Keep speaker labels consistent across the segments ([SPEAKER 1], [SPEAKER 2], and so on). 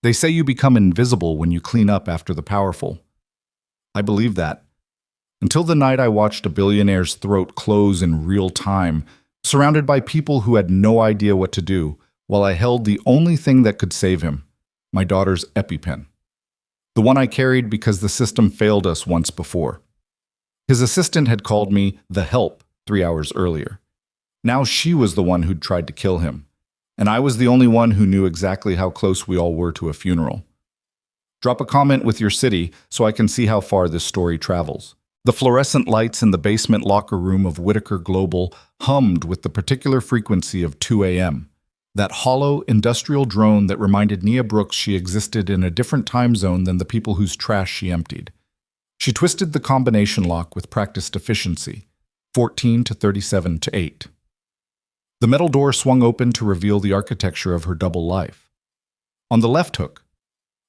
[SPEAKER 1] They say you become invisible when you clean up after the powerful. I believe that. Until the night I watched a billionaire's throat close in real time, surrounded by people who had no idea what to do, while I held the only thing that could save him, my daughter's EpiPen. The one I carried because the system failed us once before. His assistant had called me the help 3 hours earlier. Now she was the one who'd tried to kill him, and I was the only one who knew exactly how close we all were to a funeral. Drop a comment with your city so I can see how far this story travels. The fluorescent lights in the basement locker room of Whitaker Global hummed with the particular frequency of 2 a.m. That hollow, industrial drone that reminded Nia Brooks she existed in a different time zone than the people whose trash she emptied. She twisted the combination lock with practiced efficiency, 14 to 37 to 8. The metal door swung open to reveal the architecture of her double life. On the left hook,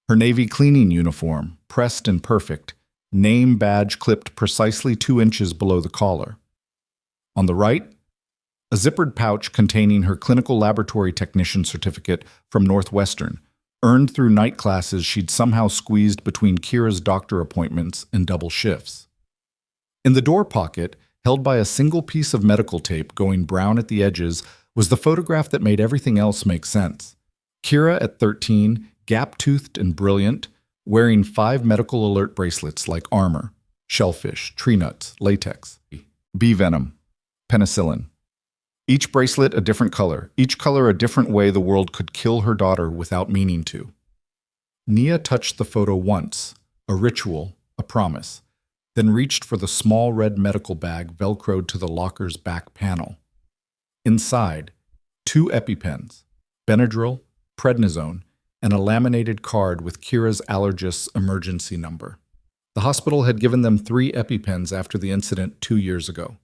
[SPEAKER 1] her navy cleaning uniform, pressed and perfect, name badge clipped precisely 2 inches below the collar. On the right, a zippered pouch containing her clinical laboratory technician certificate from Northwestern, earned through night classes she'd somehow squeezed between Kira's doctor appointments and double shifts. In the door pocket, held by a single piece of medical tape going brown at the edges, was the photograph that made everything else make sense. Kira at 13, gap-toothed and brilliant, wearing 5 medical alert bracelets like armor, shellfish, tree nuts, latex, bee venom, penicillin. Each bracelet a different color, each color a different way the world could kill her daughter without meaning to. Nia touched the photo once, a ritual, a promise, then reached for the small red medical bag velcroed to the locker's back panel. Inside, 2 EpiPens, Benadryl, prednisone, and a laminated card with Kira's allergist's emergency number. The hospital had given them 3 EpiPens after the incident 2 years ago.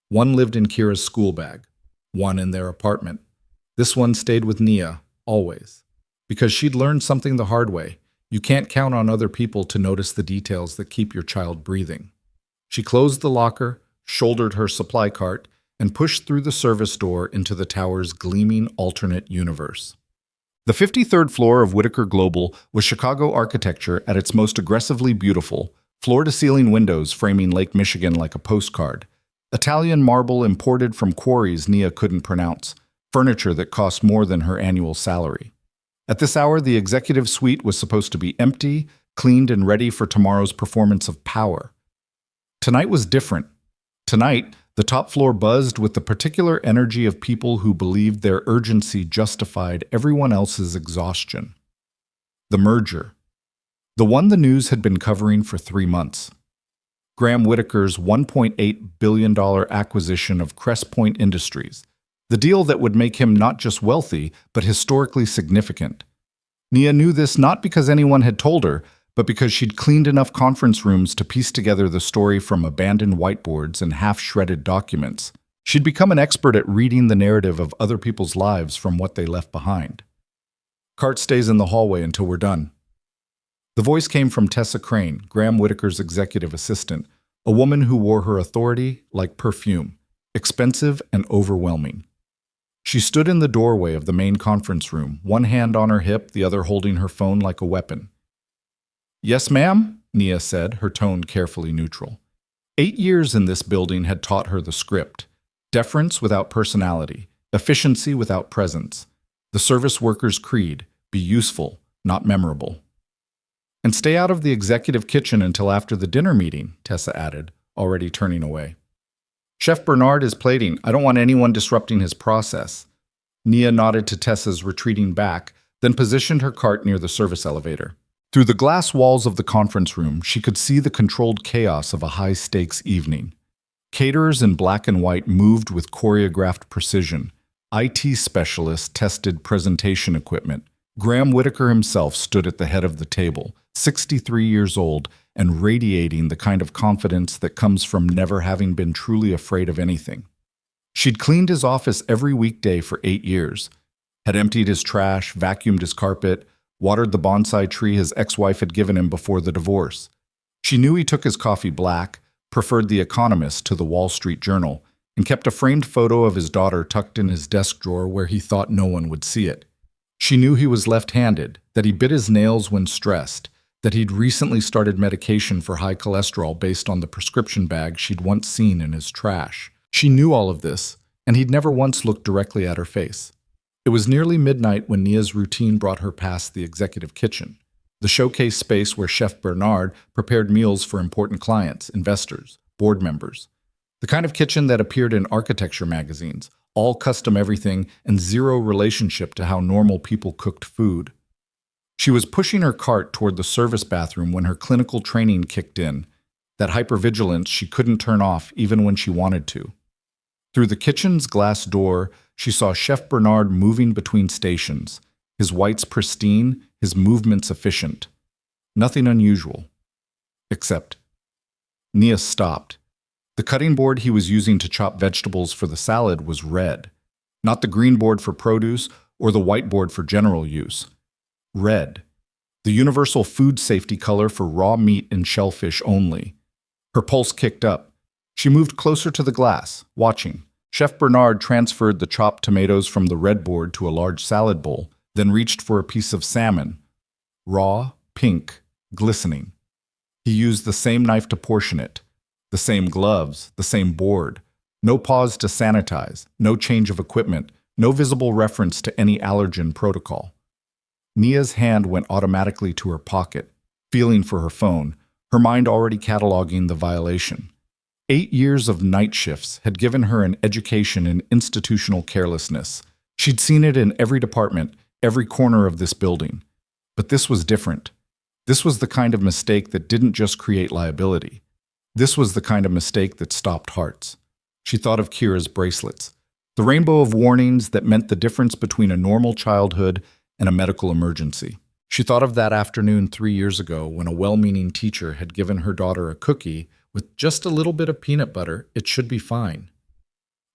[SPEAKER 1] One lived in Kira's school bag, one in their apartment. This one stayed with Nia, always. Because she'd learned something the hard way. You can't count on other people to notice the details that keep your child breathing. She closed the locker, shouldered her supply cart, and pushed through the service door into the tower's gleaming alternate universe. The 53rd floor of Whitaker Global was Chicago architecture at its most aggressively beautiful, floor-to-ceiling windows framing Lake Michigan like a postcard, Italian marble imported from quarries Nia couldn't pronounce, furniture that cost more than her annual salary. At this hour, the executive suite was supposed to be empty, cleaned, and ready for tomorrow's performance of power. Tonight was different. Tonight, the top floor buzzed with the particular energy of people who believed their urgency justified everyone else's exhaustion. The merger. The one the news had been covering for 3 months. Graham Whitaker's $1.8 billion acquisition of Crest Point Industries, the deal that would make him not just wealthy, but historically significant. Nia knew this not because anyone had told her, but because she'd cleaned enough conference rooms to piece together the story from abandoned whiteboards and half-shredded documents. She'd become an expert at reading the narrative of other people's lives from what they left behind. Cart stays in the hallway until we're done. The voice came from Tessa Crane, Graham Whitaker's executive assistant, a woman who wore her authority like perfume, expensive and overwhelming. She stood in the doorway of the main conference room, one hand on her hip, the other holding her phone like a weapon. "Yes, ma'am," Nia said, her tone carefully neutral. 8 years in this building had taught her the script: deference without personality, efficiency without presence, the service worker's creed: be useful, not memorable. "And stay out of the executive kitchen until after the dinner meeting," Tessa added, already turning away. "Chef Bernard is plating. I don't want anyone disrupting his process." Nia nodded to Tessa's retreating back, then positioned her cart near the service elevator. Through the glass walls of the conference room, she could see the controlled chaos of a high-stakes evening. Caterers in black and white moved with choreographed precision. IT specialists tested presentation equipment. Graham Whitaker himself stood at the head of the table, 63 years old, and radiating the kind of confidence that comes from never having been truly afraid of anything. She'd cleaned his office every weekday for 8 years, had emptied his trash, vacuumed his carpet, watered the bonsai tree his ex-wife had given him before the divorce. She knew he took his coffee black, preferred The Economist to the Wall Street Journal, and kept a framed photo of his daughter tucked in his desk drawer where he thought no one would see it. She knew he was left-handed, that he bit his nails when stressed, that he'd recently started medication for high cholesterol based on the prescription bag she'd once seen in his trash. She knew all of this, and he'd never once looked directly at her face. It was nearly midnight when Nia's routine brought her past the executive kitchen, the showcase space where Chef Bernard prepared meals for important clients, investors, board members. The kind of kitchen that appeared in architecture magazines, all custom everything and zero relationship to how normal people cooked food. She was pushing her cart toward the service bathroom when her clinical training kicked in, that hypervigilance she couldn't turn off even when she wanted to. Through the kitchen's glass door, she saw Chef Bernard moving between stations, his whites pristine, his movements efficient. Nothing unusual. Except Nia stopped. The cutting board he was using to chop vegetables for the salad was red, not the green board for produce or the white board for general use. Red, the universal food safety color for raw meat and shellfish only. Her pulse kicked up. She moved closer to the glass, watching. Chef Bernard transferred the chopped tomatoes from the red board to a large salad bowl, then reached for a piece of salmon. Raw, pink, glistening. He used the same knife to portion it, the same gloves, the same board. No pause to sanitize, no change of equipment, no visible reference to any allergen protocol. Nia's hand went automatically to her pocket, feeling for her phone, her mind already cataloging the violation. 8 years of night shifts had given her an education in institutional carelessness. She'd seen it in every department, every corner of this building. But this was different. This was the kind of mistake that didn't just create liability. This was the kind of mistake that stopped hearts. She thought of Kira's bracelets, the rainbow of warnings that meant the difference between a normal childhood and a medical emergency. She thought of that afternoon 3 years ago when a well-meaning teacher had given her daughter a cookie with just a little bit of peanut butter. It should be fine.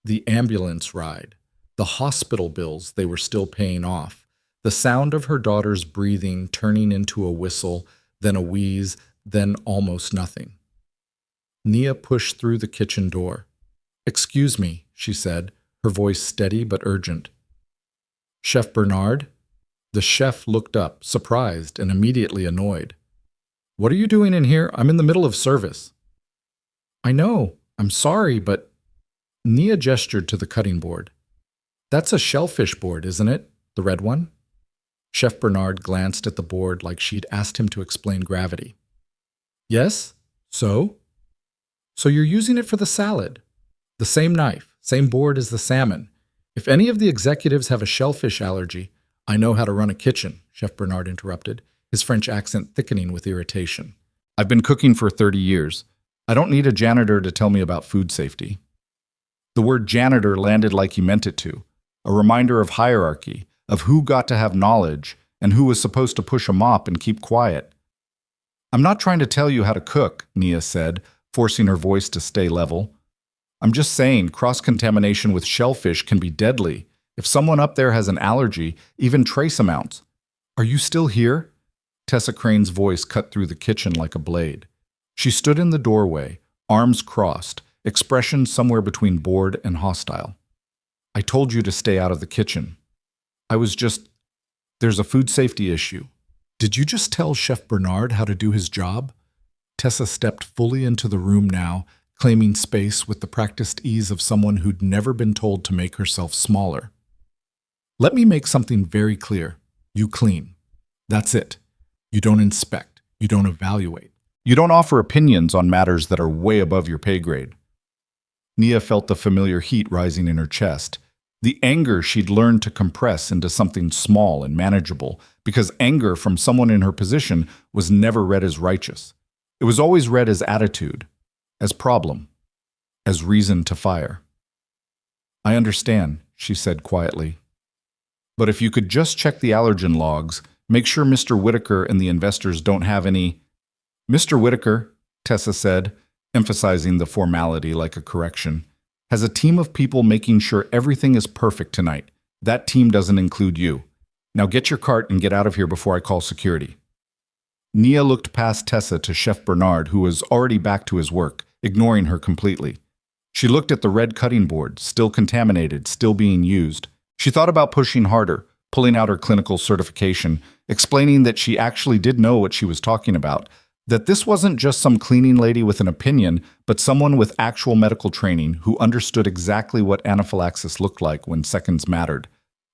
[SPEAKER 1] The ambulance ride, the hospital bills they were still paying off, the sound of her daughter's breathing turning into a whistle, then a wheeze, then almost nothing. Nia pushed through the kitchen door. "Excuse me," she said, her voice steady but urgent. "Chef Bernard?" The chef looked up, surprised and immediately annoyed. "What are you doing in here? I'm in the middle of service." "I know. I'm sorry, but—" Nia gestured to the cutting board. "That's a shellfish board, isn't it? The red one?" Chef Bernard glanced at the board like she'd asked him to explain gravity. "Yes? So?" "So you're using it for the salad. The same knife, same board as the salmon. If any of the executives have a shellfish allergy, I know how to run a kitchen," Chef Bernard interrupted, his French accent thickening with irritation. "I've been cooking for 30 years. I don't need a janitor to tell me about food safety." The word janitor landed like he meant it to, a reminder of hierarchy, of who got to have knowledge and who was supposed to push a mop and keep quiet. "I'm not trying to tell you how to cook," Nia said, forcing her voice to stay level. "I'm just saying cross-contamination with shellfish can be deadly. If someone up there has an allergy, even trace amounts." "Are you still here?" Tessa Crane's voice cut through the kitchen like a blade. She stood in the doorway, arms crossed, expression somewhere between bored and hostile. "I told you to stay out of the kitchen. There's a food safety issue." "Did you just tell Chef Bernard how to do his job?" Tessa stepped fully into the room now, claiming space with the practiced ease of someone who'd never been told to make herself smaller. "Let me make something very clear. You clean. That's it. You don't inspect. You don't evaluate. You don't offer opinions on matters that are way above your pay grade." Nia felt the familiar heat rising in her chest, the anger she'd learned to compress into something small and manageable, because anger from someone in her position was never read as righteous. It was always read as attitude, as problem, as reason to fire. "I understand," she said quietly. "But if you could just check the allergen logs, make sure Mr. Whitaker and the investors don't have any—" "Mr. Whitaker," Tessa said, emphasizing the formality like a correction, "has a team of people making sure everything is perfect tonight. That team doesn't include you. Now get your cart and get out of here before I call security." Nia looked past Tessa to Chef Bernard, who was already back to his work, ignoring her completely. She looked at the red cutting board, still contaminated, still being used. She thought about pushing harder, pulling out her clinical certification, explaining that she actually did know what she was talking about, that this wasn't just some cleaning lady with an opinion, but someone with actual medical training who understood exactly what anaphylaxis looked like when seconds mattered.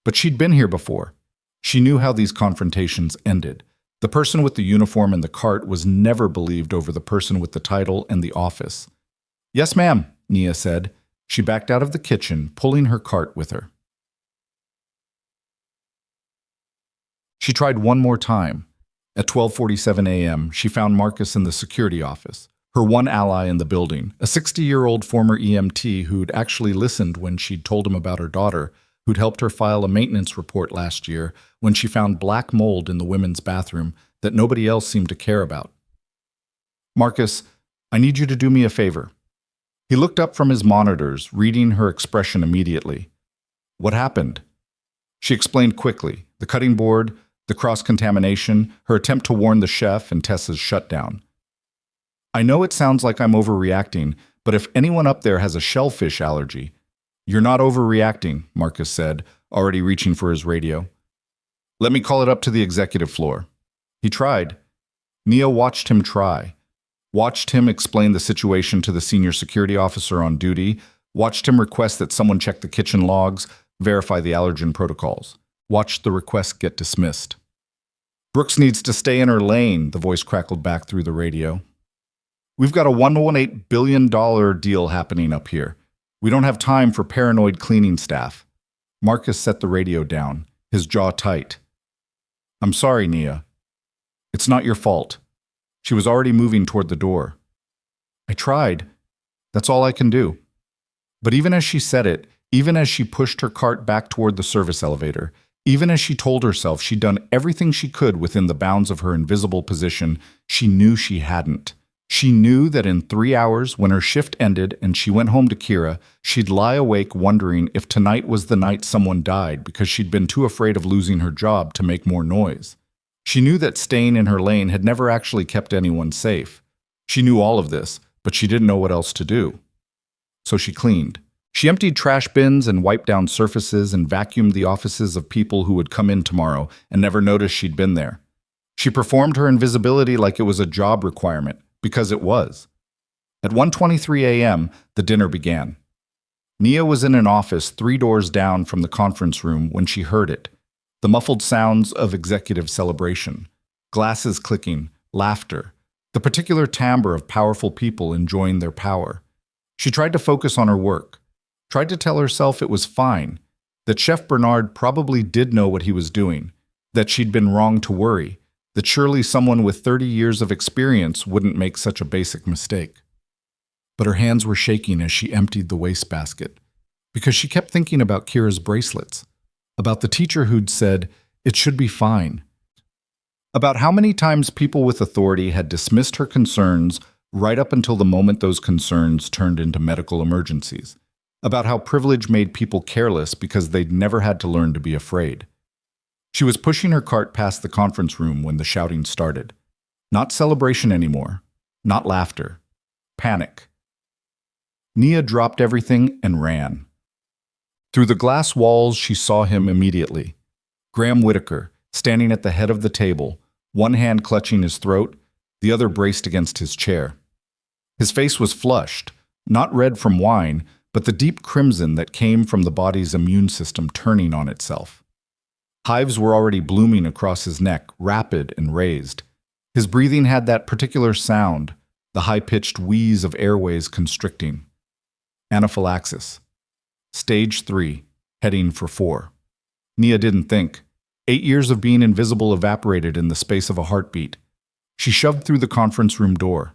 [SPEAKER 1] But she'd been here before. She knew how these confrontations ended. The person with the uniform and the cart was never believed over the person with the title and the office. "Yes, ma'am," Nia said. She backed out of the kitchen, pulling her cart with her. She tried one more time. At 12:47 a.m., she found Marcus in the security office, her one ally in the building, a 60-year-old former EMT who'd actually listened when she'd told him about her daughter, who'd helped her file a maintenance report last year when she found black mold in the women's bathroom that nobody else seemed to care about. "Marcus, I need you to do me a favor." He looked up from his monitors, reading her expression immediately. "What happened?" She explained quickly, the cutting board, the cross-contamination, her attempt to warn the chef, and Tessa's shutdown. "I know it sounds like I'm overreacting, but if anyone up there has a shellfish allergy—" "You're not overreacting," Marcus said, already reaching for his radio. "Let me call it up to the executive floor." He tried. Nia watched him try. Watched him explain the situation to the senior security officer on duty. Watched him request that someone check the kitchen logs, verify the allergen protocols. Watched the request get dismissed. "Brooks needs to stay in her lane," the voice crackled back through the radio. "We've got a $1.18 billion deal happening up here. We don't have time for paranoid cleaning staff." Marcus set the radio down, his jaw tight. "I'm sorry, Nia. It's not your fault." She was already moving toward the door. "I tried. That's all I can do." But even as she said it, even as she pushed her cart back toward the service elevator, even as she told herself she'd done everything she could within the bounds of her invisible position, she knew she hadn't. She knew that in 3 hours, when her shift ended and she went home to Kira, she'd lie awake wondering if tonight was the night someone died because she'd been too afraid of losing her job to make more noise. She knew that staying in her lane had never actually kept anyone safe. She knew all of this, but she didn't know what else to do. So she cleaned. She emptied trash bins and wiped down surfaces and vacuumed the offices of people who would come in tomorrow and never notice she'd been there. She performed her invisibility like it was a job requirement, because it was. At 1:23 a.m., the dinner began. Nia was in an office 3 doors down from the conference room when she heard it. The muffled sounds of executive celebration, glasses clicking, laughter, the particular timbre of powerful people enjoying their power. She tried to focus on her work. Tried to tell herself it was fine, that Chef Bernard probably did know what he was doing, that she'd been wrong to worry, that surely someone with 30 years of experience wouldn't make such a basic mistake. But her hands were shaking as she emptied the wastebasket, because she kept thinking about Kira's bracelets, about the teacher who'd said, "It should be fine," about how many times people with authority had dismissed her concerns right up until the moment those concerns turned into medical emergencies, about how privilege made people careless because they'd never had to learn to be afraid. She was pushing her cart past the conference room when the shouting started. Not celebration anymore, not laughter, panic. Nia dropped everything and ran. Through the glass walls, she saw him immediately. Graham Whitaker, standing at the head of the table, one hand clutching his throat, the other braced against his chair. His face was flushed, not red from wine, but the deep crimson that came from the body's immune system turning on itself. Hives were already blooming across his neck, rapid and raised. His breathing had that particular sound, the high-pitched wheeze of airways constricting. Anaphylaxis. Stage 3, heading for 4. Nia didn't think. 8 years of being invisible evaporated in the space of a heartbeat. She shoved through the conference room door.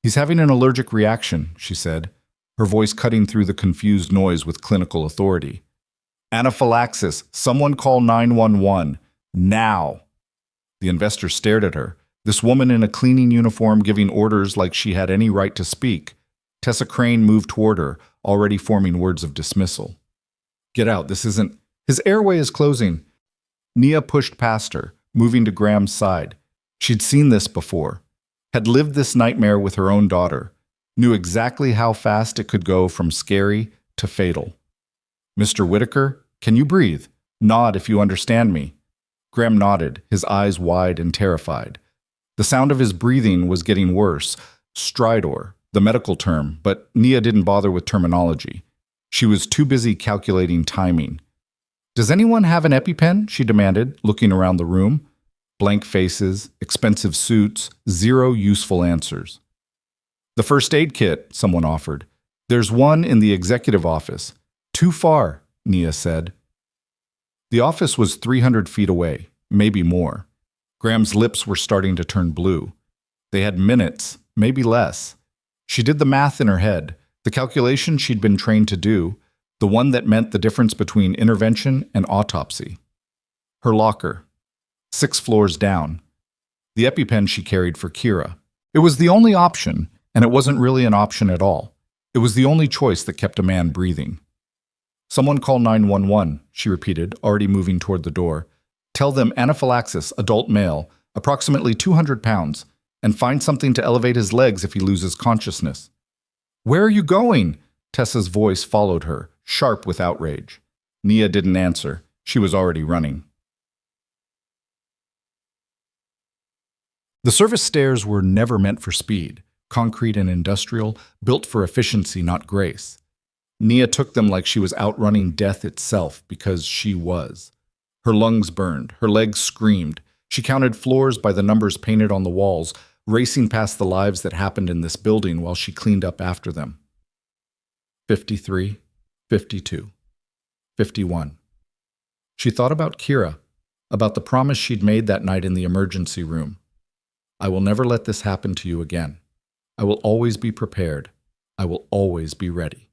[SPEAKER 1] "He's having an allergic reaction," she said, her voice cutting through the confused noise with clinical authority. "Anaphylaxis. Someone call 911. Now." The investor stared at her, this woman in a cleaning uniform giving orders like she had any right to speak. Tessa Crane moved toward her, already forming words of dismissal. "Get out, this isn't—" "His airway is closing." Nia pushed past her, moving to Graham's side. She'd seen this before, had lived this nightmare with her own daughter, knew exactly how fast it could go from scary to fatal. "Mr. Whitaker, can you breathe?" Nod if you understand me. Graham nodded, his eyes wide and terrified. The sound of his breathing was getting worse. Stridor, the medical term, but Nia didn't bother with terminology. She was too busy calculating timing. "Does anyone have an EpiPen?" she demanded, looking around the room. Blank faces, expensive suits, zero useful answers. "The first aid kit," someone offered. "There's one in the executive office." "Too far," Nia said. The office was 300 feet away, maybe more. Graham's lips were starting to turn blue. They had minutes, maybe less. She did the math in her head, the calculation she'd been trained to do, the one that meant the difference between intervention and autopsy. Her locker. 6 floors down. The EpiPen she carried for Kira. It was the only option, and it wasn't really an option at all. It was the only choice that kept a man breathing. "Someone call 911, she repeated, already moving toward the door. "Tell them anaphylaxis, adult male, approximately 200 pounds, and find something to elevate his legs if he loses consciousness." "Where are you going?" Tessa's voice followed her, sharp with outrage. Nia didn't answer. She was already running. The service stairs were never meant for speed, concrete and industrial, built for efficiency, not grace. Nia took them like she was outrunning death itself, because she was. Her lungs burned, her legs screamed. She counted floors by the numbers painted on the walls, racing past the lives that happened in this building while she cleaned up after them. 53, 52, 51. She thought about Kira, about the promise she'd made that night in the emergency room. "I will never let this happen to you again. I will always be prepared. I will always be ready."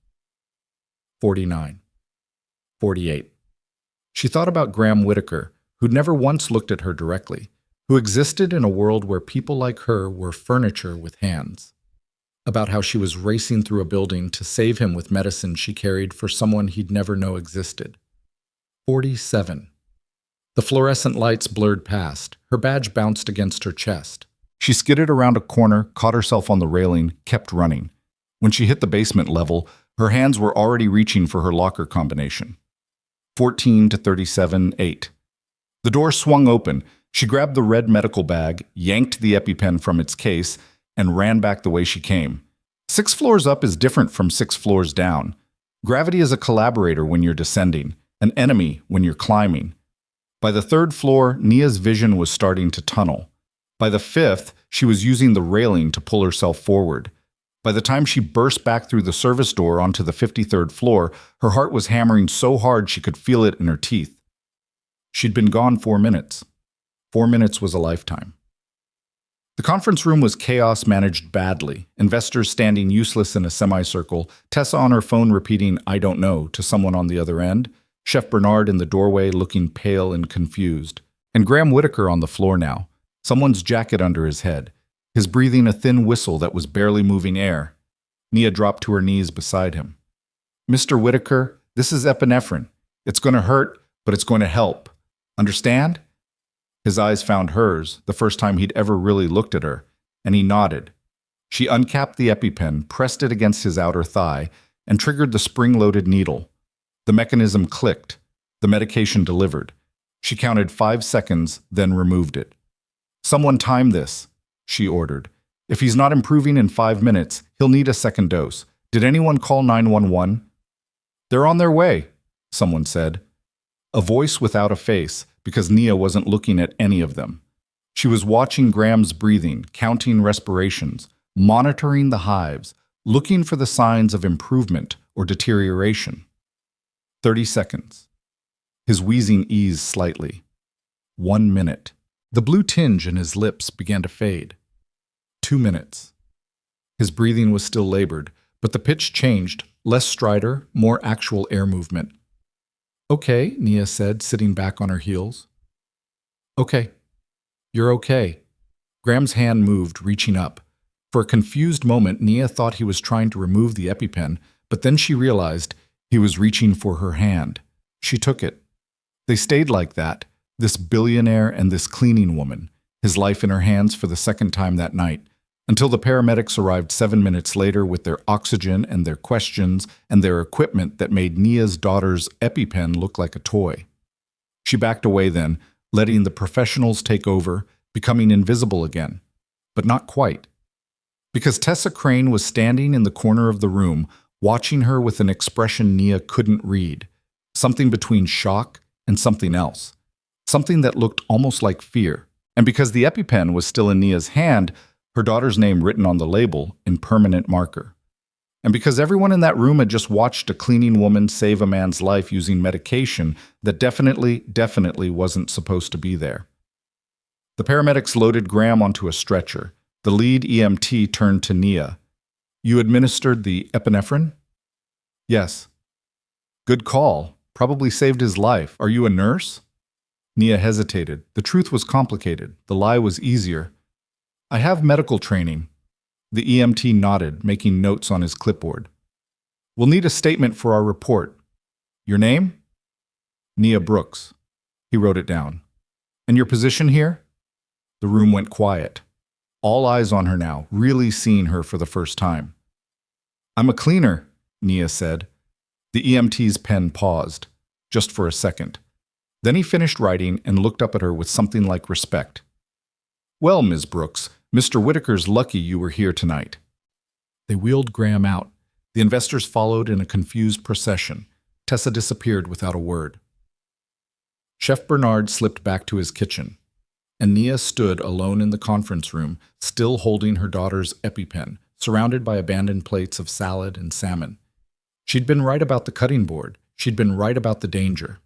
[SPEAKER 1] 49. 48. She thought about Graham Whitaker, who'd never once looked at her directly, who existed in a world where people like her were furniture with hands. About how she was racing through a building to save him with medicine she carried for someone he'd never know existed. 47. The fluorescent lights blurred past. Her badge bounced against her chest. She skidded around a corner, caught herself on the railing, kept running. When she hit the basement level, her hands were already reaching for her locker combination. 14 to 37, 8. The door swung open. She grabbed the red medical bag, yanked the EpiPen from its case, and ran back the way she came. 6 floors up is different from 6 floors down. Gravity is a collaborator when you're descending, an enemy when you're climbing. By the 3rd floor, Nia's vision was starting to tunnel. By the 5th, she was using the railing to pull herself forward. By the time she burst back through the service door onto the 53rd floor, her heart was hammering so hard she could feel it in her teeth. She'd been gone 4 minutes. 4 minutes was a lifetime. The conference room was chaos managed badly, investors standing useless in a semicircle, Tessa on her phone repeating, "I don't know," to someone on the other end, Chef Bernard in the doorway looking pale and confused, and Graham Whitaker on the floor now, someone's jacket under his head, his breathing a thin whistle that was barely moving air. Nia dropped to her knees beside him. "Mr. Whitaker, this is epinephrine. It's going to hurt, but it's going to help. Understand?" His eyes found hers, the first time he'd ever really looked at her, and he nodded. She uncapped the EpiPen, pressed it against his outer thigh, and triggered the spring-loaded needle. The mechanism clicked. The medication delivered. She counted 5 seconds, then removed it. "Someone time this," she ordered. "If he's not improving in 5 minutes, he'll need a second dose. Did anyone call 911? "They're on their way," someone said. A voice without a face, because Nia wasn't looking at any of them. She was watching Graham's breathing, counting respirations, monitoring the hives, looking for the signs of improvement or deterioration. 30 seconds. His wheezing eased slightly. 1 minute. The blue tinge in his lips began to fade. 2 minutes. His breathing was still labored, but the pitch changed, less stridor, more actual air movement. "Okay," Nia said, sitting back on her heels. "Okay. You're okay." Graham's hand moved, reaching up. For a confused moment, Nia thought he was trying to remove the EpiPen, but then she realized he was reaching for her hand. She took it. They stayed like that, this billionaire and this cleaning woman, his life in her hands for the second time that night, until the paramedics arrived 7 minutes later with their oxygen and their questions and their equipment that made Nia's daughter's EpiPen look like a toy. She backed away then, letting the professionals take over, becoming invisible again. But not quite. Because Tessa Crane was standing in the corner of the room, watching her with an expression Nia couldn't read. Something between shock and something else. Something that looked almost like fear. And because the EpiPen was still in Nia's hand, her daughter's name written on the label in permanent marker. And because everyone in that room had just watched a cleaning woman save a man's life using medication that definitely wasn't supposed to be there. The paramedics loaded Graham onto a stretcher. The lead EMT turned to Nia. "You administered the epinephrine?" "Yes." "Good call. Probably saved his life. Are you a nurse?" Nia hesitated. The truth was complicated. The lie was easier. "I have medical training." The EMT nodded, making notes on his clipboard. "We'll need a statement for our report. Your name?" "Nia Brooks." He wrote it down. "And your position here?" The room went quiet. All eyes on her now, really seeing her for the first time. "I'm a cleaner," Nia said. The EMT's pen paused, just for a second. Then he finished writing and looked up at her with something like respect. "Well, Ms. Brooks, Mr. Whitaker's lucky you were here tonight." They wheeled Graham out. The investors followed in a confused procession. Tessa disappeared without a word. Chef Bernard slipped back to his kitchen, and Nia stood alone in the conference room, still holding her daughter's EpiPen, surrounded by abandoned plates of salad and salmon. She'd been right about the cutting board. She'd been right about the danger.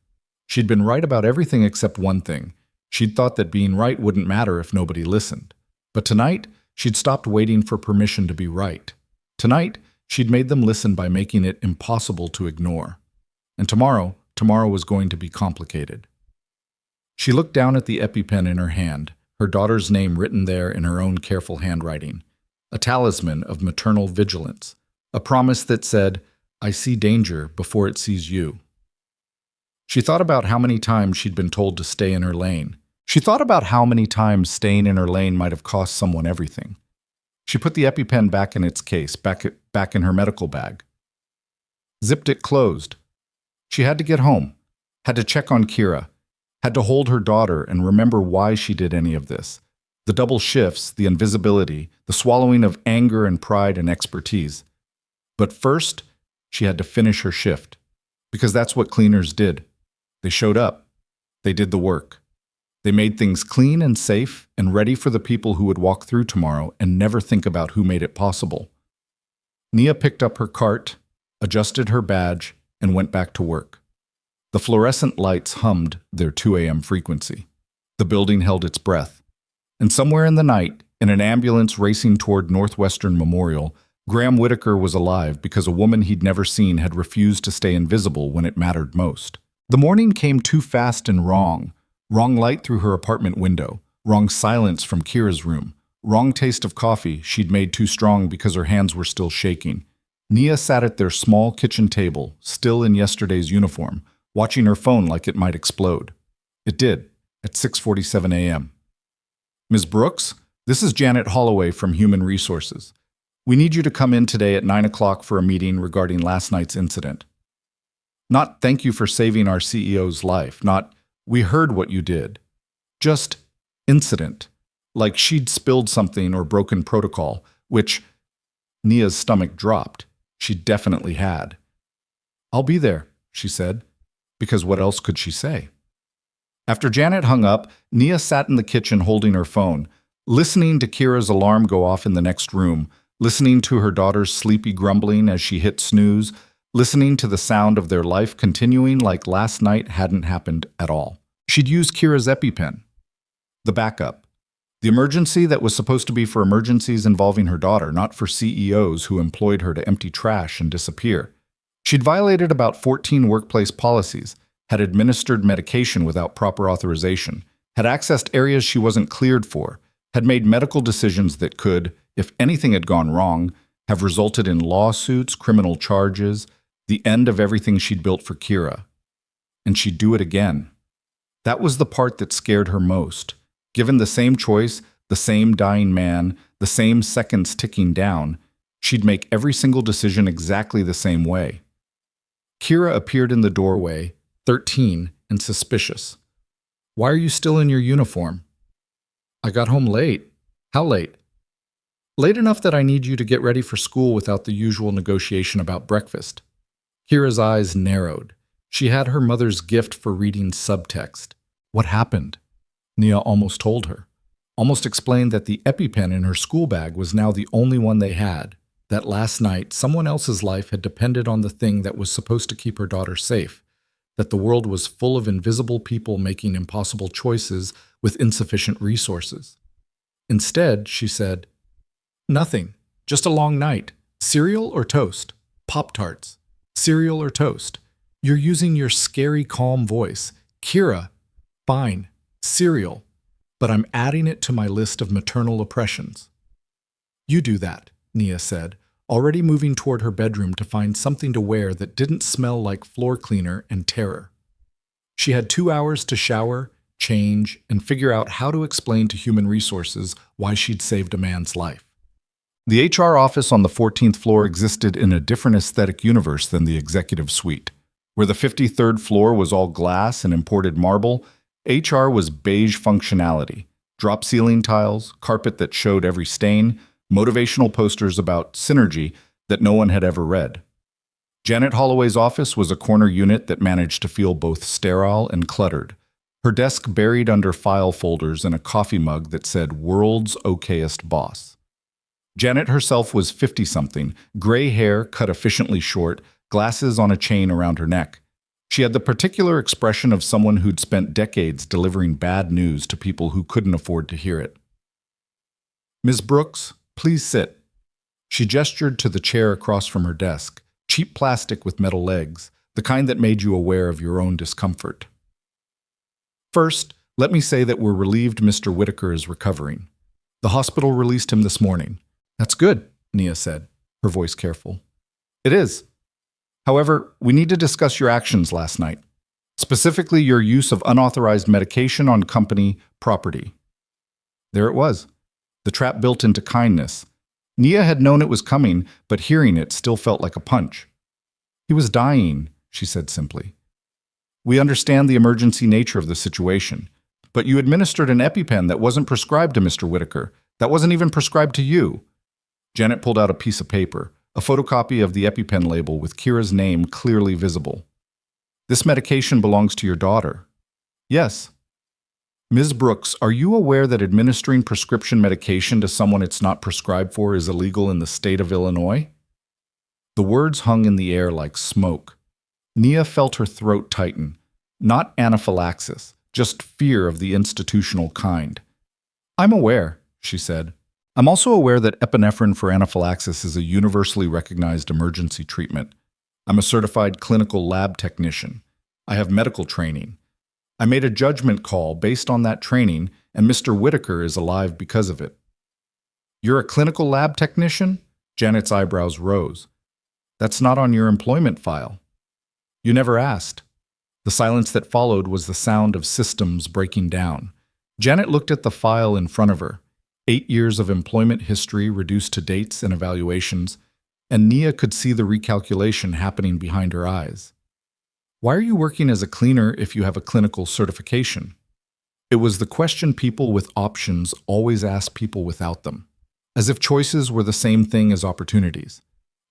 [SPEAKER 1] She'd been right about everything except one thing. She'd thought that being right wouldn't matter if nobody listened. But tonight, she'd stopped waiting for permission to be right. Tonight, she'd made them listen by making it impossible to ignore. And tomorrow was going to be complicated. She looked down at the EpiPen in her hand, her daughter's name written there in her own careful handwriting. A talisman of maternal vigilance. A promise that said, "I see danger before it sees you." She thought about how many times she'd been told to stay in her lane. She thought about how many times staying in her lane might have cost someone everything. She put the EpiPen back in its case, back in her medical bag. Zipped it closed. She had to get home, had to check on Kira, had to hold her daughter and remember why she did any of this. The double shifts, the invisibility, the swallowing of anger and pride and expertise. But first, she had to finish her shift, because that's what cleaners did. They showed up. They did the work. They made things clean and safe and ready for the people who would walk through tomorrow and never think about who made it possible. Nia picked up her cart, adjusted her badge, and went back to work. The fluorescent lights hummed their 2 a.m. frequency. The building held its breath. And somewhere in the night, in an ambulance racing toward Northwestern Memorial, Graham Whitaker was alive because a woman he'd never seen had refused to stay invisible when it mattered most. The morning came too fast and wrong. Wrong light through her apartment window. Wrong silence from Kira's room. Wrong taste of coffee she'd made too strong because her hands were still shaking. Nia sat at their small kitchen table, still in yesterday's uniform, watching her phone like it might explode. It did, at 6:47 a.m. "Ms. Brooks, this is Janet Holloway from Human Resources. We need you to come in today at 9 o'clock for a meeting regarding last night's incident. Not thank you for saving our CEO's life, not we heard what you did. Just incident, like she'd spilled something or broken protocol, which Nia's stomach dropped. She definitely had. "I'll be there," she said, because what else could she say? After Janet hung up, Nia sat in the kitchen holding her phone, listening to Kira's alarm go off in the next room, listening to her daughter's sleepy grumbling as she hit snooze, listening to the sound of their life continuing like last night hadn't happened at all. She'd used Kira's EpiPen. The backup. The emergency that was supposed to be for emergencies involving her daughter, not for CEOs who employed her to empty trash and disappear. She'd violated about 14 workplace policies, had administered medication without proper authorization, had accessed areas she wasn't cleared for, had made medical decisions that could, if anything had gone wrong, have resulted in lawsuits, criminal charges, the end of everything she'd built for Kira. And she'd do it again. That was the part that scared her most. Given the same choice, the same dying man, the same seconds ticking down, she'd make every single decision exactly the same way. Kira appeared in the doorway, 13 and suspicious. Why are you still in your uniform? I got home late. How late? Late enough that I need you to get ready for school without the usual negotiation about breakfast. Kira's eyes narrowed. She had her mother's gift for reading subtext. What happened? Nia almost told her. Almost explained that the EpiPen in her school bag was now the only one they had, that last night someone else's life had depended on the thing that was supposed to keep her daughter safe, that the world was full of invisible people making impossible choices with insufficient resources. Instead, she said, "Nothing. Just a long night. Cereal or toast? Pop-Tarts. Cereal or toast? You're using your scary, calm voice. Kira, fine. Cereal. But I'm adding it to my list of maternal oppressions." "You do that," Nia said, already moving toward her bedroom to find something to wear that didn't smell like floor cleaner and terror. She had 2 hours to shower, change, and figure out how to explain to human resources why she'd saved a man's life. The HR office on the 14th floor existed in a different aesthetic universe than the executive suite. Where the 53rd floor was all glass and imported marble, HR was beige functionality, drop ceiling tiles, carpet that showed every stain, motivational posters about synergy that no one had ever read. Janet Holloway's office was a corner unit that managed to feel both sterile and cluttered, her desk buried under file folders and a coffee mug that said "World's Okayest Boss." Janet herself was 50-something, gray hair cut efficiently short, glasses on a chain around her neck. She had the particular expression of someone who'd spent decades delivering bad news to people who couldn't afford to hear it. "Ms. Brooks, please sit." She gestured to the chair across from her desk, cheap plastic with metal legs, the kind that made you aware of your own discomfort. "First, let me say that we're relieved Mr. Whitaker is recovering. The hospital released him this morning." "That's good," Nia said, her voice careful. "It is. However, we need to discuss your actions last night, specifically your use of unauthorized medication on company property." There it was, the trap built into kindness. Nia had known it was coming, but hearing it still felt like a punch. "He was dying," she said simply. "We understand the emergency nature of the situation, but you administered an EpiPen that wasn't prescribed to Mr. Whitaker, that wasn't even prescribed to you." Janet pulled out a piece of paper, a photocopy of the EpiPen label with Kira's name clearly visible. "This medication belongs to your daughter." "Yes." "Ms. Brooks, are you aware that administering prescription medication to someone it's not prescribed for is illegal in the state of Illinois?" The words hung in the air like smoke. Nia felt her throat tighten. Not anaphylaxis, just fear of the institutional kind. "I'm aware," she said. "I'm also aware that epinephrine for anaphylaxis is a universally recognized emergency treatment. I'm a certified clinical lab technician. I have medical training. I made a judgment call based on that training, and Mr. Whitaker is alive because of it." "You're a clinical lab technician?" Janet's eyebrows rose. "That's not on your employment file." "You never asked." The silence that followed was the sound of systems breaking down. Janet looked at the file in front of her. 8 years of employment history reduced to dates and evaluations, and Nia could see the recalculation happening behind her eyes. "Why are you working as a cleaner if you have a clinical certification?" It was the question people with options always ask people without them, as if choices were the same thing as opportunities,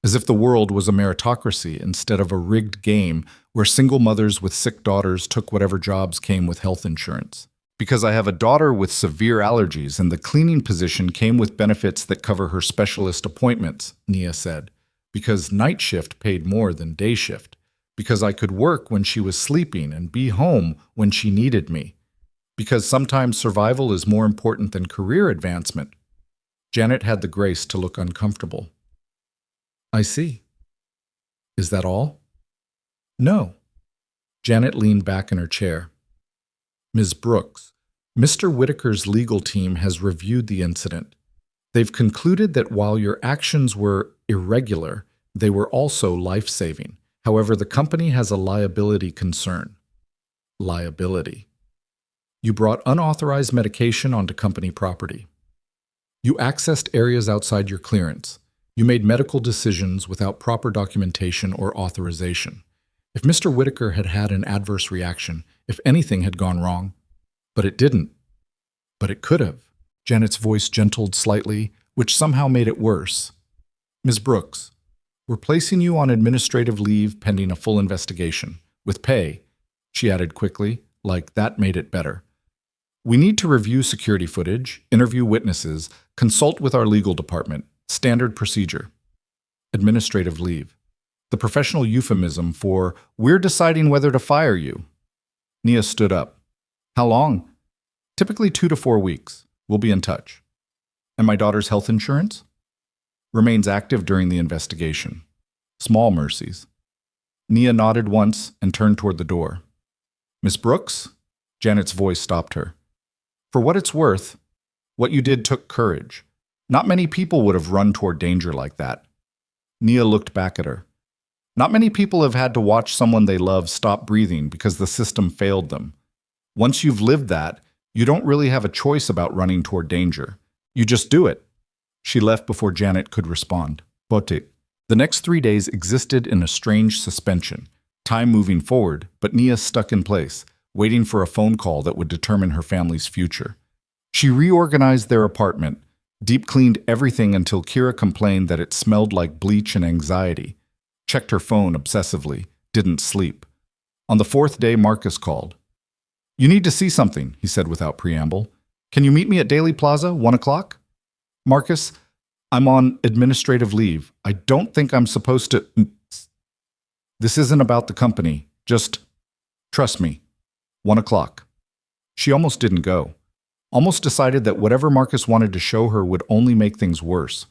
[SPEAKER 1] as if the world was a meritocracy instead of a rigged game where single mothers with sick daughters took whatever jobs came with health insurance. "Because I have a daughter with severe allergies and the cleaning position came with benefits that cover her specialist appointments," Nia said. "Because night shift paid more than day shift. Because I could work when she was sleeping and be home when she needed me. Because sometimes survival is more important than career advancement." Janet had the grace to look uncomfortable. "I see. Is that all?" "No." Janet leaned back in her chair. "Ms. Brooks, Mr. Whitaker's legal team has reviewed the incident. They've concluded that while your actions were irregular, they were also life-saving. However, the company has a liability concern." Liability. "You brought unauthorized medication onto company property. You accessed areas outside your clearance. You made medical decisions without proper documentation or authorization. If Mr. Whitaker had had an adverse reaction, if anything had gone wrong, But it didn't. But it could have. Janet's voice gentled slightly, which somehow made it worse. Ms. Brooks, we're placing you on administrative leave pending a full investigation. With pay, she added quickly, like that made it better. We need to review security footage, interview witnesses, consult with our legal department. Standard procedure. Administrative leave. The professional euphemism for, we're deciding whether to fire you. Nia stood up. How long? Typically 2 to 4 weeks. We'll be in touch. And my daughter's health insurance? Remains active during the investigation. Small mercies. Nia nodded once and turned toward the door. Miss Brooks? Janet's voice stopped her. For what it's worth, what you did took courage. Not many people would have run toward danger like that. Nia looked back at her. Not many people have had to watch someone they love stop breathing because the system failed them. Once you've lived that, you don't really have a choice about running toward danger. You just do it. She left before Janet could respond. Bote. The next 3 days existed in a strange suspension, time moving forward, but Nia stuck in place, waiting for a phone call that would determine her family's future. She reorganized their apartment, deep-cleaned everything until Kira complained that it smelled like bleach and anxiety. Checked her phone obsessively, didn't sleep. On the 4th day, Marcus called. You need to see something, he said without preamble. Can you meet me at Daily Plaza, 1 o'clock? Marcus, I'm on administrative leave. I don't think I'm supposed to... This isn't about the company. Just trust me. 1 o'clock. She almost didn't go. Almost decided that whatever Marcus wanted to show her would only make things worse.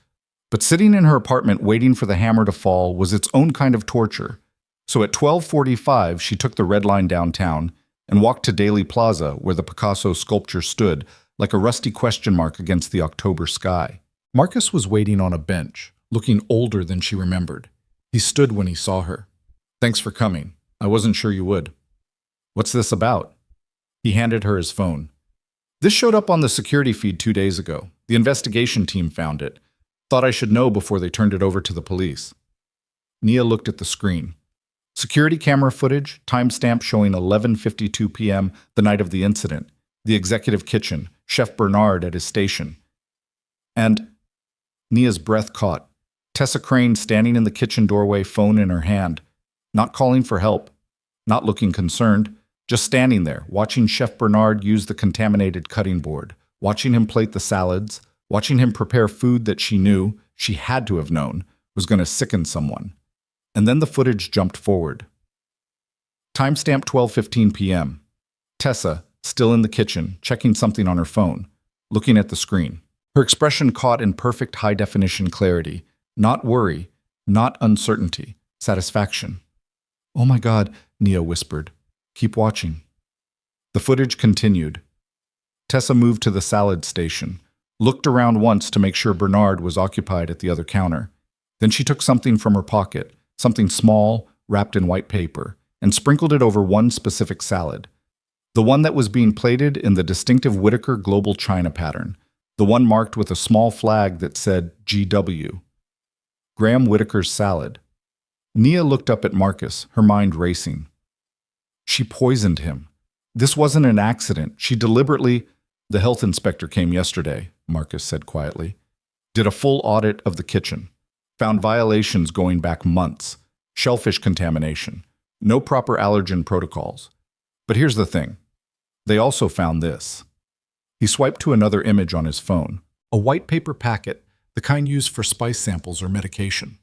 [SPEAKER 1] But sitting in her apartment waiting for the hammer to fall was its own kind of torture. So at 12:45, she took the red line downtown and walked to Daily Plaza, where the Picasso sculpture stood, like a rusty question mark against the October sky. Marcus was waiting on a bench, looking older than she remembered. He stood when he saw her. Thanks for coming. I wasn't sure you would. What's this about? He handed her his phone. This showed up on the security feed 2 days ago. The investigation team found it. Thought I should know before they turned it over to the police. Nia looked at the screen. Security camera footage, timestamp showing 11:52 p.m., the night of the incident. The executive kitchen, Chef Bernard at his station. And Nia's breath caught. Tessa Crane standing in the kitchen doorway, phone in her hand. Not calling for help. Not looking concerned. Just standing there, watching Chef Bernard use the contaminated cutting board. Watching him plate the salads. Watching him prepare food that she knew, she had to have known, was going to sicken someone. And then the footage jumped forward. Timestamp 12:15 p.m. Tessa, still in the kitchen, checking something on her phone, looking at the screen. Her expression caught in perfect high-definition clarity. Not worry, not uncertainty, satisfaction. Oh my God, Nia whispered. Keep watching. The footage continued. Tessa moved to the salad station, looked around once to make sure Bernard was occupied at the other counter. Then she took something from her pocket, something small, wrapped in white paper, and sprinkled it over one specific salad. The one that was being plated in the distinctive Whitaker Global China pattern, the one marked with a small flag that said GW. Graham Whitaker's salad. Nia looked up at Marcus, her mind racing. She poisoned him. This wasn't an accident. She deliberately... The health inspector came yesterday, Marcus said quietly. Did a full audit of the kitchen. Found violations going back months. Shellfish contamination. No proper allergen protocols. But here's the thing. They also found this. He swiped to another image on his phone. A white paper packet, the kind used for spice samples or medication.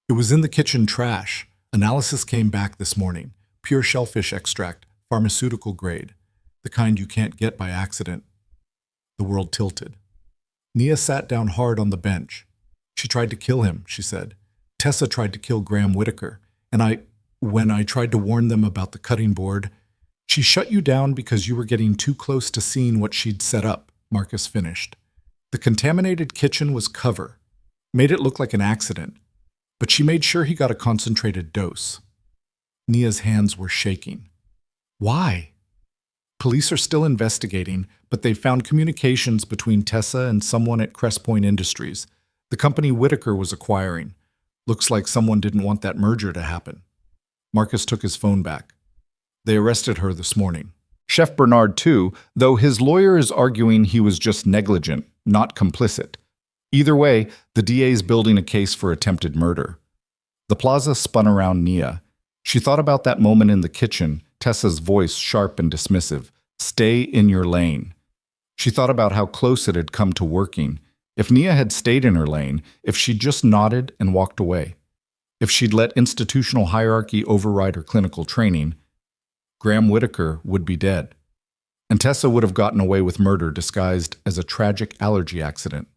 [SPEAKER 1] It was in the kitchen trash. Analysis came back this morning. Pure shellfish extract, pharmaceutical grade. The kind you can't get by accident. The world tilted. Nia sat down hard on the bench. She tried to kill him, she said. Tessa tried to kill Graham Whitaker. And when I tried to warn them about the cutting board, she shut you down because you were getting too close to seeing what she'd set up, Marcus finished. The contaminated kitchen was cover. Made it look like an accident. But she made sure he got a concentrated dose. Nia's hands were shaking. Why? Police are still investigating, but they found communications between Tessa and someone at Crest Point Industries, the company Whitaker was acquiring. Looks like someone didn't want that merger to happen. Marcus took his phone back. They arrested her this morning. Chef Bernard, too, though his lawyer is arguing he was just negligent, not complicit. Either way, the DA's building a case for attempted murder. The plaza spun around Nia. She thought about that moment in the kitchen, Tessa's voice sharp and dismissive. Stay in your lane. She thought about how close it had come to working. If Nia had stayed in her lane, if she'd just nodded and walked away, if she'd let institutional hierarchy override her clinical training, Graham Whitaker would be dead. And Tessa would have gotten away with murder disguised as a tragic allergy accident.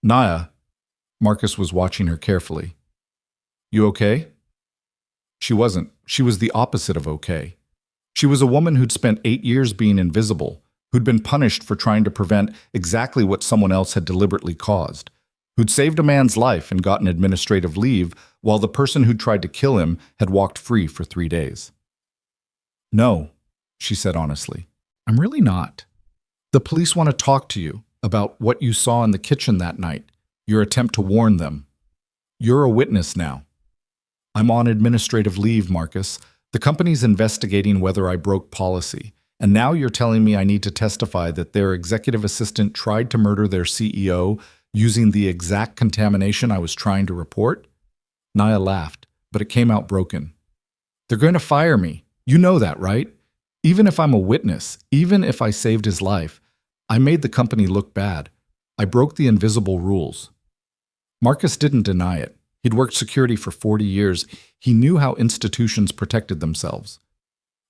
[SPEAKER 1] Nia, Marcus was watching her carefully. You okay? She wasn't. She was the opposite of okay. She was a woman who'd spent 8 years being invisible, who'd been punished for trying to prevent exactly what someone else had deliberately caused, who'd saved a man's life and gotten administrative leave while the person who'd tried to kill him had walked free for 3 days. No, she said honestly. I'm really not. The police want to talk to you about what you saw in the kitchen that night, your attempt to warn them. You're a witness now. I'm on administrative leave, Marcus. The company's investigating whether I broke policy, and now you're telling me I need to testify that their executive assistant tried to murder their CEO using the exact contamination I was trying to report? Nia laughed, but it came out broken. They're going to fire me. You know that, right? Even if I'm a witness, even if I saved his life, I made the company look bad. I broke the invisible rules. Marcus didn't deny it. He'd worked security for 40 years. He knew how institutions protected themselves.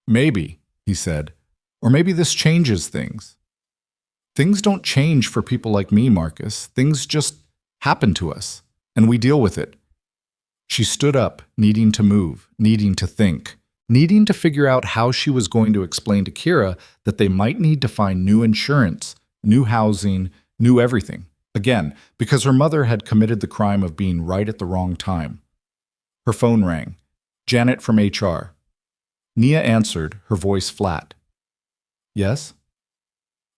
[SPEAKER 1] Maybe, he said, or maybe this changes things. Things don't change for people like me, Marcus. Things just happen to us, and we deal with it. She stood up, needing to move, needing to think, needing to figure out how she was going to explain to Kira that they might need to find new insurance, new housing, new everything. Again, because her mother had committed the crime of being right at the wrong time. Her phone rang. Janet from HR. Nia answered, her voice flat. Yes?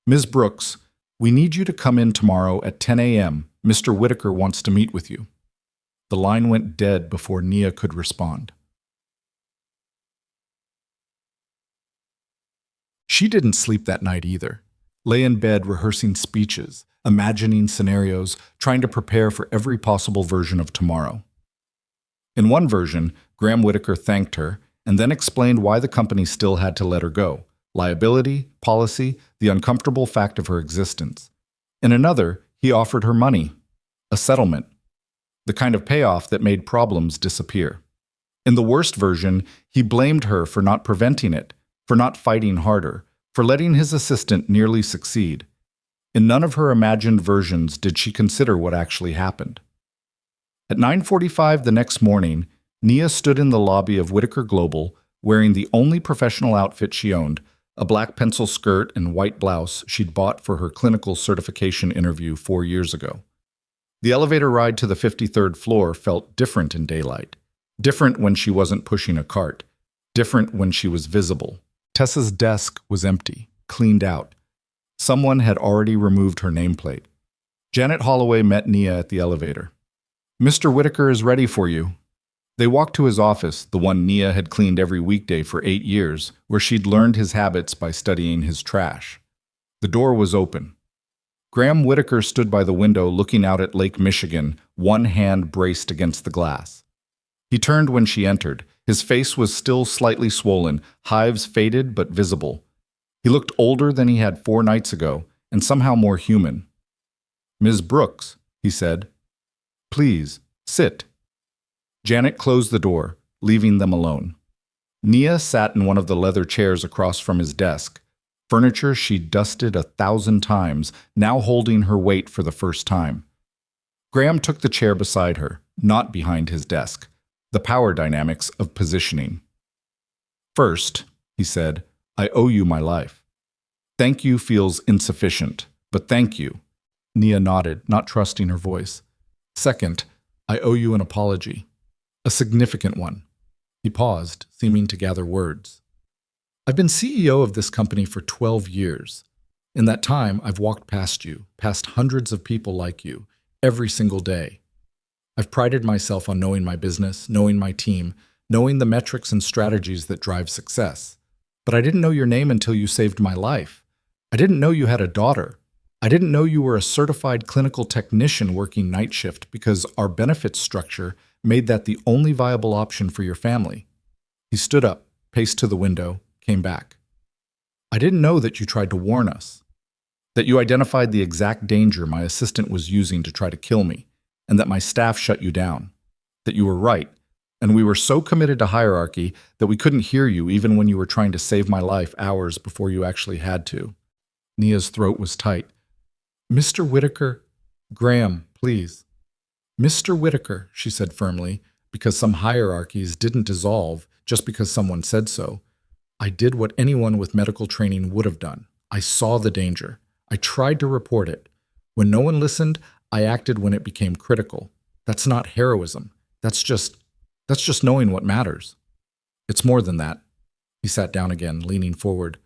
[SPEAKER 1] Ms. Brooks, we need you to come in tomorrow at 10 a.m. Mr. Whitaker wants to meet with you. The line went dead before Nia could respond. She didn't sleep that night either. Lay in bed rehearsing speeches, imagining scenarios, trying to prepare for every possible version of tomorrow. In one version, Graham Whitaker thanked her and then explained why the company still had to let her go. Liability, policy, the uncomfortable fact of her existence. In another, he offered her money, a settlement, the kind of payoff that made problems disappear. In the worst version, he blamed her for not preventing it, for not fighting harder, for letting his assistant nearly succeed. In none of her imagined versions did she consider what actually happened. At 9:45 the next morning, Nia stood in the lobby of Whitaker Global, wearing the only professional outfit she owned, a black pencil skirt and white blouse she'd bought for her clinical certification interview 4 years ago. The elevator ride to the 53rd floor felt different in daylight, different when she wasn't pushing a cart, different when she was visible. Tessa's desk was empty, cleaned out. Someone had already removed her nameplate. Janet Holloway met Nia at the elevator. Mr. Whitaker is ready for you. They walked to his office, the one Nia had cleaned every weekday for 8 years, where she'd learned his habits by studying his trash. The door was open. Graham Whitaker stood by the window looking out at Lake Michigan, one hand braced against the glass. He turned when she entered. His face was still slightly swollen, hives faded but visible. He looked older than he had 4 nights ago, and somehow more human. Ms. Brooks, he said. Please, sit. Janet closed the door, leaving them alone. Nia sat in one of the leather chairs across from his desk, furniture she'd dusted 1,000 times, now holding her weight for the first time. Graham took the chair beside her, not behind his desk, the power dynamics of positioning. First, he said, I owe you my life. Thank you feels insufficient, but thank you. Nia nodded, not trusting her voice. Second, I owe you an apology. A significant one. He paused, seeming to gather words. I've been CEO of this company for 12 years. In that time, I've walked past you, past hundreds of people like you, every single day. I've prided myself on knowing my business, knowing my team, knowing the metrics and strategies that drive success. But I didn't know your name until you saved my life. I didn't know you had a daughter. I didn't know you were a certified clinical technician working night shift because our benefits structure made that the only viable option for your family." He stood up, paced to the window, came back. "I didn't know that you tried to warn us, that you identified the exact danger my assistant was using to try to kill me, and that my staff shut you down, that you were right, and we were so committed to hierarchy that we couldn't hear you even when you were trying to save my life hours before you actually had to." Nia's throat was tight. "Mr. Whitaker, Graham, please." "Mr. Whitaker," she said firmly, because some hierarchies didn't dissolve just because someone said so. "I did what anyone with medical training would have done. I saw the danger. I tried to report it. When no one listened, I acted when it became critical. That's not heroism. That's just knowing what matters." "It's more than that." He sat down again, leaning forward.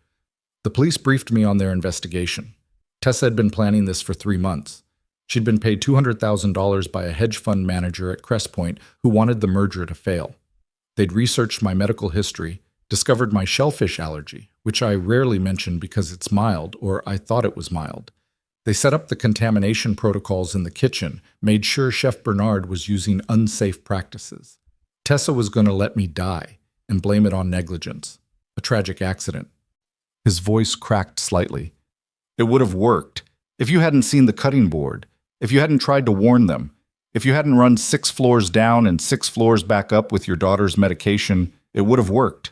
[SPEAKER 1] "The police briefed me on their investigation. Tessa had been planning this for 3 months. She'd been paid $200,000 by a hedge fund manager at Crest Point who wanted the merger to fail. They'd researched my medical history, discovered my shellfish allergy, which I rarely mention because it's mild, or I thought it was mild. They set up the contamination protocols in the kitchen, made sure Chef Bernard was using unsafe practices. Tessa was going to let me die and blame it on negligence, a tragic accident." His voice cracked slightly. "It would have worked if you hadn't seen the cutting board, if you hadn't tried to warn them, if you hadn't run 6 floors down and 6 floors back up with your daughter's medication, it would have worked."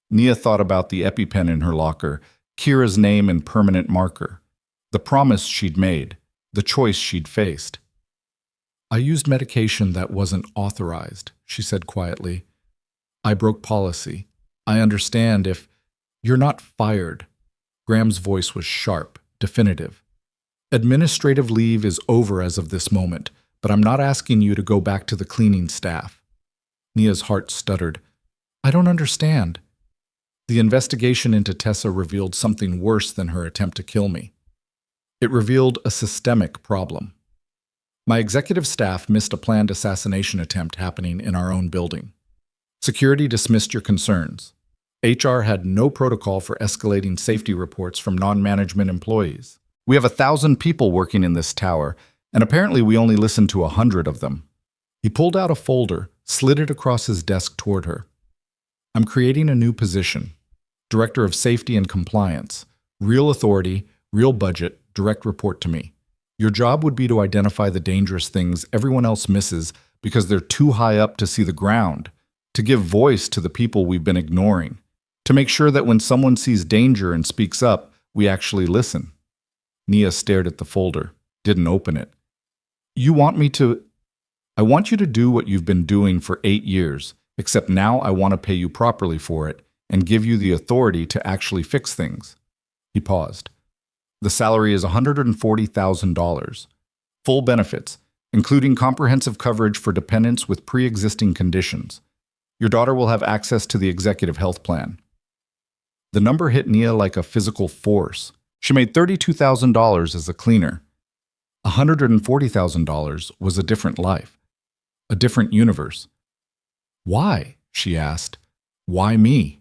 [SPEAKER 1] Nia thought about the EpiPen in her locker, Kira's name and permanent marker, the promise she'd made, the choice she'd faced. "I used medication that wasn't authorized," she said quietly. "I broke policy. I understand if you're not fired." Graham's voice was sharp, definitive. "Administrative leave is over as of this moment, but I'm not asking you to go back to the cleaning staff." Nia's heart stuttered. "I don't understand." "The investigation into Tessa revealed something worse than her attempt to kill me. It revealed a systemic problem. My executive staff missed a planned assassination attempt happening in our own building. Security dismissed your concerns. HR had no protocol for escalating safety reports from non-management employees. We have 1,000 people working in this tower, and apparently we only listened to 100 of them." He pulled out a folder, slid it across his desk toward her. "I'm creating a new position, Director of Safety and Compliance. Real authority, real budget, direct report to me. Your job would be to identify the dangerous things everyone else misses because they're too high up to see the ground, to give voice to the people we've been ignoring, to make sure that when someone sees danger and speaks up, we actually listen." Nia stared at the folder, didn't open it. "I want you to do what you've been doing for 8 years, except now I want to pay you properly for it and give you the authority to actually fix things." He paused. "The salary is $140,000. Full benefits, including comprehensive coverage for dependents with pre-existing conditions. Your daughter will have access to the executive health plan." The number hit Nia like a physical force. She made $32,000 as a cleaner. $140,000 was a different life, a different universe. "Why?" she asked. "Why me?"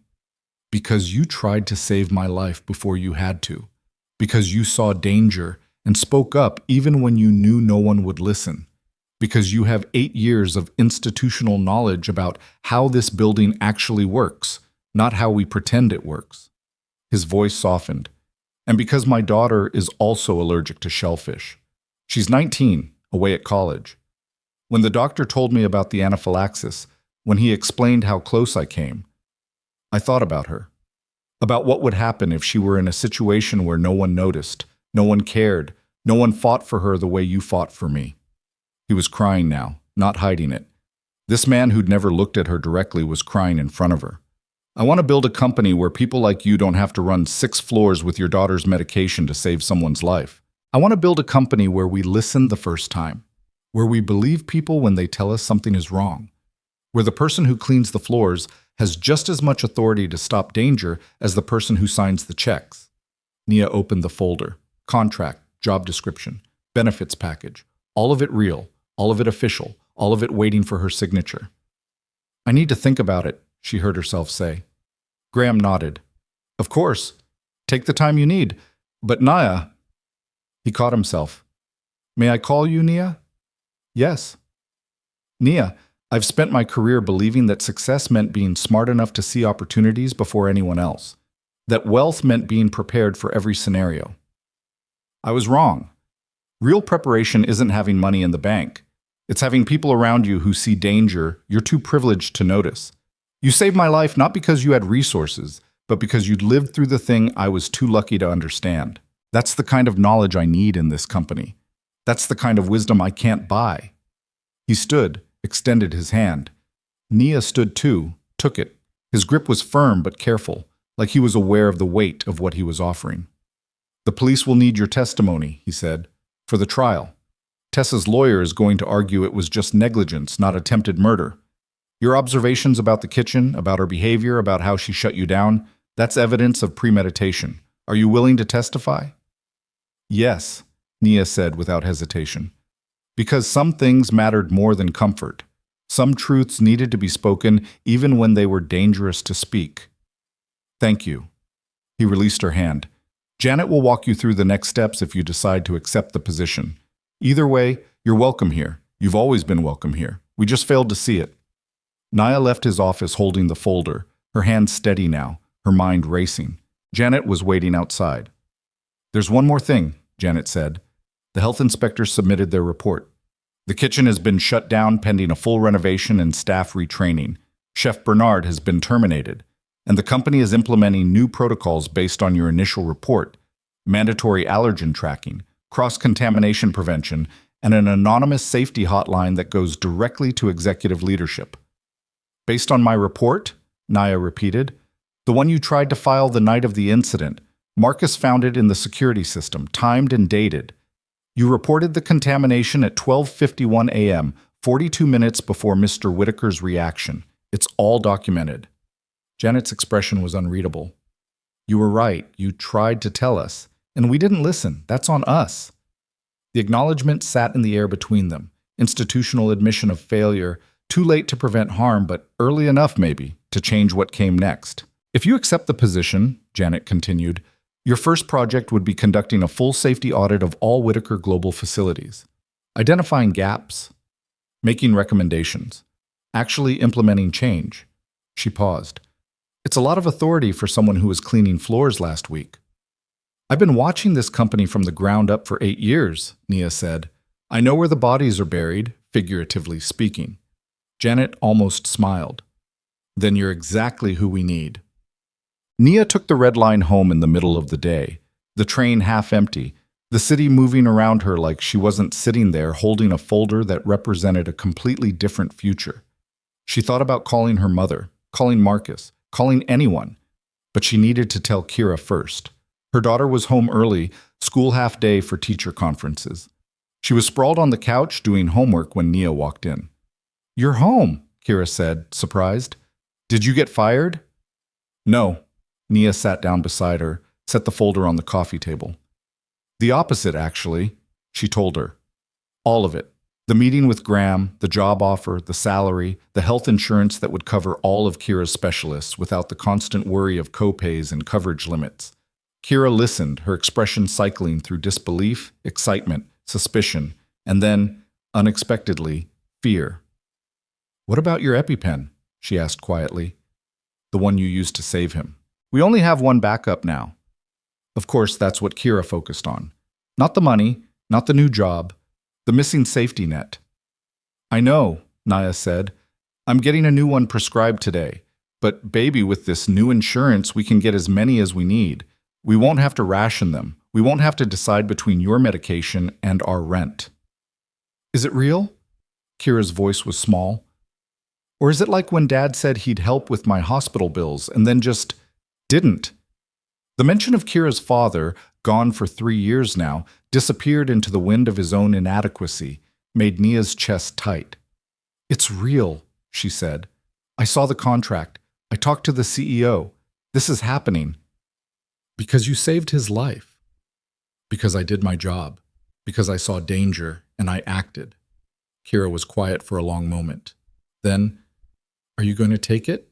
[SPEAKER 1] "Because you tried to save my life before you had to. Because you saw danger and spoke up even when you knew no one would listen. Because you have 8 years of institutional knowledge about how this building actually works, not how we pretend it works." His voice softened. "And because my daughter is also allergic to shellfish. She's 19, away at college. When the doctor told me about the anaphylaxis, when he explained how close I came, I thought about her. About what would happen if she were in a situation where no one noticed, no one cared, no one fought for her the way you fought for me." He was crying now, not hiding it. This man who'd never looked at her directly was crying in front of her. "I want to build a company where people like you don't have to run 6 floors with your daughter's medication to save someone's life. I want to build a company where we listen the first time, where we believe people when they tell us something is wrong, where the person who cleans the floors has just as much authority to stop danger as the person who signs the checks." Nia opened the folder. Contract, job description, benefits package, all of it real, all of it official, all of it waiting for her signature. "I need to think about it," she heard herself say. Graham nodded. Of course. Take the time you need. But Naya, he caught himself. May I call you Nia? Yes. Nia, I've spent my career believing that success meant being smart enough to see opportunities before anyone else, that wealth meant being prepared for every scenario. I was wrong. Real preparation isn't having money in the bank. It's having people around you who see danger you're too privileged to notice. You saved my life not because you had resources, but because you'd lived through the thing I was too lucky to understand. That's the kind of knowledge I need in this company. That's the kind of wisdom I can't buy. He stood, extended his hand. Nia stood too, took it. His grip was firm but careful, like he was aware of the weight of what he was offering. The police will need your testimony, he said, for the trial. Tessa's lawyer is going to argue it was just negligence, not attempted murder. Your observations about the kitchen, about her behavior, about how she shut you down, that's evidence of premeditation. Are you willing to testify? Yes, Nia said without hesitation. Because some things mattered more than comfort. Some truths needed to be spoken even when they were dangerous to speak. Thank you. He released her hand. Janet will walk you through the next steps if you decide to accept the position. Either way, you're welcome here. You've always been welcome here. We just failed to see it. Naya left his office holding the folder, her hand steady now, her mind racing. Janet was waiting outside. There's one more thing, Janet said. The health inspectors submitted their report. The kitchen has been shut down pending a full renovation and staff retraining. Chef Bernard has been terminated, and the company is implementing new protocols based on your initial report, mandatory allergen tracking, cross-contamination prevention, and an anonymous safety hotline that goes directly to executive leadership. Based on my report, Naya repeated, the one you tried to file the night of the incident, Marcus found it in the security system, timed and dated. You reported the contamination at 12:51 a.m., 42 minutes before Mr. Whitaker's reaction. It's all documented. Janet's expression was unreadable. You were right. You tried to tell us, and we didn't listen. That's on us. The acknowledgement sat in the air between them. Institutional admission of failure, too late to prevent harm, but early enough, maybe, to change what came next. If you accept the position, Janet continued, your first project would be conducting a full safety audit of all Whitaker Global facilities, identifying gaps, making recommendations, actually implementing change. She paused. It's a lot of authority for someone who was cleaning floors last week. I've been watching this company from the ground up for 8 years, Nia said. I know where the bodies are buried, figuratively speaking. Janet almost smiled. Then you're exactly who we need. Nia took the red line home in the middle of the day, the train half empty, the city moving around her like she wasn't sitting there holding a folder that represented a completely different future. She thought about calling her mother, calling Marcus, calling anyone, but she needed to tell Kira first. Her daughter was home early, school half day for teacher conferences. She was sprawled on the couch doing homework when Nia walked in. You're home, Kira said, surprised. Did you get fired? No. Nia sat down beside her, set the folder on the coffee table. The opposite, actually, she told her. All of it. The meeting with Graham, the job offer, the salary, the health insurance that would cover all of Kira's specialists without the constant worry of copays and coverage limits. Kira listened, her expression cycling through disbelief, excitement, suspicion, and then, unexpectedly, fear. What about your EpiPen? She asked quietly. The one you used to save him. We only have one backup now. Of course, that's what Kira focused on. Not the money, not the new job, the missing safety net. I know, Naya said. I'm getting a new one prescribed today. But baby, with this new insurance, we can get as many as we need. We won't have to ration them. We won't have to decide between your medication and our rent. Is it real? Kira's voice was small. Or is it like when Dad said he'd help with my hospital bills and then just didn't? The mention of Kira's father, gone for 3 years now, disappeared into the wind of his own inadequacy, made Nia's chest tight. It's real, she said. I saw the contract. I talked to the CEO. This is happening. Because you saved his life. Because I did my job. Because I saw danger and I acted. Kira was quiet for a long moment. Then, are you going to take it?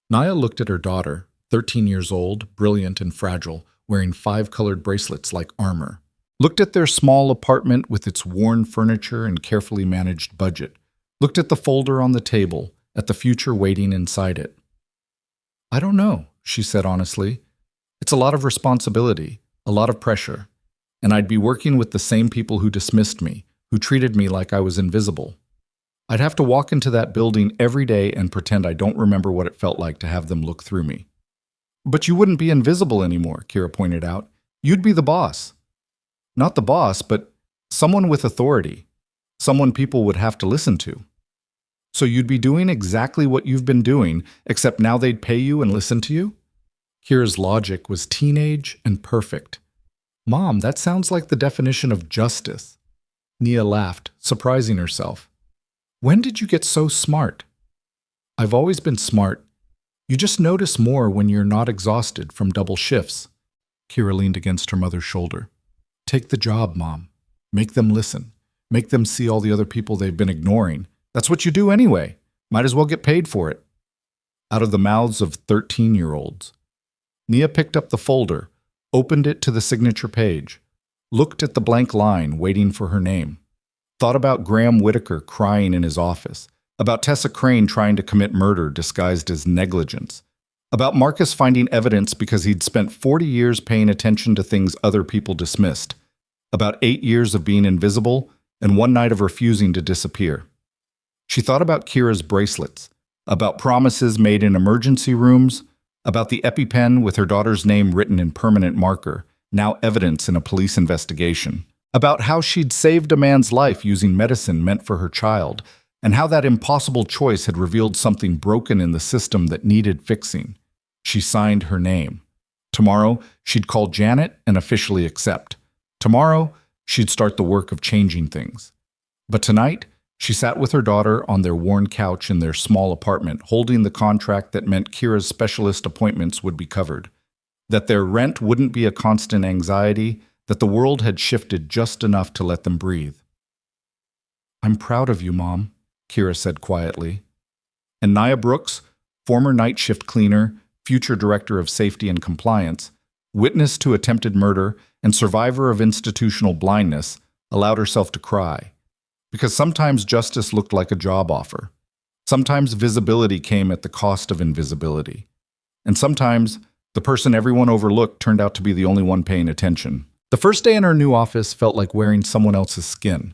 [SPEAKER 1] Naya looked at her daughter, 13 years old, brilliant and fragile, wearing 5 colored bracelets like armor. Looked at their small apartment with its worn furniture and carefully managed budget. Looked at the folder on the table, at the future waiting inside it. I don't know, she said honestly. It's a lot of responsibility, a lot of pressure, and I'd be working with the same people who dismissed me, who treated me like I was invisible. I'd have to walk into that building every day and pretend I don't remember what it felt like to have them look through me. But you wouldn't be invisible anymore, Kira pointed out. You'd be the boss. Not the boss, but someone with authority, someone people would have to listen to. So you'd be doing exactly what you've been doing, except now they'd pay you and listen to you? Kira's logic was teenage and perfect. Mom, that sounds like the definition of justice. Nia laughed, surprising herself. When did you get so smart? I've always been smart. You just notice more when you're not exhausted from double shifts. Kira leaned against her mother's shoulder. Take the job, Mom. Make them listen. Make them see all the other people they've been ignoring. That's what you do anyway. Might as well get paid for it. Out of the mouths of 13-year-olds. Nia picked up the folder, opened it to the signature page, looked at the blank line waiting for her name, thought about Graham Whitaker crying in his office, about Tessa Crane trying to commit murder disguised as negligence, about Marcus finding evidence because he'd spent 40 years paying attention to things other people dismissed, about 8 years of being invisible and 1 night of refusing to disappear. She thought about Kira's bracelets, about promises made in emergency rooms, about the EpiPen with her daughter's name written in permanent marker, now evidence in a police investigation, about how she'd saved a man's life using medicine meant for her child, and how that impossible choice had revealed something broken in the system that needed fixing. She signed her name. Tomorrow, she'd call Janet and officially accept. Tomorrow, she'd start the work of changing things. But tonight, she sat with her daughter on their worn couch in their small apartment, holding the contract that meant Kira's specialist appointments would be covered, that their rent wouldn't be a constant anxiety, that the world had shifted just enough to let them breathe. I'm proud of you, Mom, Kira said quietly. And Nia Brooks, former night shift cleaner, future director of safety and compliance, witness to attempted murder, and survivor of institutional blindness, allowed herself to cry. Because sometimes justice looked like a job offer. Sometimes visibility came at the cost of invisibility. And sometimes the person everyone overlooked turned out to be the only one paying attention. The first day in her new office felt like wearing someone else's skin.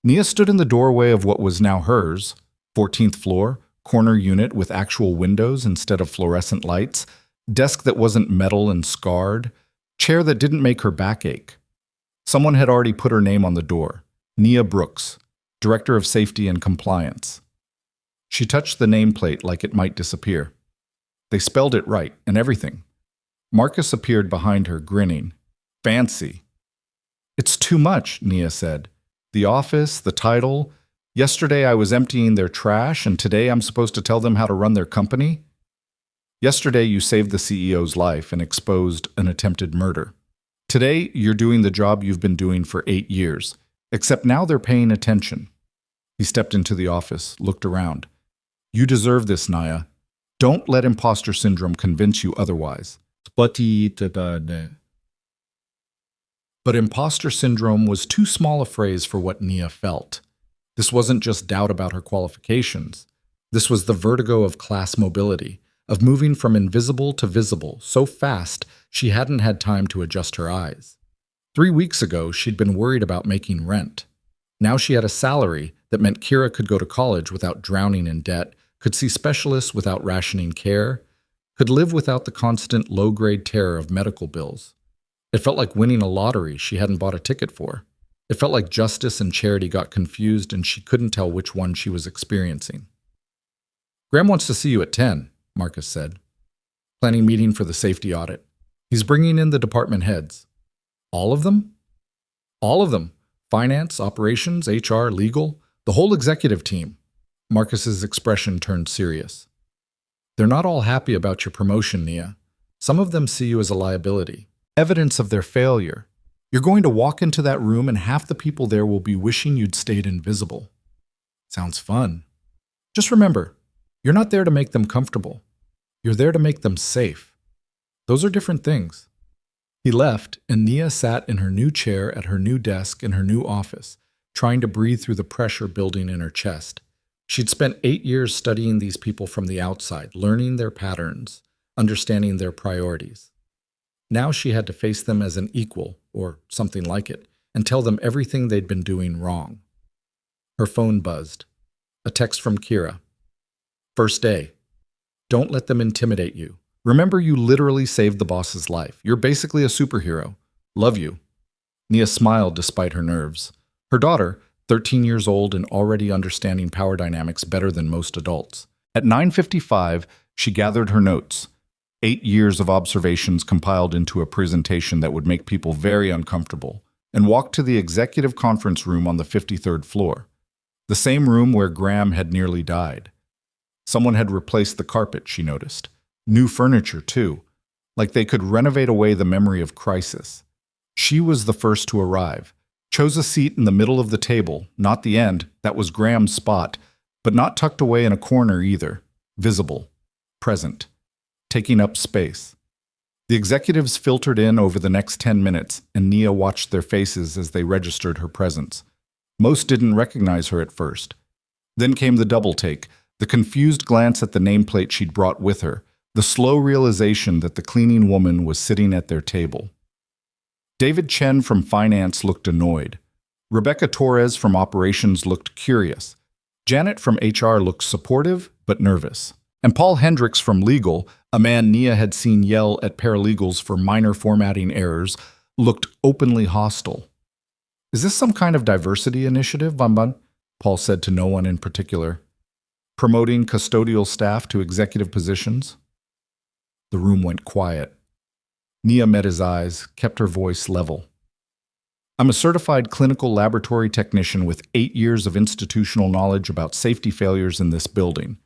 [SPEAKER 1] Nia stood in the doorway of what was now hers, 14th floor, corner unit with actual windows instead of fluorescent lights, desk that wasn't metal and scarred, chair that didn't make her back ache. Someone had already put her name on the door, Nia Brooks, Director of Safety and Compliance. She touched the nameplate like it might disappear. They spelled it right and everything. Marcus appeared behind her, grinning. Fancy. It's too much, Nia said. The office, the title. Yesterday I was emptying their trash, and today I'm supposed to tell them how to run their company? Yesterday you saved the CEO's life and exposed an attempted murder. Today you're doing the job you've been doing for 8 years. Except now they're paying attention. He stepped into the office, looked around. You deserve this, Nia. Don't let imposter syndrome convince you otherwise. But imposter syndrome was too small a phrase for what Nia felt. This wasn't just doubt about her qualifications. This was the vertigo of class mobility, of moving from invisible to visible so fast she hadn't had time to adjust her eyes. 3 weeks ago, she'd been worried about making rent. Now she had a salary that meant Kira could go to college without drowning in debt, could see specialists without rationing care, could live without the constant low-grade terror of medical bills. It felt like winning a lottery she hadn't bought a ticket for. It felt like justice and charity got confused and she couldn't tell which one she was experiencing. Graham wants to see you at 10, Marcus said. Planning meeting for the safety audit. He's bringing in the department heads. All of them? All of them. Finance, operations, HR, legal, the whole executive team. Marcus's expression turned serious. They're not all happy about your promotion, Nia. Some of them see you as a liability. Evidence of their failure. You're going to walk into that room and half the people there will be wishing you'd stayed invisible. Sounds fun. Just remember, you're not there to make them comfortable. You're there to make them safe.
[SPEAKER 2] Those are different things. He left, and Nia sat in her new chair at her new desk in her new office, trying to breathe through the pressure building in her chest. She'd spent 8 years studying these people from the outside, learning their patterns, understanding their priorities. Now she had to face them as an equal, or something like it, and tell them everything they'd been doing wrong. Her phone buzzed. A text from Kira. First day. Don't let them intimidate you. Remember, you literally saved the boss's life. You're basically a superhero. Love you. Nia smiled despite her nerves. Her daughter, 13 years old and already understanding power dynamics better than most adults. At 9:55, she gathered her notes. 8 years of observations compiled into a presentation that would make people very uncomfortable, and walked to the executive conference room on the 53rd floor. The same room where Graham had nearly died. Someone had replaced the carpet, she noticed. New furniture, too, like they could renovate away the memory of crisis. She was the first to arrive, chose a seat in the middle of the table, not the end, that was Graham's spot, but not tucked away in a corner either, visible, present, taking up space. The executives filtered in over the next 10 minutes, and Nia watched their faces as they registered her presence. Most didn't recognize her at first. Then came the double take, the confused glance at the nameplate she'd brought with her, the slow realization that the cleaning woman was sitting at their table. David Chen from finance looked annoyed. Rebecca Torres from operations looked curious. Janet from HR looked supportive but nervous. And Paul Hendricks from legal, a man Nia had seen yell at paralegals for minor formatting errors, looked openly hostile. Is this some kind of diversity initiative, Bamban? Paul said to no one in particular. Promoting custodial staff to executive positions? The room went quiet. Nia met his eyes, kept her voice level. I'm a certified clinical laboratory technician with 8 years of institutional knowledge about safety failures in this building.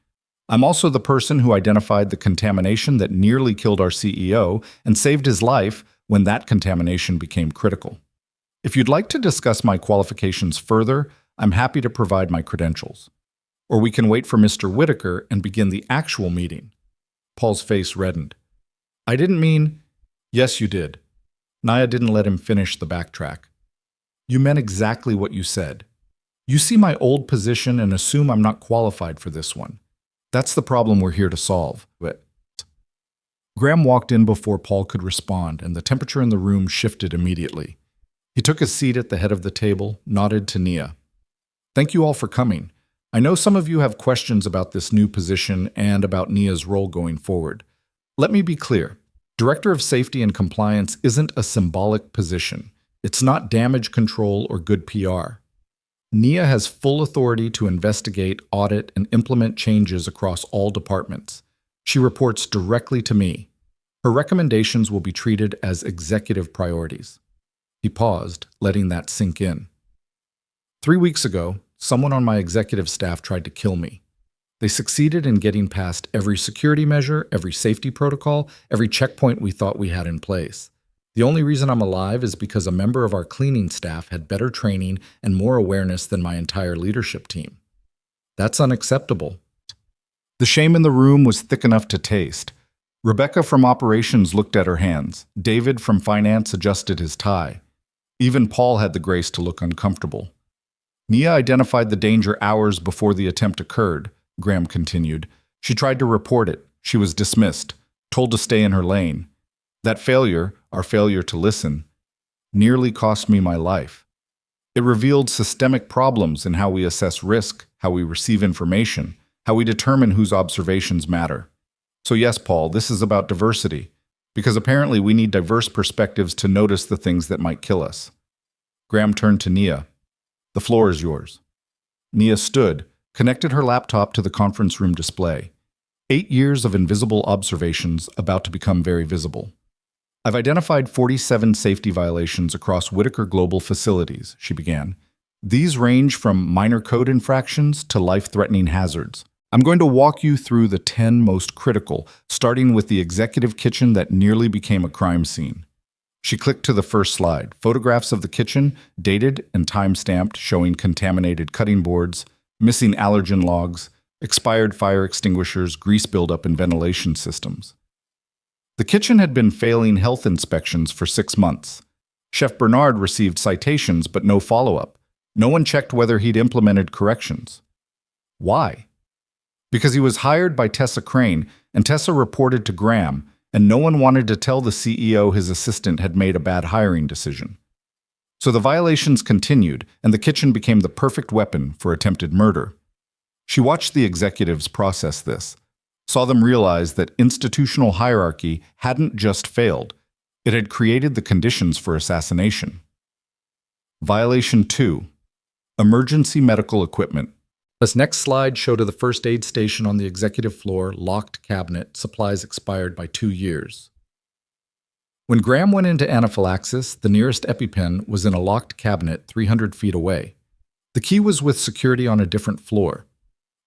[SPEAKER 2] I'm also the person who identified the contamination that nearly killed our CEO and saved his life when that contamination became critical. If you'd like to discuss my qualifications further, I'm happy to provide my credentials. Or we can wait for Mr. Whitaker and begin the actual meeting. Paul's face reddened. I didn't mean... Yes, you did. Nia didn't let him finish the backtrack. You meant exactly what you said. You see my old position and assume I'm not qualified for this one. That's the problem we're here to solve. Graham walked in before Paul could respond, and the temperature in the room shifted immediately. He took a seat at the head of the table, nodded to Nia. Thank you all for coming. I know some of you have questions about this new position and about Nia's role going forward. Let me be clear. Director of Safety and Compliance isn't a symbolic position. It's not damage control or good PR. Nia has full authority to investigate, audit, and implement changes across all departments. She reports directly to me. Her recommendations will be treated as executive priorities. He paused, letting that sink in. 3 weeks ago, someone on my executive staff tried to kill me. They succeeded in getting past every security measure, every safety protocol, every checkpoint we thought we had in place. The only reason I'm alive is because a member of our cleaning staff had better training and more awareness than my entire leadership team. That's unacceptable. The shame in the room was thick enough to taste. Rebecca from operations looked at her hands. David from finance adjusted his tie. Even Paul had the grace to look uncomfortable. Nia identified the danger hours before the attempt occurred, Graham continued. She tried to report it. She was dismissed, told to stay in her lane. That failure, our failure to listen, nearly cost me my life. It revealed systemic problems in how we assess risk, how we receive information, how we determine whose observations matter. So yes, Paul, this is about diversity, because apparently we need diverse perspectives to notice the things that might kill us. Graham turned to Nia. The floor is yours. Nia stood, connected her laptop to the conference room display. 8 years of invisible observations about to become very visible. I've identified 47 safety violations across Whitaker Global facilities, she began. These range from minor code infractions to life-threatening hazards. I'm going to walk you through the 10 most critical, starting with the executive kitchen that nearly became a crime scene. She clicked to the first slide, photographs of the kitchen, dated and time-stamped, showing contaminated cutting boards, missing allergen logs, expired fire extinguishers, grease buildup in ventilation systems.
[SPEAKER 1] The kitchen had been failing health inspections for 6 months. Chef Bernard received citations but no follow-up. No one checked whether he'd implemented corrections. Why? Because he was hired by Tessa Crane, and Tessa reported to Graham, and no one wanted to tell the CEO his assistant had made a bad hiring decision. So the violations continued, and the kitchen became the perfect weapon for attempted murder. She watched the executives process this, saw them realize that institutional hierarchy hadn't just failed, it had created the conditions for assassination. Violation 2. Emergency medical equipment.
[SPEAKER 2] This next slide showed the first aid station on the executive floor, locked cabinet, supplies expired by 2 years. When Graham went into anaphylaxis, the nearest EpiPen was in a locked cabinet 300 feet away. The key was with security on a different floor.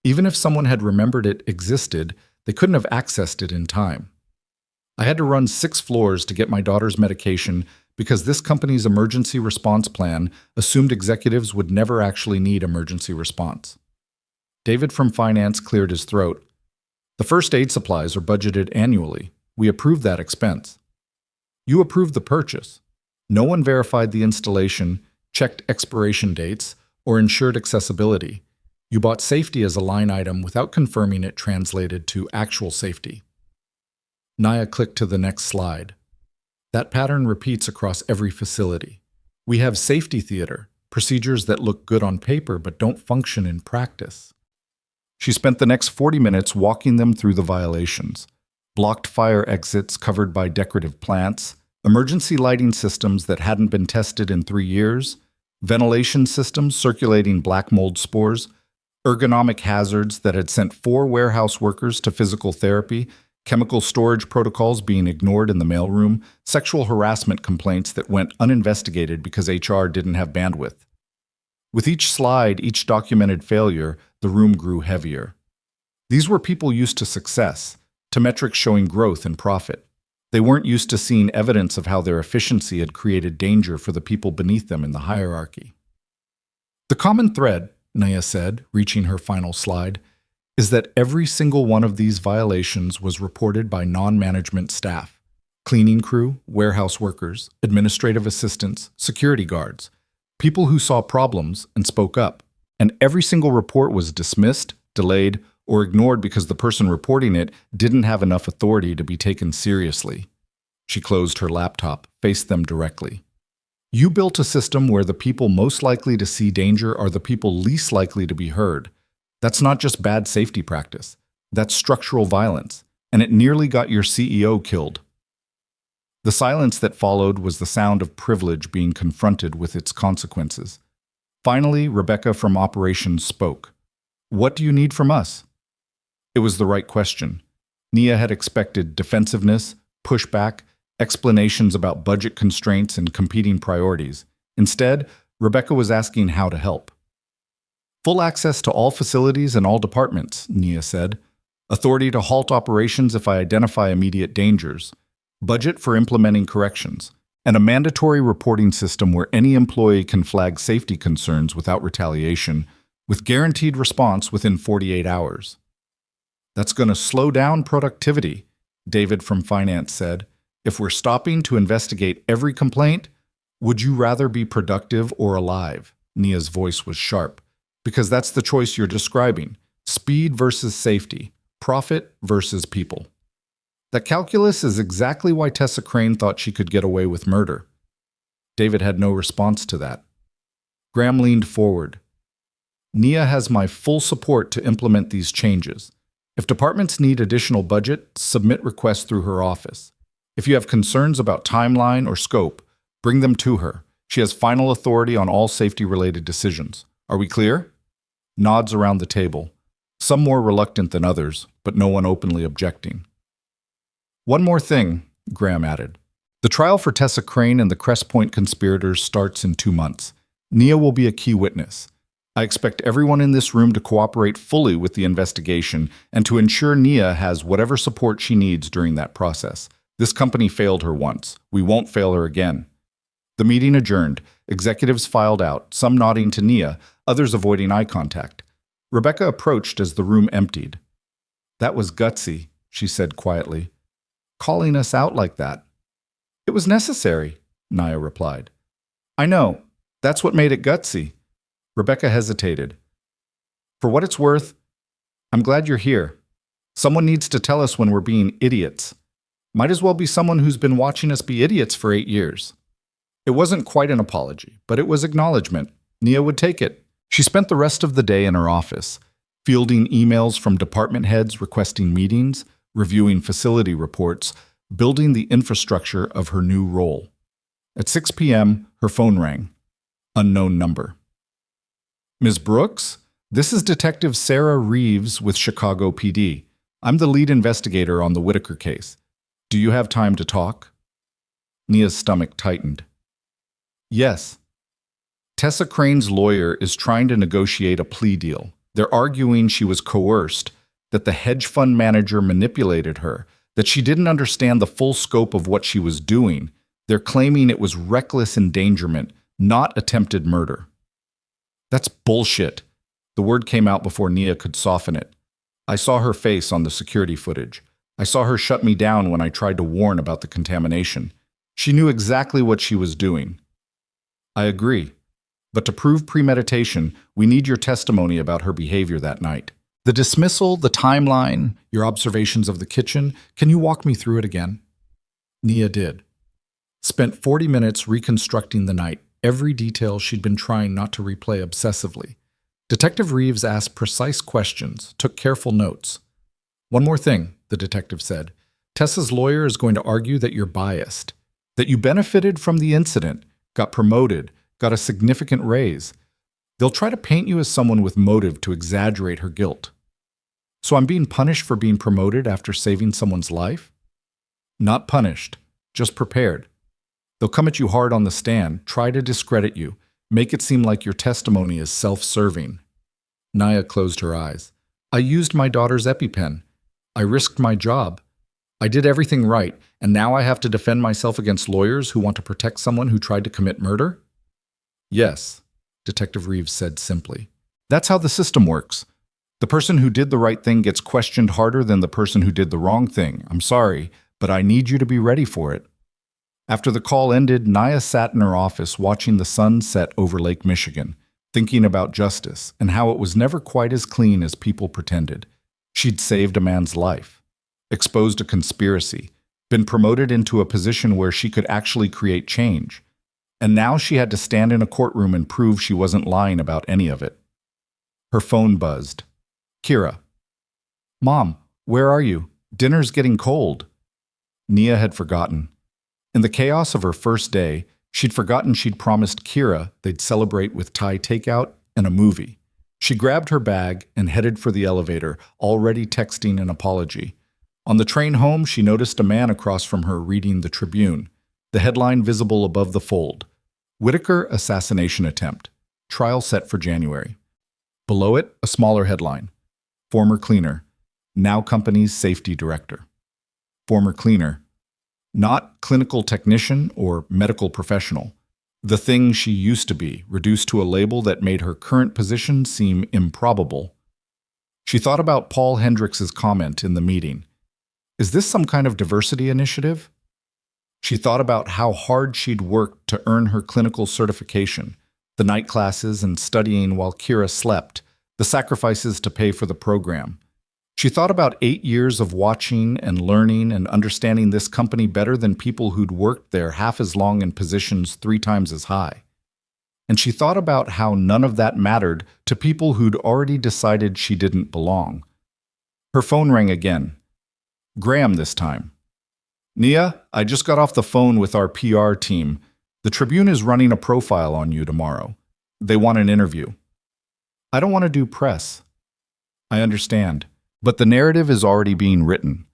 [SPEAKER 2] Even if someone had remembered it existed, they couldn't have accessed it in time. I had to run 6 floors to get my daughter's medication because this company's emergency response plan assumed executives would never actually need emergency response. David from finance cleared his throat. The first aid supplies are budgeted annually. We approved that expense. You approved the purchase. No one verified the installation, checked expiration dates, or ensured accessibility. You bought safety as a line item without confirming it translated to actual safety. Naya clicked to the next slide. That pattern repeats across every facility. We have safety theater, procedures that look good on paper but don't function in practice. She spent the next 40 minutes walking them through the violations. Blocked fire exits covered by decorative plants, emergency lighting systems that hadn't been tested in 3 years, ventilation systems circulating black mold spores, ergonomic hazards that had sent 4 warehouse workers to physical therapy, chemical storage protocols being ignored in the mailroom, sexual harassment complaints that went uninvestigated because HR didn't have bandwidth. With each slide, each documented failure, the room grew heavier. These were people used to success, to metrics showing growth and profit. They weren't used to seeing evidence of how their efficiency had created danger for the people beneath them in the hierarchy. The common thread, Naya said, reaching her final slide, is that every single one of these violations was reported by non-management staff, cleaning crew, warehouse workers, administrative assistants, security guards, people who saw problems and spoke up. And every single report was dismissed, delayed, or ignored because the person reporting it didn't have enough authority to be taken seriously. She closed her laptop, faced them directly. You built a system where the people most likely to see danger are the people least likely to be heard. That's not just bad safety practice. That's structural violence, and it nearly got your CEO killed. The silence that followed was the sound of privilege being confronted with its consequences. Finally, Rebecca from operations spoke. What do you need from us? It was the right question. Nia had expected defensiveness, pushback, explanations about budget constraints and competing priorities. Instead, Rebecca was asking how to help. Full access to all facilities and all departments, Nia said. Authority to halt operations if I identify immediate dangers. Budget for implementing corrections. And a mandatory reporting system where any employee can flag safety concerns without retaliation, with guaranteed response within 48 hours. That's going to slow down productivity, David from finance said. If we're stopping to investigate every complaint, would you rather be productive or alive? Nia's voice was sharp. Because that's the choice you're describing. Speed versus safety. Profit versus people. That calculus is exactly why Tessa Crane thought she could get away with murder. David had no response to that. Graham leaned forward. Nia has my full support to implement these changes. If departments need additional budget, submit requests through her office. If you have concerns about timeline or scope, bring them to her. She has final authority on all safety-related decisions. Are we clear? Nods around the table, some more reluctant than others, but no one openly objecting. One more thing, Graham added. The trial for Tessa Crane and the Crest Point conspirators starts in 2 months. Nia will be a key witness. I expect everyone in this room to cooperate fully with the investigation and to ensure Nia has whatever support she needs during that process. This company failed her once. We won't fail her again. The meeting adjourned. Executives filed out, some nodding to Nia, others avoiding eye contact. Rebecca approached as the room emptied. That was gutsy, she said quietly.
[SPEAKER 1] calling us out like that. It was necessary, Nia replied. I know. That's what made it gutsy. Rebecca hesitated. For what it's worth, I'm glad you're here. Someone needs to tell us when we're being idiots. Might as well be someone who's been watching us be idiots for 8 years. It wasn't quite an apology, but it was acknowledgement. Nia would take it. She spent the rest of the day in her office, fielding emails from department heads requesting meetings, reviewing facility reports, building the infrastructure of her new role. At 6 p.m., her phone rang. Unknown number. Ms. Brooks, this is Detective Sarah Reeves with Chicago PD. I'm the lead investigator on the Whitaker case. Do you have time to talk? Nia's stomach tightened. Yes. Tessa Crane's lawyer is trying to negotiate a plea deal. They're arguing she was coerced, that the hedge fund manager manipulated her, that she didn't understand the full scope of what she was doing. They're claiming it was reckless endangerment, not attempted murder. That's bullshit. The word came out before Nia could soften it. I saw her face on the security footage. I saw her shut me down when I tried to warn about the contamination. She knew exactly what she was doing. I agree. But to prove premeditation, we need your testimony about her behavior that night. The dismissal, the timeline, your observations of the kitchen, can you walk me through it again? Nia did. Spent 40 minutes reconstructing the night, every detail she'd been trying not to replay obsessively. Detective Reeves asked precise questions, took careful notes. One more thing, the detective said. Tessa's lawyer is going to argue that you're biased, that you benefited from the incident, got promoted, got a significant raise. They'll try to paint you as someone with motive to exaggerate her guilt. So I'm being punished for being promoted after saving someone's life? Not punished, just prepared. They'll come at you hard on the stand, try to discredit you, make it seem like your testimony is self-serving. Nia closed her eyes. I used my daughter's EpiPen. I risked my job. I did everything right, and now I have to defend myself against lawyers who want to protect someone who tried to commit murder? Yes, Detective Reeves said simply. That's how the system works. The person who did the right thing gets questioned harder than the person who did the wrong thing. I'm sorry, but I need you to be ready for it. After the call ended, Nia sat in her office watching the sun set over Lake Michigan, thinking about justice and how it was never quite as clean as people pretended. She'd saved a man's life, exposed a conspiracy, been promoted into a position where she could actually create change. And now she had to stand in a courtroom and prove she wasn't lying about any of it. Her phone buzzed. Kira. Mom, where are you? Dinner's getting cold. Nia had forgotten. In the chaos of her first day, she'd forgotten she'd promised Kira they'd celebrate with Thai takeout and a movie. She grabbed her bag and headed for the elevator, already texting an apology. On the train home, she noticed a man across from her reading the Tribune, the headline visible above the fold. Whitaker assassination attempt. Trial set for January. Below it, a smaller headline. Former cleaner. Now company's safety director. Former cleaner. Not clinical technician or medical professional. The thing she used to be, reduced to a label that made her current position seem improbable. She thought about Paul Hendricks's comment in the meeting. Is this some kind of diversity initiative? She thought about how hard she'd worked to earn her clinical certification, the night classes and studying while Kira slept, the sacrifices to pay for the program. She thought about 8 years of watching and learning and understanding this company better than people who'd worked there half as long in positions 3 times as high. And she thought about how none of that mattered to people who'd already decided she didn't belong. Her phone rang again. Graham this time. Nia, I just got off the phone with our PR team. The Tribune is running a profile on you tomorrow. They want an interview. I don't want to do press. I understand. But the narrative is already being written.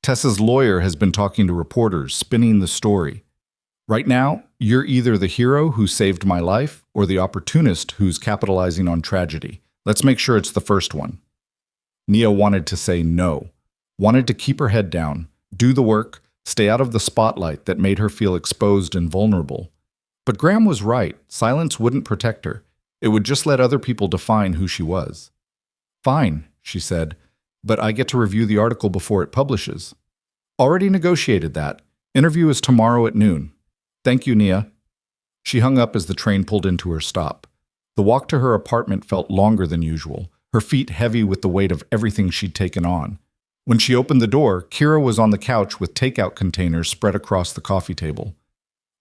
[SPEAKER 1] Tessa's lawyer has been talking to reporters, spinning the story. Right now, you're either the hero who saved my life or the opportunist who's capitalizing on tragedy. Let's make sure it's the first one. Nia wanted to say no, wanted to keep her head down, do the work, stay out of the spotlight that made her feel exposed and vulnerable. But Graham was right. Silence wouldn't protect her. It would just let other people define who she was. Fine, she said, but I get to review the article before it publishes. Already negotiated that. Interview is tomorrow at noon. Thank you, Nia. She hung up as the train pulled into her stop. The walk to her apartment felt longer than usual, her feet heavy with the weight of everything she'd taken on. When she opened the door, Kira was on the couch with takeout containers spread across the coffee table.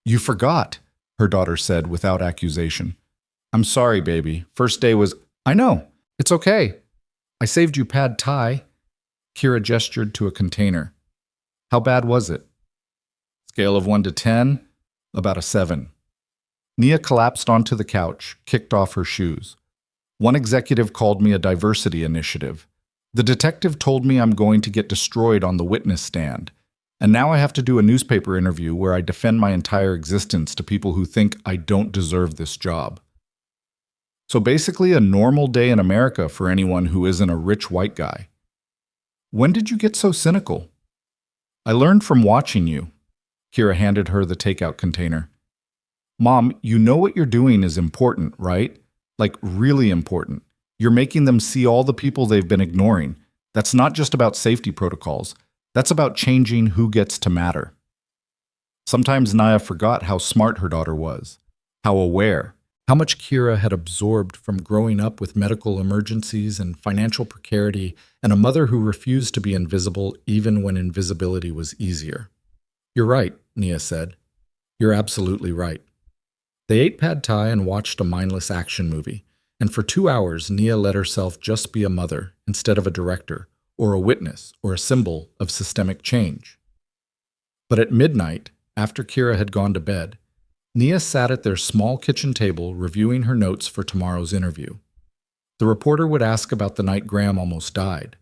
[SPEAKER 1] You forgot, her daughter said without accusation. I'm sorry, baby. First day was… I know. It's okay. I saved you pad thai. Kira gestured to a container. How bad was it? Scale of 1 to 10, about a 7. Nia collapsed onto the couch, kicked off her shoes. One executive called me a diversity initiative. The detective told me I'm going to get destroyed on the witness stand. And now I have to do a newspaper interview where I defend my entire existence to people who think I don't deserve this job. So basically a normal day in America for anyone who isn't a rich white guy. When did you get so cynical? I learned from watching you. Kira handed her the takeout container. Mom, you know what you're doing is important, right? Like really important. You're making them see all the people they've been ignoring. That's not just about safety protocols. That's about changing who gets to matter. Sometimes Nia forgot how smart her daughter was, how aware, how much Kira had absorbed from growing up with medical emergencies and financial precarity and a mother who refused to be invisible even when invisibility was easier. You're right, Nia said. You're absolutely right. They ate pad thai and watched a mindless action movie, and for 2 hours Nia let herself just be a mother instead of a director, or a witness, or a symbol of systemic change. But at midnight, after Kira had gone to bed, Nia sat at their small kitchen table reviewing her notes for tomorrow's interview. The reporter would ask about the night Graham almost died,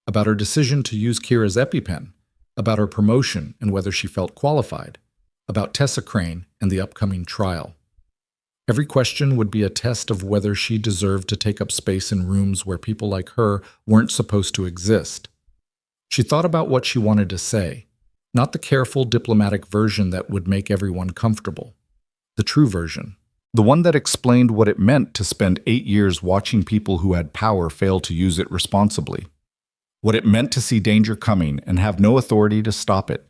[SPEAKER 1] about her decision to use Kira's EpiPen, about her promotion and whether she felt qualified, about Tessa Crane and the upcoming trial. Every question would be a test of whether she deserved to take up space in rooms where people like her weren't supposed to exist. She thought about what she wanted to say, not the careful diplomatic version that would make everyone comfortable. The true version. The one that explained what it meant to spend 8 years watching people who had power fail to use it responsibly. What it meant to see danger coming and have no authority to stop it.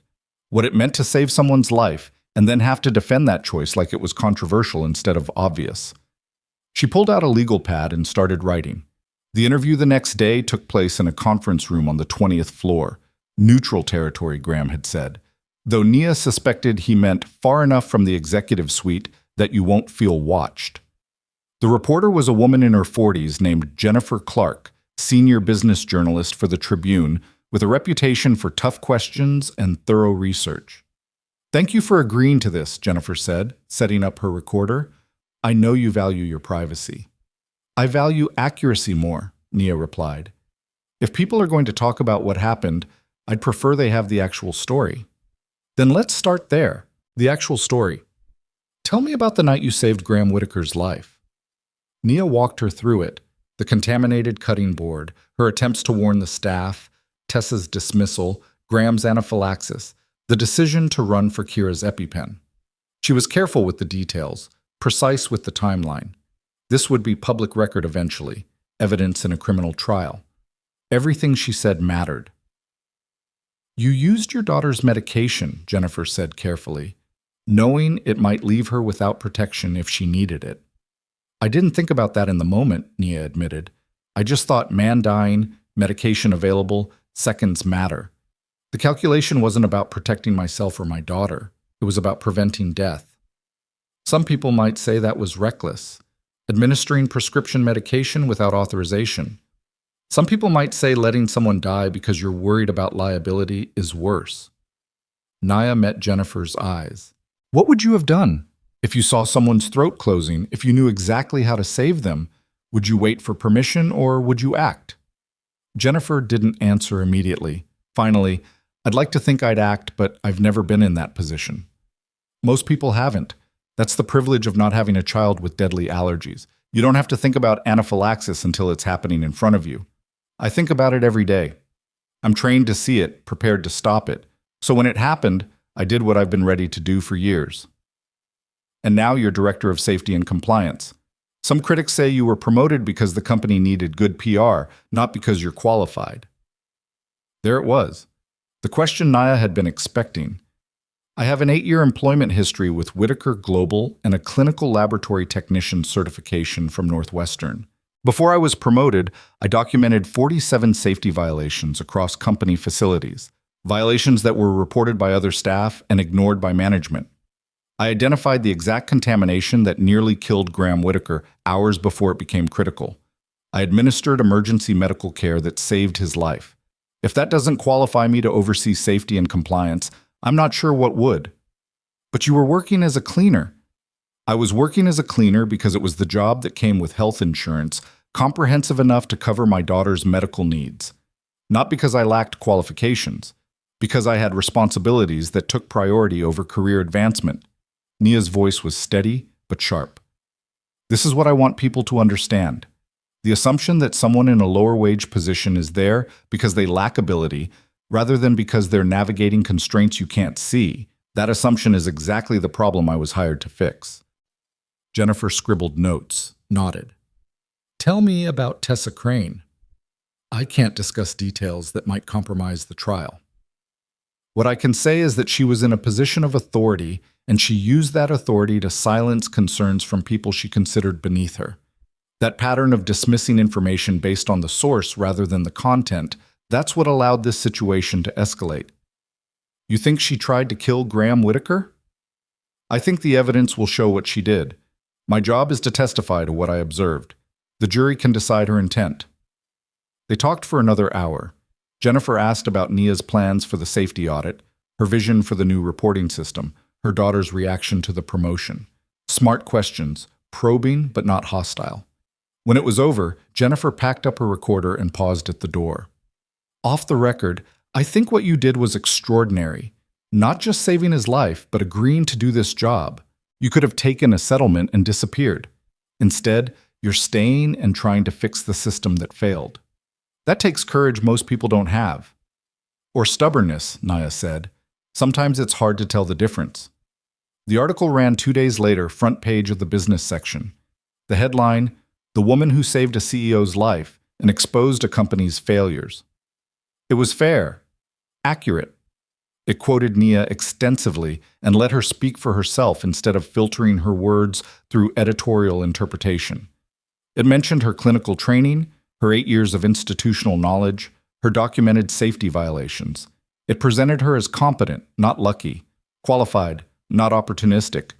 [SPEAKER 1] What it meant to save someone's life and then have to defend that choice like it was controversial instead of obvious. She pulled out a legal pad and started writing. The interview the next day took place in a conference room on the 20th floor. Neutral territory, Graham had said, though Nia suspected he meant far enough from the executive suite that you won't feel watched. The reporter was a woman in her 40s named Jennifer Clark, senior business journalist for the Tribune, with a reputation for tough questions and thorough research. Thank you for agreeing to this, Jennifer said, setting up her recorder. I know you value your privacy. I value accuracy more, Nia replied. If people are going to talk about what happened, I'd prefer they have the actual story. Then let's start there, the actual story. Tell me about the night you saved Graham Whitaker's life. Nia walked her through it, the contaminated cutting board, her attempts to warn the staff, Tessa's dismissal, Graham's anaphylaxis, the decision to run for Kira's EpiPen. She was careful with the details, precise with the timeline. This would be public record eventually, evidence in a criminal trial. Everything she said mattered. You used your daughter's medication, Jennifer said carefully, knowing it might leave her without protection if she needed it. I didn't think about that in the moment, Nia admitted. I just thought man dying, medication available, seconds matter. The calculation wasn't about protecting myself or my daughter. It was about preventing death. Some people might say that was reckless, administering prescription medication without authorization. Some people might say letting someone die because you're worried about liability is worse. Nia met Jennifer's eyes. What would you have done? If you saw someone's throat closing, if you knew exactly how to save them, would you wait for permission or would you act? Jennifer didn't answer immediately. Finally, I'd like to think I'd act, but I've never been in that position. Most people haven't. That's the privilege of not having a child with deadly allergies. You don't have to think about anaphylaxis until it's happening in front of you. I think about it every day. I'm trained to see it, prepared to stop it. So when it happened, I did what I've been ready to do for years. And now you're Director of Safety and Compliance. Some critics say you were promoted because the company needed good PR, not because you're qualified. There it was. The question Naya had been expecting. I have an 8-year employment history with Whitaker Global and a clinical laboratory technician certification from Northwestern. Before I was promoted, I documented 47 safety violations across company facilities, violations that were reported by other staff and ignored by management. I identified the exact contamination that nearly killed Graham Whitaker hours before it became critical. I administered emergency medical care that saved his life. If that doesn't qualify me to oversee safety and compliance, I'm not sure what would. But you were working as a cleaner. I was working as a cleaner because it was the job that came with health insurance, comprehensive enough to cover my daughter's medical needs. Not because I lacked qualifications, because I had responsibilities that took priority over career advancement. Nia's voice was steady but sharp. This is what I want people to understand. The assumption that someone in a lower wage position is there because they lack ability, rather than because they're navigating constraints you can't see, that assumption is exactly the problem I was hired to fix. Jennifer scribbled notes, nodded. Tell me about Tessa Crane. I can't discuss details that might compromise the trial. What I can say is that she was in a position of authority, and she used that authority to silence concerns from people she considered beneath her. That pattern of dismissing information based on the source rather than the content, that's what allowed this situation to escalate. You think she tried to kill Graham Whitaker? I think the evidence will show what she did. My job is to testify to what I observed. The jury can decide her intent. They talked for another hour. Jennifer asked about Nia's plans for the safety audit, her vision for the new reporting system, her daughter's reaction to the promotion. Smart questions, probing but not hostile. When it was over, Jennifer packed up her recorder and paused at the door. Off the record, I think what you did was extraordinary. Not just saving his life, but agreeing to do this job. You could have taken a settlement and disappeared. Instead, you're staying and trying to fix the system that failed. That takes courage most people don't have. Or stubbornness, Nia said. Sometimes it's hard to tell the difference. The article ran 2 days later, front page of the business section. The headline, "The Woman Who Saved a CEO's Life and Exposed a Company's Failures." It was fair, accurate. It quoted Nia extensively and let her speak for herself instead of filtering her words through editorial interpretation. It mentioned her clinical training, her 8 years of institutional knowledge, her documented safety violations. It presented her as competent, not lucky, qualified, not opportunistic.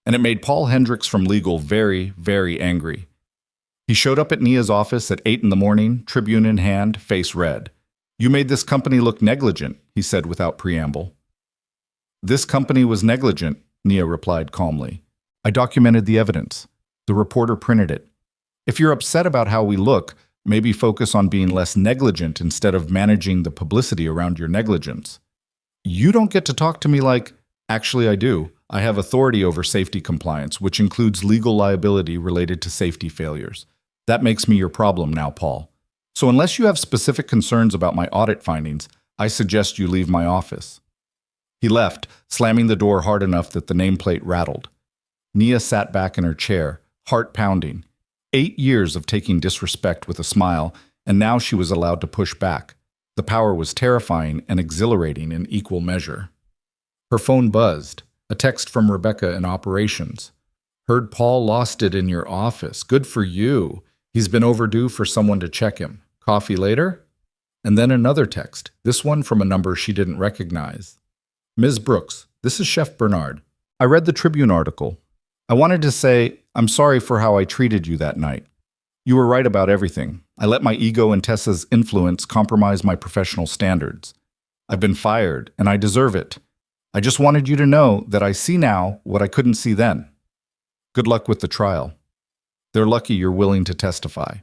[SPEAKER 1] And it made Paul Hendricks from legal very, very angry. He showed up at Nia's office at 8 in the morning, Tribune in hand, face red. "You made this company look negligent," he said without preamble. "This company was negligent," Nia replied calmly. "I documented the evidence. The reporter printed it. If you're upset about how we look, maybe focus on being less negligent instead of managing the publicity around your negligence. You don't get to talk to me like, actually I do. I have authority over safety compliance, which includes legal liability related to safety failures. That makes me your problem now, Paul. So unless you have specific concerns about my audit findings, I suggest you leave my office." He left, slamming the door hard enough that the nameplate rattled. Nia sat back in her chair, heart pounding. 8 years of taking disrespect with a smile, and now she was allowed to push back. The power was terrifying and exhilarating in equal measure. Her phone buzzed, a text from Rebecca in operations. "Heard Paul lost it in your office. Good for you. He's been overdue for someone to check him. Coffee later?" And then another text, this one from a number she didn't recognize. "Ms. Brooks, this is Chef Bernard. I read the Tribune article. I wanted to say, I'm sorry for how I treated you that night. You were right about everything. I let my ego and Tessa's influence compromise my professional standards. I've been fired, and I deserve it. I just wanted you to know that I see now what I couldn't see then. Good luck with the trial. They're lucky you're willing to testify."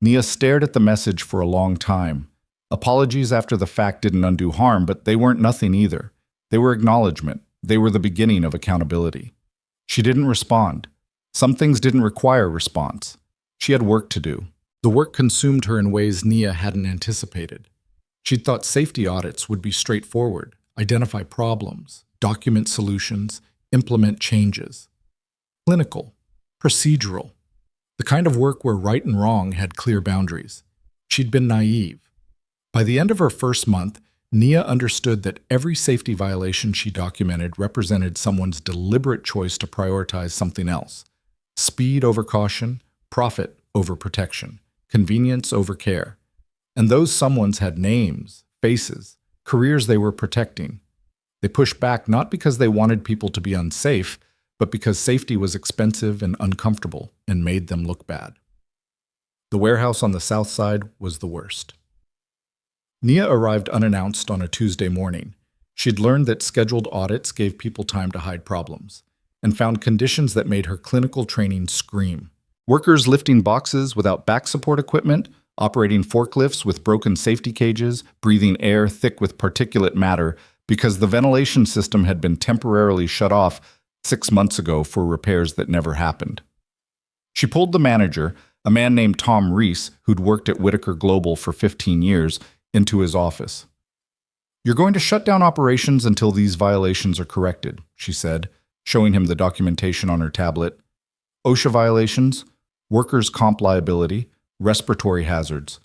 [SPEAKER 1] Nia stared at the message for a long time. Apologies after the fact didn't undo harm, but they weren't nothing either. They were acknowledgement. They were the beginning of accountability. She didn't respond. Some things didn't require response. She had work to do. The work consumed her in ways Nia hadn't anticipated. She'd thought safety audits would be straightforward, identify problems, document solutions, implement changes. Clinical, procedural. The kind of work where right and wrong had clear boundaries. She'd been naive. By the end of her first month,
[SPEAKER 2] Nia understood that every safety violation she documented represented someone's deliberate choice to prioritize something else. Speed over caution, profit over protection, convenience over care. And those someones had names, faces, careers they were protecting. They pushed back not because they wanted people to be unsafe, but because safety was expensive and uncomfortable and made them look bad. The warehouse on the south side was the worst. Nia arrived unannounced on a Tuesday morning. She'd learned that scheduled audits gave people time to hide problems, and found conditions that made her clinical training scream. Workers lifting boxes without back support equipment, operating forklifts with broken safety cages, breathing air thick with particulate matter because the ventilation system had been temporarily shut off 6 months ago for repairs that never happened. She pulled the manager, a man named Tom Reese, who'd worked at Whitaker Global for 15 years, into his office. "You're going to shut down operations until these violations are corrected," she said, showing him the documentation on her tablet. "OSHA violations, workers' comp liability, respiratory hazards.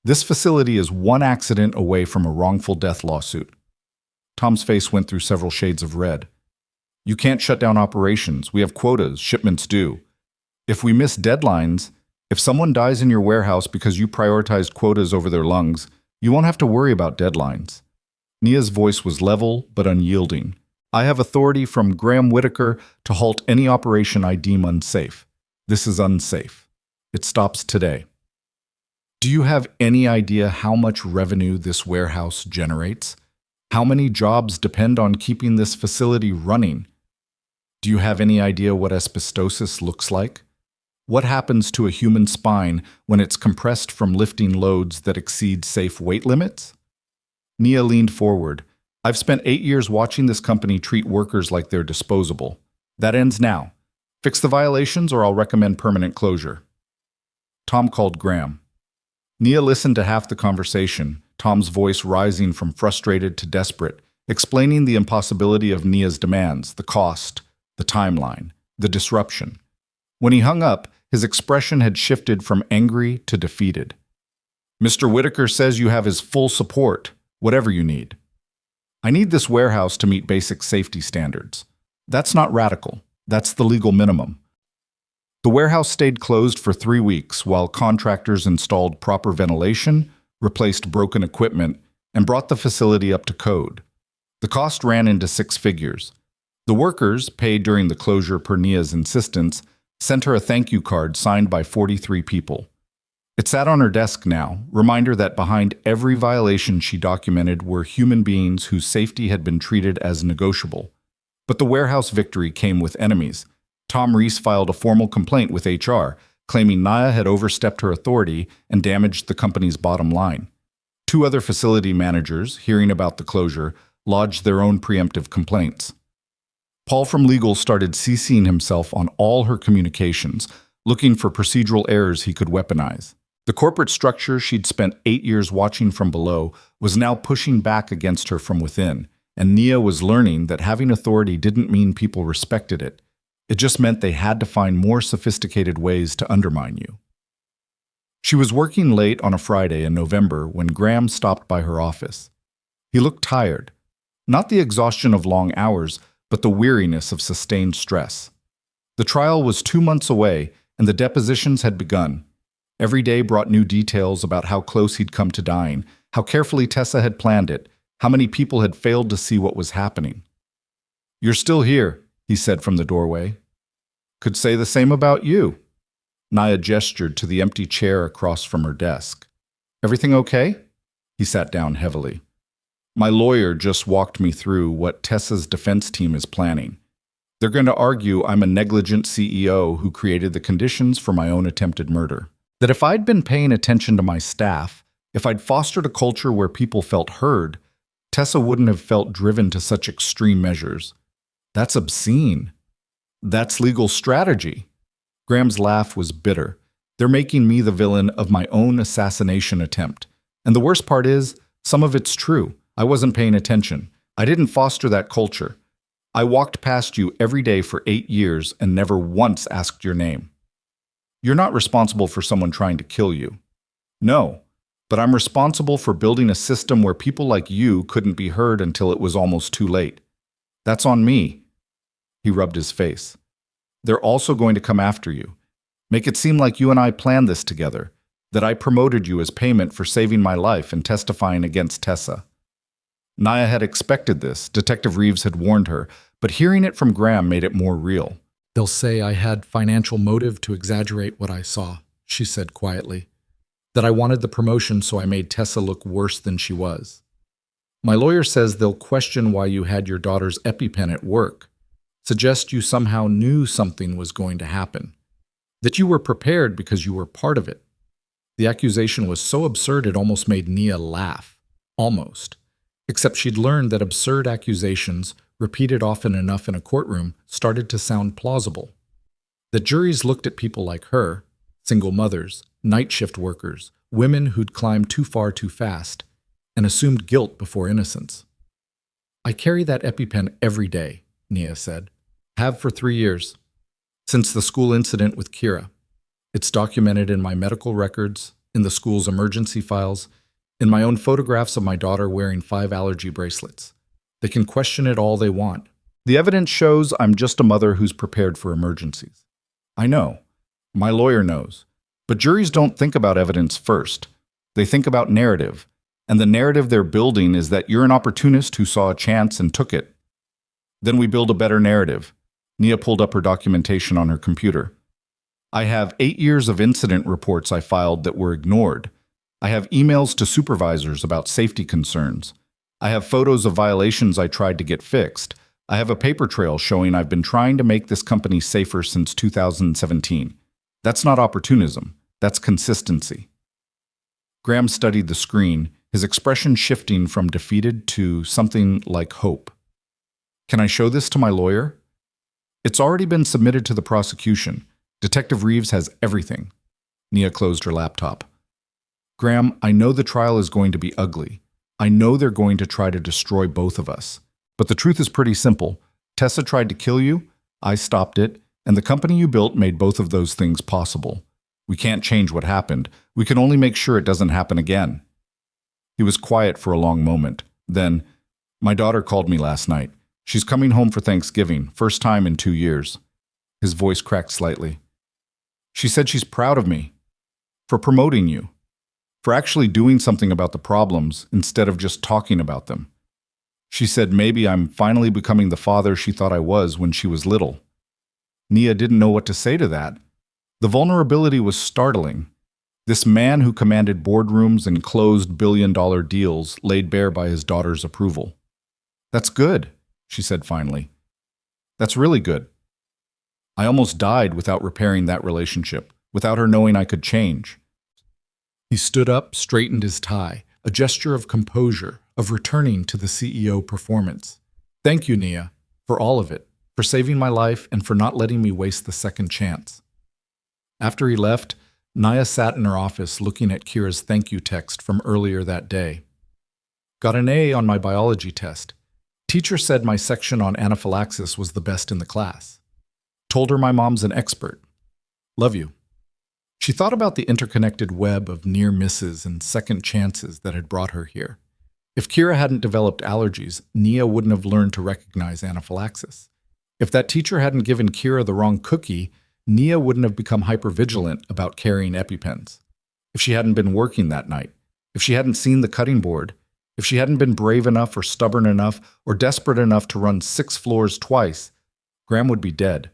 [SPEAKER 2] This facility is one accident away from a wrongful death lawsuit." Tom's face went through several shades of red. "You can't shut down operations. We have quotas, shipments due. If we miss deadlines, if someone dies in your warehouse because you prioritized quotas over their lungs, you won't have to worry about deadlines." Nia's voice was level but unyielding. "I have authority from Graham Whitaker to halt any operation I deem unsafe. This is unsafe. It stops today." "Do you have any idea how much revenue this warehouse generates? How many jobs depend on keeping this facility running? Do you have any idea what asbestosis looks like? What happens to a human spine when it's compressed from lifting loads that exceed safe weight limits?" Nia leaned forward. "I've spent 8 years watching this company treat workers like they're disposable. That ends now. Fix the violations or I'll recommend permanent closure." Tom called Graham. Nia listened to half the conversation, Tom's voice rising from frustrated to desperate, explaining the impossibility of Nia's demands, the cost, the timeline, the disruption. When he hung up, his expression had shifted from angry to defeated. "Mr. Whitaker says you have his full support, whatever you need. I need this warehouse to meet basic safety standards. That's not radical. That's the legal minimum." The warehouse stayed closed for 3 weeks while contractors installed proper ventilation, replaced broken equipment, and brought the facility up to code. The cost ran into 6 figures. The workers, paid during the closure per Nia's insistence, sent her a thank you card signed by 43 people. It sat on her desk now, reminder that behind every violation she documented were human beings whose safety had been treated as negotiable. But the warehouse victory came with enemies. Tom Reese filed a formal complaint with HR, claiming Nia had overstepped her authority and damaged the company's bottom line. 2 other facility managers, hearing about the closure, lodged their own preemptive complaints. Paul from legal started CCing himself on all her communications, looking for procedural errors he could weaponize. The corporate structure she'd spent 8 years watching from below was now pushing back against her from within, and Nia was learning that having authority didn't mean people respected it. It just meant they had to find more sophisticated ways to undermine you. She was working late on a Friday in November when Graham stopped by her office. He looked tired. Not the exhaustion of long hours, but the weariness of sustained stress. The trial was 2 months away, and the depositions had begun. Every day brought new details about how close he'd come to dying, how carefully Tessa had planned it, how many people had failed to see what was happening. "You're still here," he said from the doorway. "Could say the same about you." Nia gestured to the empty chair across from her desk. "Everything okay?" He sat down heavily. "My lawyer just walked me through what Tessa's defense team is planning. They're going to argue I'm a negligent CEO who created the conditions for my own attempted murder. That if I'd been paying attention to my staff, if I'd fostered a culture where people felt heard, Tessa wouldn't have felt driven to such extreme measures. That's obscene. That's legal strategy." Graham's laugh was bitter. "They're making me the villain of my own assassination attempt. And the worst part is, some of it's true. I wasn't paying attention. I didn't foster that culture. I walked past you every day for 8 years and never once asked your name. You're not responsible for someone trying to kill you. No,
[SPEAKER 1] But I'm responsible for building a system where people like you couldn't be heard until it was almost too late. That's on me." He rubbed his face. "They're also going to come after you. Make it seem like you and I planned this together, that I promoted you as payment for saving my life and testifying against Tessa." Nia had expected this. Detective Reeves had warned her, but hearing it from Graham made it more real.
[SPEAKER 2] "They'll say I had financial motive to exaggerate what I saw," she said quietly. "That I wanted the promotion so I made Tessa look worse than she was. My lawyer says they'll question why you had your daughter's EpiPen at work, suggest you somehow knew something was going to happen, that you were prepared because you were part of it." The accusation was so absurd it almost made Nia laugh. Almost. Except she'd learned that absurd accusations, repeated often enough in a courtroom, started to sound plausible. That juries looked at people like her, single mothers, night shift workers, women who'd climbed too far too fast, and assumed guilt before innocence. "I carry that EpiPen every day," Nia said. "Have for 3 years. Since the school incident with Kira. It's documented in my medical records, in the school's emergency files, in my own photographs of my daughter wearing 5 allergy bracelets. They can question it all they want.
[SPEAKER 1] The evidence shows I'm just a mother who's prepared for emergencies. I know. My lawyer knows. But juries don't think about evidence first. They think about narrative. And the narrative they're building is that you're an opportunist who saw a chance and took it. Then we build a better narrative." Nia pulled up her documentation on her computer. "I have 8 years of incident reports I filed that were ignored. I have emails to supervisors about safety concerns. I have photos of violations I tried to get fixed. I have a paper trail showing I've been trying to make this company safer since 2017. That's not opportunism. That's consistency." Graham studied the screen, his expression shifting from defeated to something like hope. "Can I show this to my lawyer?" "It's already been submitted to the prosecution. Detective Reeves has everything." Nia closed her laptop. "Graham, I know the trial is going to be ugly. I know they're going to try to destroy both of us. But the truth is pretty simple. Tessa tried to kill you, I stopped it, and the company you built made both of those things possible. We can't change what happened. We can only make sure it doesn't happen again." He was quiet for a long moment. Then, "My daughter called me last night. She's coming home for Thanksgiving, first time in 2 years. His voice cracked slightly. "She said she's proud of me. For promoting you. For actually doing something about the problems instead of just talking about them. She said maybe I'm finally becoming the father she thought I was when she was little." Nia didn't know what to say to that. The vulnerability was startling. This man who commanded boardrooms and closed billion-dollar deals laid bare by his daughter's approval. "That's good," she said finally. "That's really good. I almost died without repairing that relationship, without her knowing I could change." He stood up, straightened his tie, a gesture of composure, of returning to the CEO performance. "Thank you, Nia, for all of it, for saving my life and for not letting me waste the second chance." After he left, Nia sat in her office looking at Kira's thank you text from earlier that day. "Got an A on my biology test. Teacher said my section on anaphylaxis was the best in the class. Told her my mom's an expert. Love you." She thought about the interconnected web of near misses and second chances that had brought her here. If Kira hadn't developed allergies, Nia wouldn't have learned to recognize anaphylaxis. If that teacher hadn't given Kira the wrong cookie, Nia wouldn't have become hypervigilant about carrying EpiPens. If she hadn't been working that night, if she hadn't seen the cutting board, if she hadn't been brave enough or stubborn enough or desperate enough to run 6 floors twice, Graham would be dead.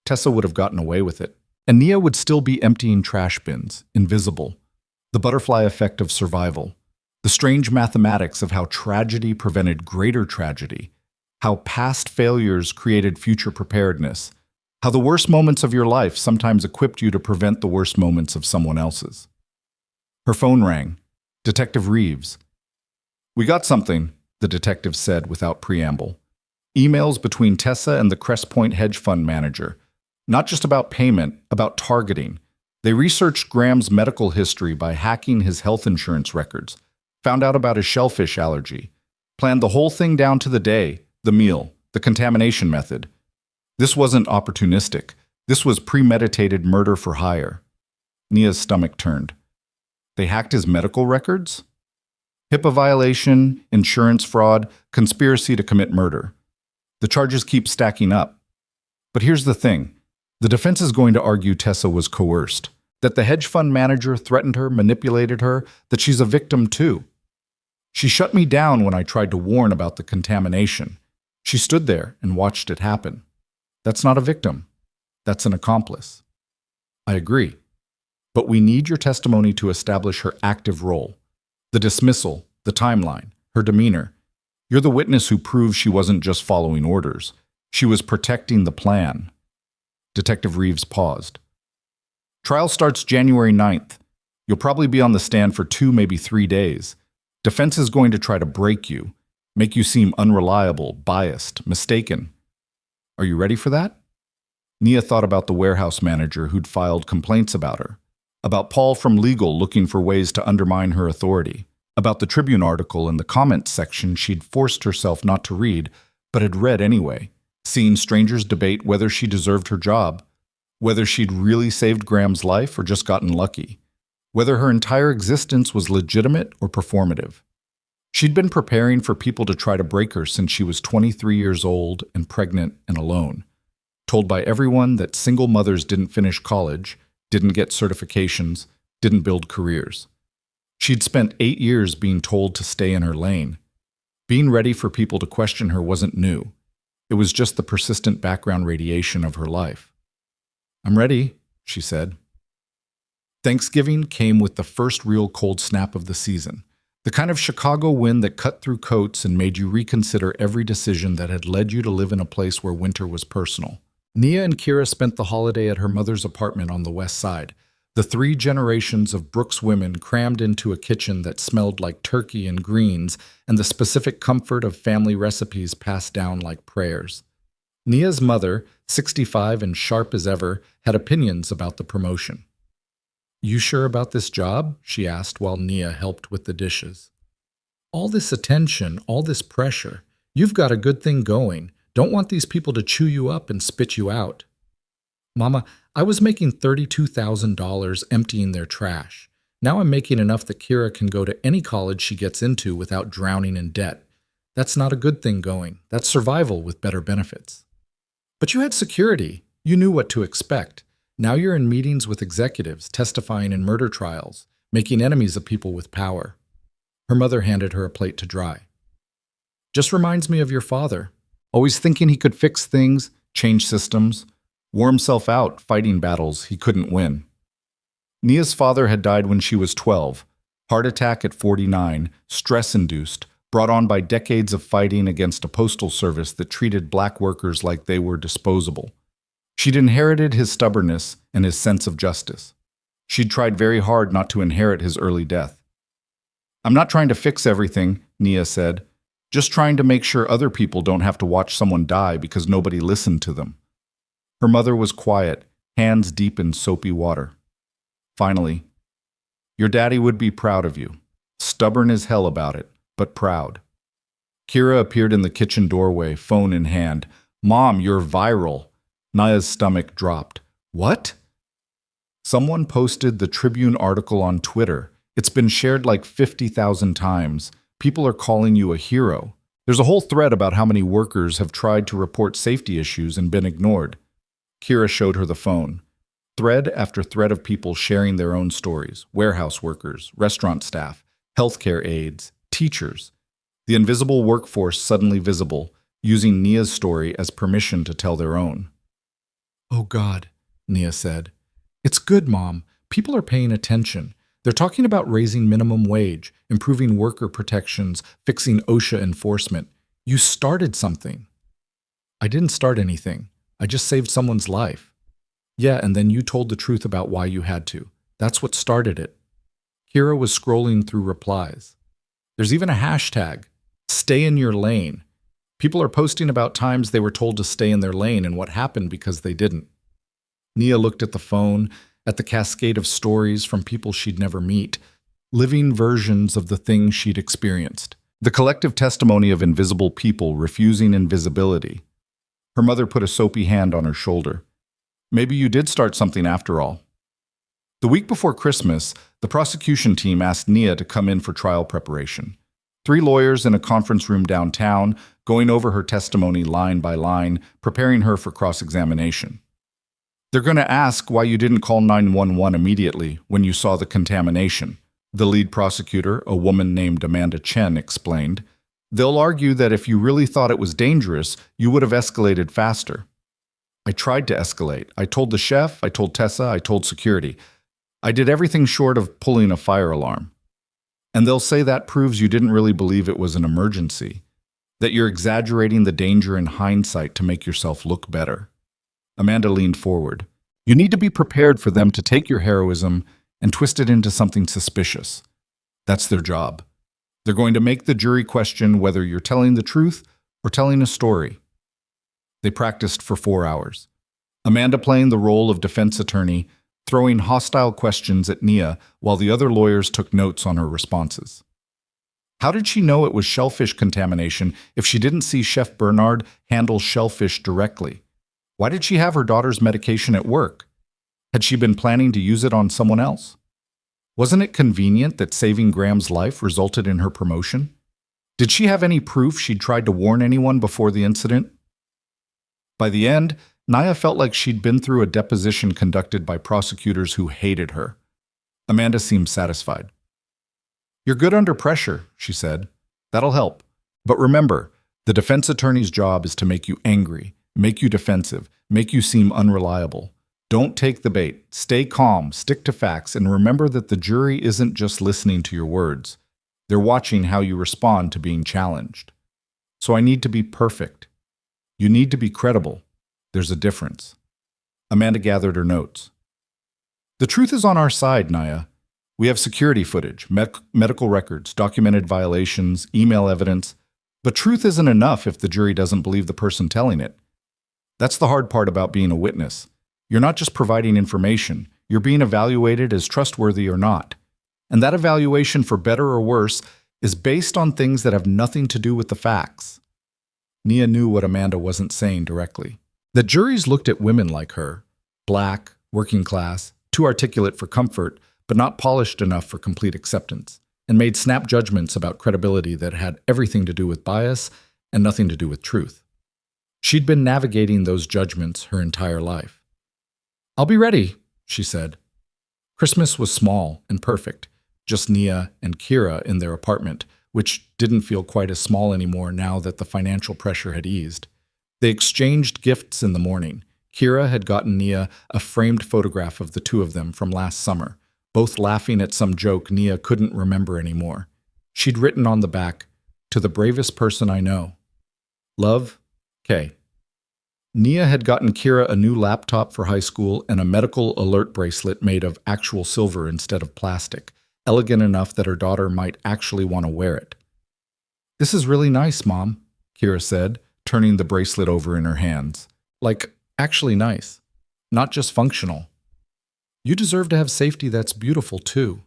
[SPEAKER 1] Tessa would have gotten away with it. And Nia would still be emptying trash bins, invisible. The butterfly effect of survival. The strange mathematics of how tragedy prevented greater tragedy. How past failures created future preparedness. How the worst moments of your life sometimes equipped you to prevent the worst moments of someone else's. Her phone rang. Detective Reeves. "We got something," the detective said without preamble. "Emails between Tessa and the Crest Point hedge fund manager. Not just about payment, about targeting. They researched Graham's medical history by hacking his health insurance records, found out about his shellfish allergy, planned the whole thing down to the day, the meal, the contamination method. This wasn't opportunistic. This was premeditated murder for hire." Nia's stomach turned. They hacked his medical records? HIPAA violation, insurance fraud, conspiracy to commit murder. The charges keep stacking up. But here's the thing. The defense is going to argue Tessa was coerced, that the hedge fund manager threatened her, manipulated her, that she's a victim too. She shut me down when I tried to warn about the contamination. She stood there and watched it happen. That's not a victim. That's an accomplice. I agree. But we need your testimony to establish her active role. The dismissal, the timeline, her demeanor. You're the witness who proves she wasn't just following orders. She was protecting the plan. Detective Reeves paused. Trial starts January 9th. You'll probably be on the stand for 2, maybe 3 days. Defense is going to try to break you, make you seem unreliable, biased, mistaken. Are you ready for that? Nia thought about the warehouse manager who'd filed complaints about her, about Paul from legal looking for ways to undermine her authority, about the Tribune article in the comments section she'd forced herself not to read, but had read anyway, seeing strangers debate whether she deserved her job, whether she'd really saved Graham's life or just gotten lucky, whether her entire existence was legitimate or performative. She'd been preparing for people to try to break her since she was 23 years old and pregnant and alone, told by everyone that single mothers didn't finish college, didn't get certifications, didn't build careers. She'd spent 8 years being told to stay in her lane. Being ready for people to question her wasn't new. It was just the persistent background radiation of her life. "I'm ready," she said. Thanksgiving came with the first real cold snap of the season, the kind of Chicago wind that cut through coats and made you reconsider every decision that had led you to live in a place where winter was personal. Nia and Kira spent the holiday at her mother's apartment on the west side, the 3 generations of Brooks women crammed into a kitchen that smelled like turkey and greens and the specific comfort of family recipes passed down like prayers. Nia's mother, 65 and sharp as ever, had opinions about the promotion. "You sure about this job?" she asked while Nia helped with the dishes. "All this attention, all this pressure. You've got a good thing going. Don't want these people to chew you up and spit you out." "Mama, I was making $32,000 emptying their trash. Now I'm making enough that Kira can go to any college she gets into without drowning in debt. That's not a good thing going. That's survival with better benefits." "But you had security. You knew what to expect. Now you're in meetings with executives, testifying in murder trials, making enemies of people with power." Her mother handed her a plate to dry. "Just reminds me of your father. Always thinking he could fix things, change systems, wore himself out fighting battles he couldn't win." Nia's father had died when she was 12, heart attack at 49, stress-induced, brought on by decades of fighting against a postal service that treated black workers like they were disposable. She'd inherited his stubbornness and his sense of justice. She'd tried very hard not to inherit his early death. "I'm not trying to fix everything," Nia said, "just trying to make sure other people don't have to watch someone die because nobody listened to them." Her mother was quiet, hands deep in soapy water. Finally, "Your daddy would be proud of you. Stubborn as hell about it, but proud." Kira appeared in the kitchen doorway, phone in hand. "Mom, you're viral." Nia's stomach dropped. "What?" Someone posted the Tribune article on Twitter. It's been shared like 50,000 times. People are calling you a hero. There's a whole thread about how many workers have tried to report safety issues and been ignored. Kira showed her the phone. Thread after thread of people sharing their own stories. Warehouse workers, restaurant staff, healthcare aides, teachers. The invisible workforce suddenly visible, using Nia's story as permission to tell their own. "Oh God," Nia said. "It's good, Mom. People are paying attention. They're talking about raising minimum wage, improving worker protections, fixing OSHA enforcement. You started something." "I didn't start anything. I just saved someone's life." "Yeah, and then you told the truth about why you had to. That's what started it." Kira was scrolling through replies. There's even a hashtag, "Stay in your lane." People are posting about times they were told to stay in their lane and what happened because they didn't. Nia looked at the phone, at the cascade of stories from people she'd never meet, living versions of the things she'd experienced. The collective testimony of invisible people refusing invisibility. Her mother put a soapy hand on her shoulder. "Maybe you did start something after all." The week before Christmas, the prosecution team asked Nia to come in for trial preparation. 3 lawyers in a conference room downtown, going over her testimony line by line, preparing her for cross-examination. They're going to ask why you didn't call 911 immediately when you saw the contamination, the lead prosecutor, a woman named Amanda Chen, explained. They'll argue that if you really thought it was dangerous, you would have escalated faster. I tried to escalate. I told the chef, I told Tessa, I told security. I did everything short of pulling a fire alarm. And they'll say that proves you didn't really believe it was an emergency, that you're exaggerating the danger in hindsight to make yourself look better. Amanda leaned forward. You need to be prepared for them to take your heroism and twist it into something suspicious. That's their job. They're going to make the jury question whether you're telling the truth or telling a story. They practiced for 4 hours. Amanda playing the role of defense attorney, throwing hostile questions at Nia while the other lawyers took notes on her responses. How did she know it was shellfish contamination if she didn't see Chef Bernard handle shellfish directly? Why did she have her daughter's medication at work? Had she been planning to use it on someone else? Wasn't it convenient that saving Graham's life resulted in her promotion? Did she have any proof she'd tried to warn anyone before the incident? By the end, Nia felt like she'd been through a deposition conducted by prosecutors who hated her. Amanda seemed satisfied. You're good under pressure, she said. That'll help. But remember, the defense attorney's job is to make you angry, make you defensive, make you seem unreliable. Don't take the bait. Stay calm, stick to facts, and remember that the jury isn't just listening to your words. They're watching how you respond to being challenged. So I need to be perfect. You need to be credible. There's a difference. Amanda gathered her notes. The truth is on our side, Nia. We have security footage, medical records, documented violations, email evidence. But truth isn't enough if the jury doesn't believe the person telling it. That's the hard part about being a witness. You're not just providing information. You're being evaluated as trustworthy or not. And that evaluation, for better or worse, is based on things that have nothing to do with the facts. Nia knew what Amanda wasn't saying directly. That juries looked at women like her, black, working class, too articulate for comfort, but not polished enough for complete acceptance, and made snap judgments about credibility that had everything to do with bias and nothing to do with truth. She'd been navigating those judgments her entire life. I'll be ready, she said. Christmas was small and perfect, just Nia and Kira in their apartment, which didn't feel quite as small anymore now that the financial pressure had eased. They exchanged gifts in the morning. Kira had gotten Nia a framed photograph of the two of them from last summer, both laughing at some joke Nia couldn't remember anymore. She'd written on the back, "To the bravest person I know. Love, Kay." Nia had gotten Kira a new laptop for high school and a medical alert bracelet made of actual silver instead of plastic, elegant enough that her daughter might actually want to wear it. "This is really nice, Mom," Kira said, turning the bracelet over in her hands. Like, actually nice, not just functional. You deserve to have safety that's beautiful, too.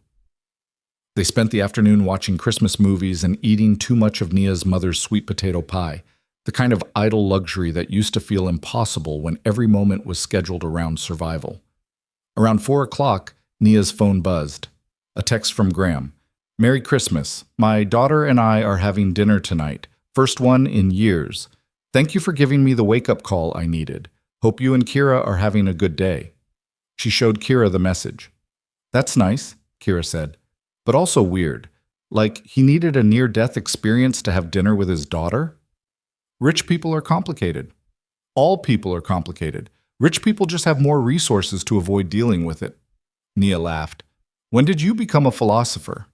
[SPEAKER 1] They spent the afternoon watching Christmas movies and eating too much of Nia's mother's sweet potato pie, the kind of idle luxury that used to feel impossible when every moment was scheduled around survival. Around 4 o'clock, Nia's phone buzzed. A text from Graham. "Merry Christmas. My daughter and I are having dinner tonight. First one in years. Thank you for giving me the wake-up call I needed. Hope you and Kira are having a good day." She showed Kira the message. "That's nice," Kira said, "but also weird. Like he needed a near-death experience to have dinner with his daughter? Rich people are complicated. All people are complicated. Rich people just have more resources to avoid dealing with it." Nia laughed. "When did you become a philosopher?"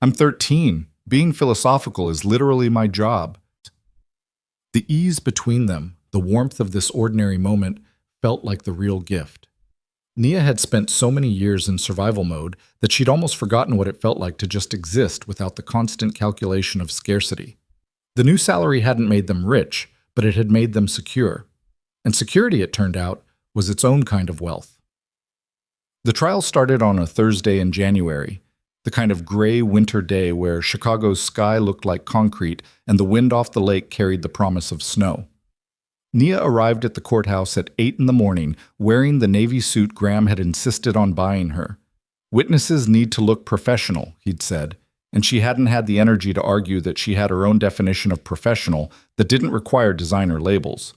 [SPEAKER 1] "I'm 13. Being philosophical is literally my job." The ease between them, the warmth of this ordinary moment, felt like the real gift. Nia had spent so many years in survival mode that she'd almost forgotten what it felt like to just exist without the constant calculation of scarcity. The new salary hadn't made them rich, but it had made them secure. And security, it turned out, was its own kind of wealth. The trial started on a Thursday in January, the kind of gray winter day where Chicago's sky looked like concrete and the wind off the lake carried the promise of snow. Nia arrived at the courthouse at 8 in the morning, wearing the navy suit Graham had insisted on buying her. Witnesses need to look professional, he'd said, and she hadn't had the energy to argue that she had her own definition of professional that didn't require designer labels.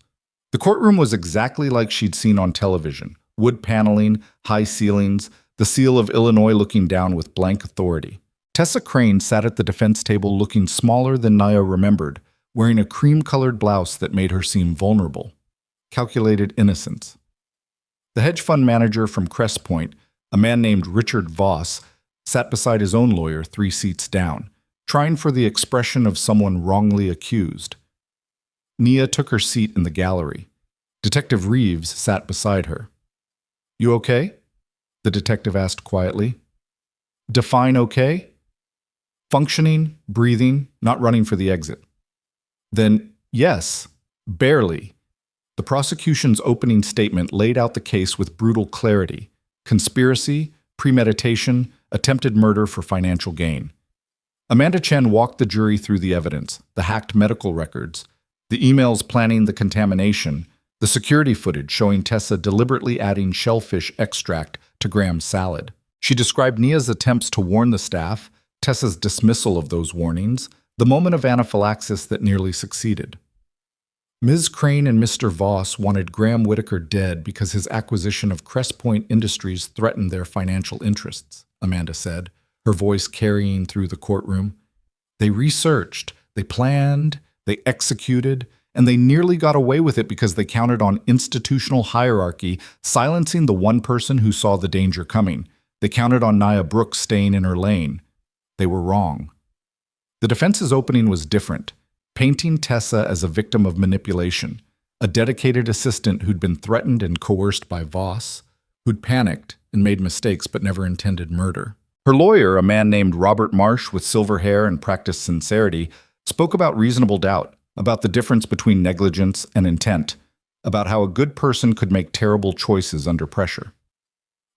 [SPEAKER 1] The courtroom was exactly like she'd seen on television: wood paneling, high ceilings, the seal of Illinois looking down with blank authority. Tessa Crane sat at the defense table looking smaller than Nia remembered, wearing a cream-colored blouse that made her seem vulnerable. Calculated innocence. The hedge fund manager from Crest Point, a man named Richard Voss, sat beside his own lawyer 3 seats down, trying for the expression of someone wrongly accused. Nia took her seat in the gallery. Detective Reeves sat beside her. "You okay?" the detective asked quietly. "Define okay?" "Functioning, breathing, not running for the exit." "Then, yes, barely." The prosecution's opening statement laid out the case with brutal clarity: conspiracy, premeditation, attempted murder for financial gain. Amanda Chen walked the jury through the evidence: the hacked medical records, the emails planning the contamination, the security footage showing Tessa deliberately adding shellfish extract to Graham's salad. She described Nia's attempts to warn the staff, Tessa's dismissal of those warnings, the moment of anaphylaxis that nearly succeeded. Ms. Crane and Mr. Voss wanted Graham Whitaker dead because his acquisition of Crest Point Industries threatened their financial interests, Amanda said, her voice carrying through the courtroom. They researched, they planned, they executed, and they nearly got away with it because they counted on institutional hierarchy silencing the one person who saw the danger coming. They counted on Nia Brooks staying in her lane. They were wrong. The defense's opening was different, painting Tessa as a victim of manipulation, a dedicated assistant who'd been threatened and coerced by Voss, who'd panicked and made mistakes but never intended murder. Her lawyer, a man named Robert Marsh with silver hair and practiced sincerity, spoke about reasonable doubt, about the difference between negligence and intent, about how a good person could make terrible choices under pressure.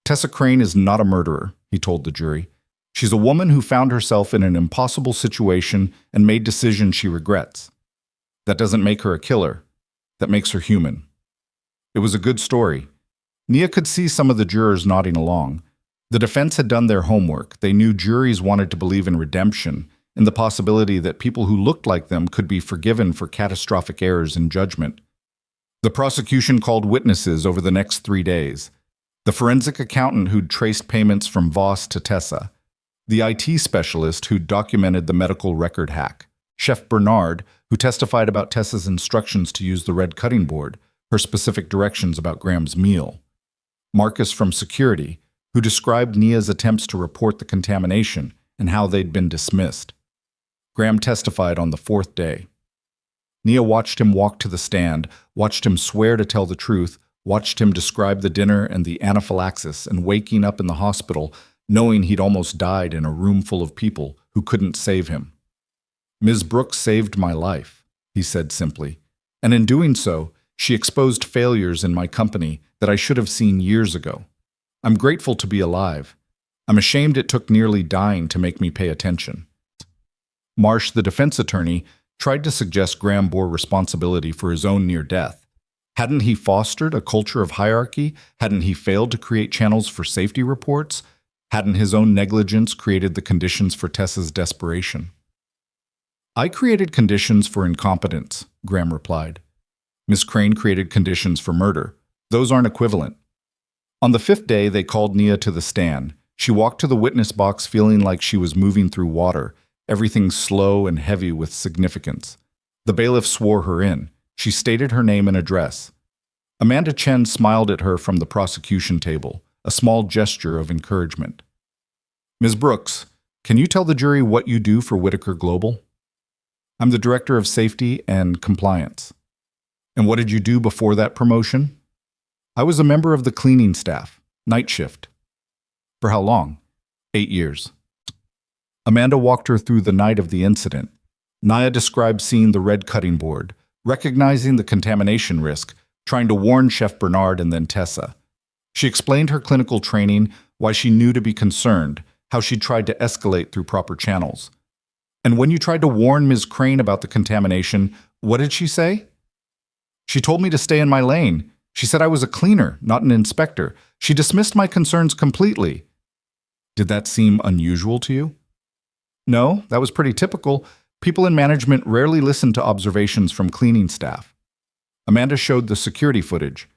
[SPEAKER 1] Tessa Crane is not a murderer, he told the jury. She's a woman who found herself in an impossible situation and made decisions she regrets. That doesn't make her a killer. That makes her human. It was a good story. Nia could see some of the jurors nodding along. The defense had done their homework. They knew juries wanted to believe in redemption and the possibility that people who looked like them could be forgiven for catastrophic errors in judgment. The prosecution called witnesses over the next 3 days. The forensic accountant who'd traced payments from Voss to Tessa. The IT specialist who'd documented the medical record hack. Chef Bernard, who testified about Tessa's instructions to use the red cutting board, her specific directions about Graham's meal. Marcus from security, who described Nia's attempts to report the contamination and how they'd been dismissed. Graham testified on the 4th day. Nia watched him walk to the stand, watched him swear to tell the truth, watched him describe the dinner and the anaphylaxis and waking up in the hospital, knowing he'd almost died in a room full of people who couldn't save him. "Ms. Brooks saved my life," he said simply, "and in doing so, she exposed failures in my company that I should have seen years ago. I'm grateful to be alive. I'm ashamed it took nearly dying to make me pay attention." Marsh, the defense attorney, tried to suggest Graham bore responsibility for his own near death. Hadn't he fostered a culture of hierarchy? Hadn't he failed to create channels for safety reports? Hadn't his own negligence created the conditions for Tessa's desperation? "I created conditions for incompetence," Graham replied. "Miss Crane created conditions for murder. Those aren't equivalent." On the 5th day, they called Nia to the stand. She walked to the witness box feeling like she was moving through water, everything slow and heavy with significance. The bailiff swore her in. She stated her name and address. Amanda Chen smiled at her from the prosecution table, a small gesture of encouragement. "Ms. Brooks, can you tell the jury what you do for Whitaker Global?" "I'm the Director of Safety and Compliance." "And what did you do before that promotion?" "I was a member of the cleaning staff, night shift." "For how long?" 8 years. Amanda walked her through the night of the incident. Nia described seeing the red cutting board, recognizing the contamination risk, trying to warn Chef Bernard and then Tessa. She explained her clinical training, why she knew to be concerned, how she tried to escalate through proper channels. "And when you tried to warn Ms. Crane about the contamination, what did she say?" She told me to stay in my lane. She said I was a cleaner, not an inspector. She dismissed my concerns completely. Did that seem unusual to you? No, that was pretty typical. People in management rarely listen to observations from cleaning staff. Amanda showed the security footage.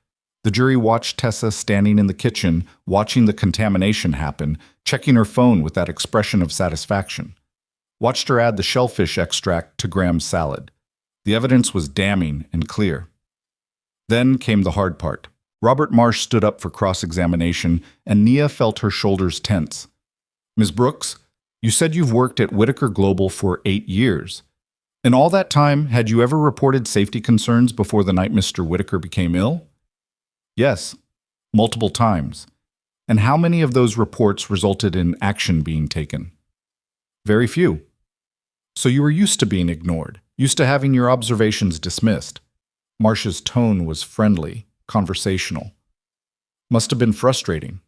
[SPEAKER 1] The jury watched Tessa standing in the kitchen, watching the contamination happen, checking her phone with that expression of satisfaction. Watched her add the shellfish extract to Graham's salad. The evidence was damning and clear. Then came the hard part. Robert Marsh stood up for cross-examination, and Nia felt her shoulders tense. Ms. Brooks, you said you've worked at Whitaker Global for 8 years. In all that time, had you ever reported safety concerns before the night Mr. Whitaker became ill? Yes, multiple times. And how many of those reports resulted in action being taken? Very few. So you were used to being ignored, used to having your observations dismissed. Marsh's tone was friendly, conversational. Must have been frustrating.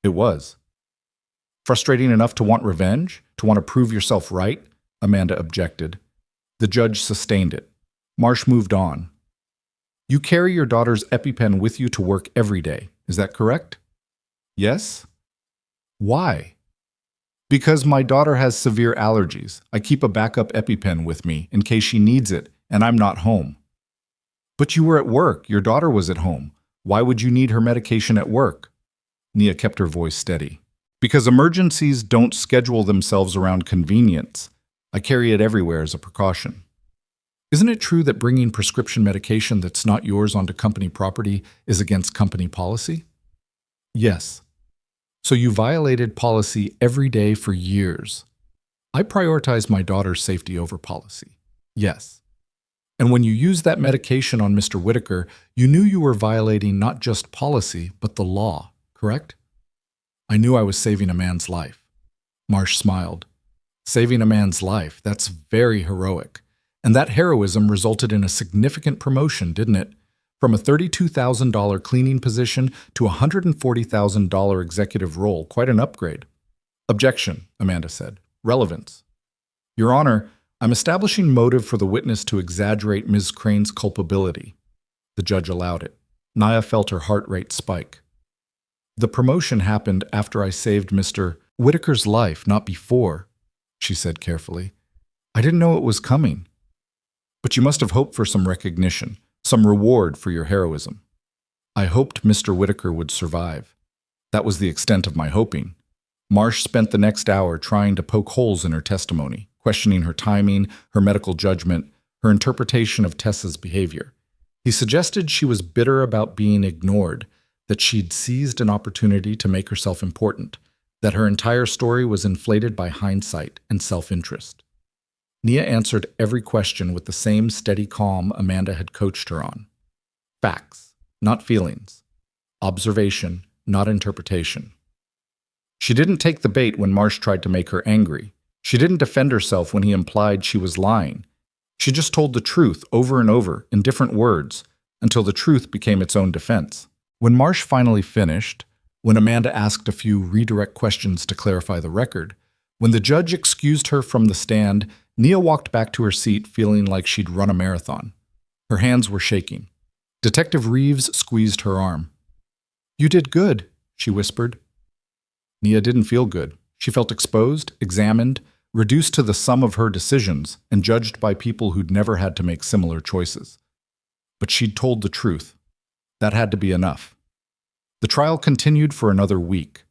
[SPEAKER 1] It was. Frustrating enough to want revenge? To want to prove yourself right? Amanda objected. The judge sustained it. Marsh moved on. You carry your daughter's EpiPen with you to work every day. Is that correct? Yes. Why? Because my daughter has severe allergies. I keep a backup EpiPen with me in case she needs it, and I'm not home. But you were at work. Your daughter was at home. Why would you need her medication at work? Nia kept her voice steady. Because emergencies don't schedule themselves around convenience. I carry it everywhere as a precaution. Isn't it true that bringing prescription medication that's not yours onto company property is against company policy? Yes. So you violated policy every day for years. I prioritize my daughter's safety over policy. Yes. And when you used that medication on Mr. Whitaker, you knew you were violating not just policy, but the law, correct? I knew I was saving a man's life. Marsh smiled. Saving a man's life, that's very heroic. And that heroism resulted in a significant promotion, didn't it? From a $32,000 cleaning position to a $140,000 executive role, quite an upgrade. Objection, Amanda said. Relevance. Your Honor, I'm establishing motive for the witness to exaggerate Ms. Crane's culpability. The judge allowed it. Nia felt her heart rate spike. The promotion happened after I saved Mr. Whitaker's life, not before, she said carefully. I didn't know it was coming. But you must have hoped for some recognition, some reward for your heroism. I hoped Mr. Whitaker would survive. That was the extent of my hoping. Marsh spent the next hour trying to poke holes in her testimony, questioning her timing, her medical judgment, her interpretation of Tessa's behavior. He suggested she was bitter about being ignored, that she'd seized an opportunity to make herself important, that her entire story was inflated by hindsight and self-interest. Nia answered every question with the same steady calm Amanda had coached her on. Facts, not feelings. Observation, not interpretation. She didn't take the bait when Marsh tried to make her angry. She didn't defend herself when he implied she was lying. She just told the truth over and over in different words until the truth became its own defense. When Marsh finally finished, when Amanda asked a few redirect questions to clarify the record, when the judge excused her from the stand, Nia walked back to her seat feeling like she'd run a marathon. Her hands were shaking. Detective Reeves squeezed her arm. You did good, she whispered. Nia didn't feel good. She felt exposed, examined, reduced to the sum of her decisions, and judged by people who'd never had to make similar choices. But she'd told the truth. That had to be enough. The trial continued for another week.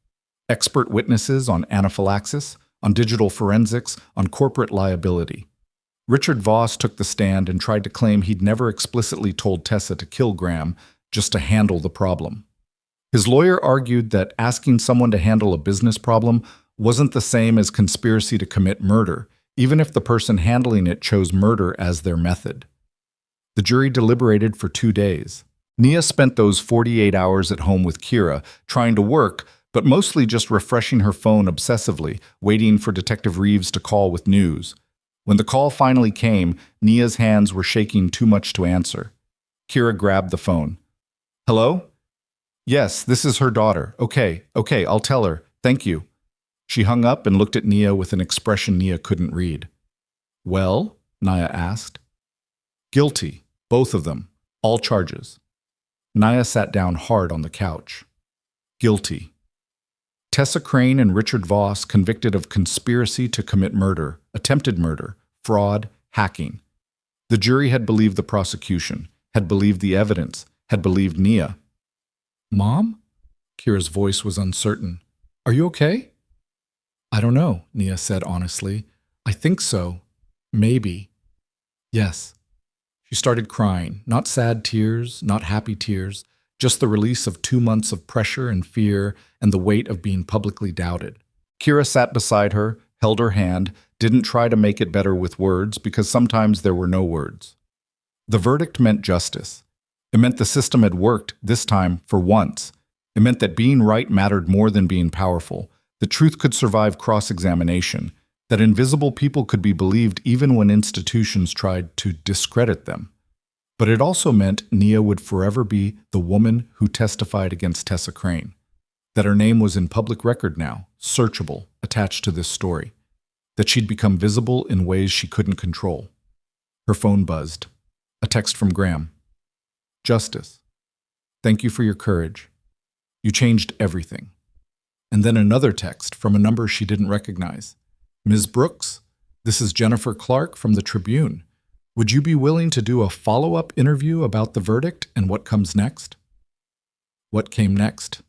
[SPEAKER 1] Expert witnesses on anaphylaxis, on digital forensics, on corporate liability. Richard Voss took the stand and tried to claim he'd never explicitly told Tessa to kill Graham, just to handle the problem. His lawyer argued that asking someone to handle a business problem wasn't the same as conspiracy to commit murder, even if the person handling it chose murder as their method. The jury deliberated for 2 days. Nia spent those 48 hours at home with Kira, trying to work, but mostly just refreshing her phone obsessively, waiting for Detective Reeves to call with news. When the call finally came, Nia's hands were shaking too much to answer. Kira grabbed the phone. Hello? Yes, this is her daughter. Okay, I'll tell her. Thank you. She hung up and looked at Nia with an expression Nia couldn't read. Well? Nia asked. Guilty, both of them. All charges. Nia sat down hard on the couch. Guilty. Tessa Crane and Richard Voss convicted of conspiracy to commit murder, attempted murder, fraud, hacking. The jury had believed the prosecution, had believed the evidence, had believed Nia.
[SPEAKER 2] Mom? Kira's voice was uncertain. Are you okay? I don't know, Nia said honestly. I think so. Maybe. Yes. She started crying, not sad tears, not happy tears, just the release of 2 months of pressure and fear and the weight of being publicly doubted.
[SPEAKER 1] Kira sat beside her, held her hand, didn't try to make it better with words because sometimes there were no words. The verdict meant justice. It meant the system had worked, this time, for once. It meant that being right mattered more than being powerful. The truth could survive cross-examination, that invisible people could be believed even when institutions tried to discredit them. But it also meant Nia would forever be the woman who testified against Tessa Crane, that her name was in public record now, searchable, attached to this story, that she'd become visible in ways she couldn't control. Her phone buzzed. A text from Graham. Justice. Thank you for your courage. You changed everything. And then another text from a number she didn't recognize. Ms. Brooks, this is Jennifer Clark from the Tribune. Would you be willing to do a follow-up interview about the verdict and what comes next? What came next?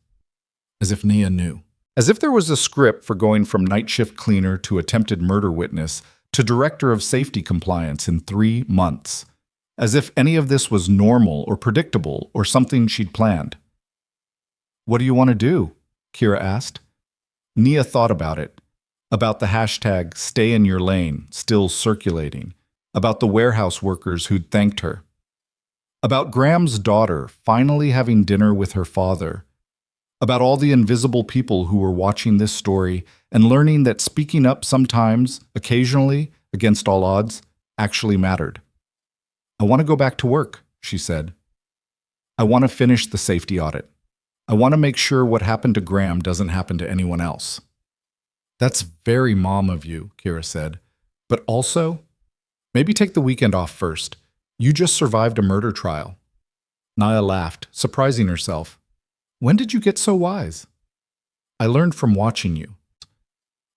[SPEAKER 1] As if Nia knew. As if there was a script for going from night shift cleaner to attempted murder witness to director of safety compliance in 3 months. As if any of this was normal or predictable or something she'd planned. What do you want to do? Kira asked. Nia thought about it. About the hashtag stay in your lane still circulating. About the warehouse workers who'd thanked her. About Graham's daughter finally having dinner with her father. About all the invisible people who were watching this story and learning that speaking up sometimes, occasionally, against all odds, actually mattered. I want to go back to work, she said. I want to finish the safety audit. I want to make sure what happened to Graham doesn't happen to anyone else. That's very mom of you, Kira said. But also, maybe take the weekend off first. You just survived a murder trial. Nia laughed, surprising herself. When did you get so wise? I learned from watching you.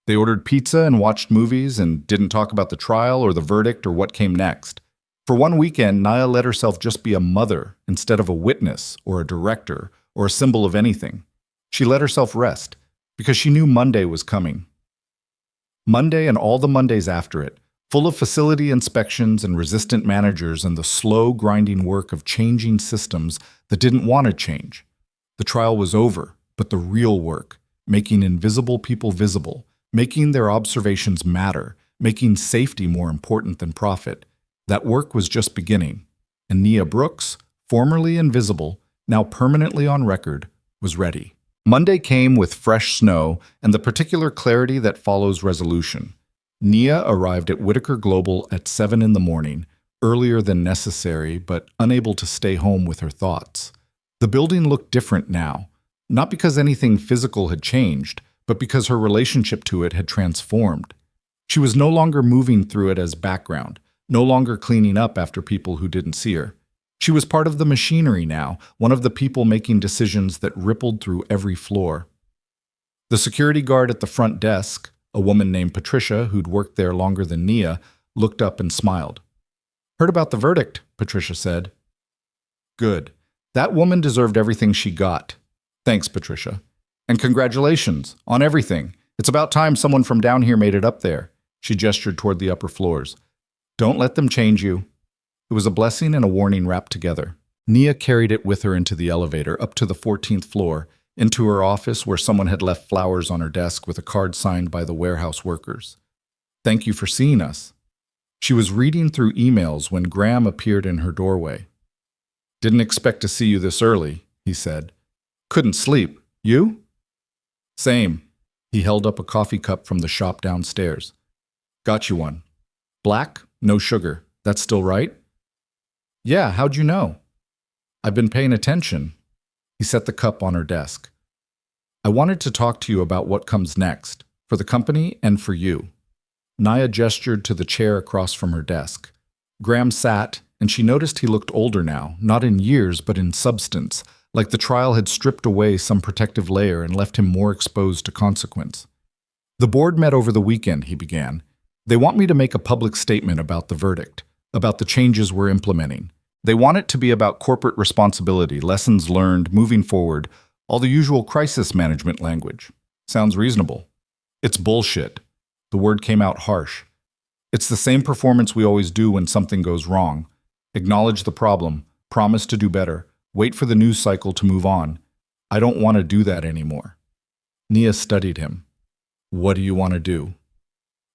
[SPEAKER 1] They ordered pizza and watched movies and didn't talk about the trial or the verdict or what came next. For one weekend, Nia let herself just be a mother instead of a witness or a director or a symbol of anything. She let herself rest because she knew Monday was coming. Monday and all the Mondays after it, full of facility inspections and resistant managers and the slow, grinding work of changing systems that didn't want to change. The trial was over, but the real work, making invisible people visible, making their observations matter, making safety more important than profit, that work was just beginning. And Nia Brooks, formerly invisible, now permanently on record, was ready. Monday came with fresh snow and the particular clarity that follows resolution. Nia arrived at Whitaker Global at 7 in the morning, earlier than necessary, but unable to stay home with her thoughts. The building looked different now, not because anything physical had changed, but because her relationship to it had transformed. She was no longer moving through it as background, no longer cleaning up after people who didn't see her. She was part of the machinery now, one of the people making decisions that rippled through every floor. The security guard at the front desk, a woman named Patricia who'd worked there longer than Nia, looked up and smiled. Heard about the verdict, Patricia said. Good. That woman deserved everything she got. Thanks, Patricia. And congratulations on everything. It's about time someone from down here made it up there. She gestured toward the upper floors. Don't let them change you. It was a blessing and a warning wrapped together. Nia carried it with her into the elevator, up to the 14th floor, into her office where someone had left flowers on her desk with a card signed by the warehouse workers. Thank you for seeing us. She was reading through emails when Graham appeared in her doorway. Didn't expect to see you this early, he said. Couldn't sleep. You? Same. He held up a coffee cup from the shop downstairs. Got you one. Black, no sugar. That's still right? Yeah, how'd you know? I've been paying attention. He set the cup on her desk. I wanted to talk to you about what comes next, for the company and for you. Nia gestured to the chair across from her desk. Graham sat, and she noticed he looked older now, not in years but in substance, like the trial had stripped away some protective layer and left him more exposed to consequence. The board met over the weekend, he began. They want me to make a public statement about the verdict, about the changes we're implementing. They want it to be about corporate responsibility, lessons learned, moving forward, all the usual crisis management language. Sounds reasonable. It's bullshit. The word came out harsh. It's the same performance we always do when something goes wrong. Acknowledge the problem, promise to do better, wait for the news cycle to move on. I don't want to do that anymore. Nia studied him. What do you want to do?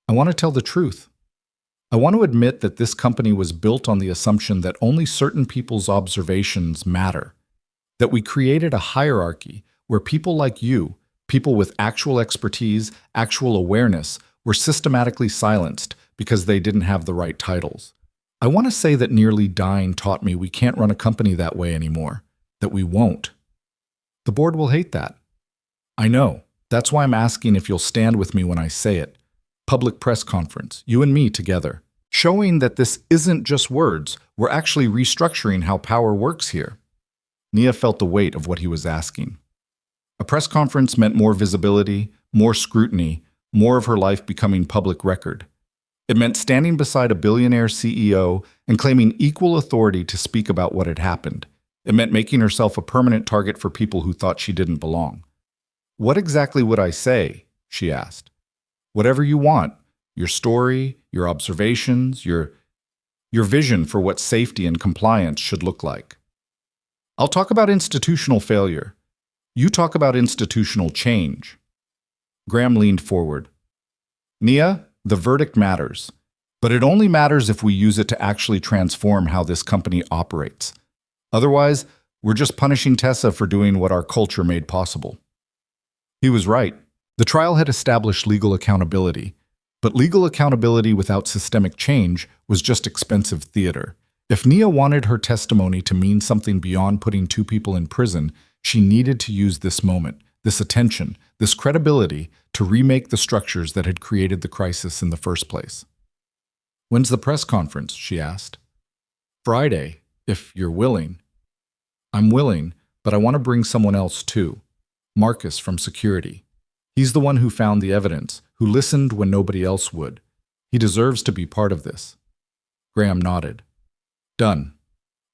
[SPEAKER 1] I want to tell the truth. I want to admit that this company was built on the assumption that only certain people's observations matter. That we created a hierarchy where people like you, people with actual expertise, actual awareness, were systematically silenced because they didn't have the right titles. I want to say that nearly dying taught me we can't run a company that way anymore, that we won't. The board will hate that. I know. That's why I'm asking if you'll stand with me when I say it. Public press conference, you and me together, showing that this isn't just words, we're actually restructuring how power works here. Nia felt the weight of what he was asking. A press conference meant more visibility, more scrutiny, more of her life becoming public record. It meant standing beside a billionaire CEO and claiming equal authority to speak about what had happened. It meant making herself a permanent target for people who thought she didn't belong. What exactly would I say? She asked. Whatever you want, your story, your observations, your vision for what safety and compliance should look like. I'll talk about institutional failure. You talk about institutional change. Graham leaned forward. Nia, the verdict matters, but it only matters if we use it to actually transform how this company operates. Otherwise, we're just punishing Tessa for doing what our culture made possible. He was right. The trial had established legal accountability, but legal accountability without systemic change was just expensive theater. If Nia wanted her testimony to mean something beyond putting two people in prison, she needed to use this moment, this attention, this credibility to remake the structures that had created the crisis in the first place. When's the press conference? She asked. Friday, if you're willing. I'm willing, but I want to bring someone else too. Marcus from security. He's the one who found the evidence, who listened when nobody else would. He deserves to be part of this. Graham nodded. Done.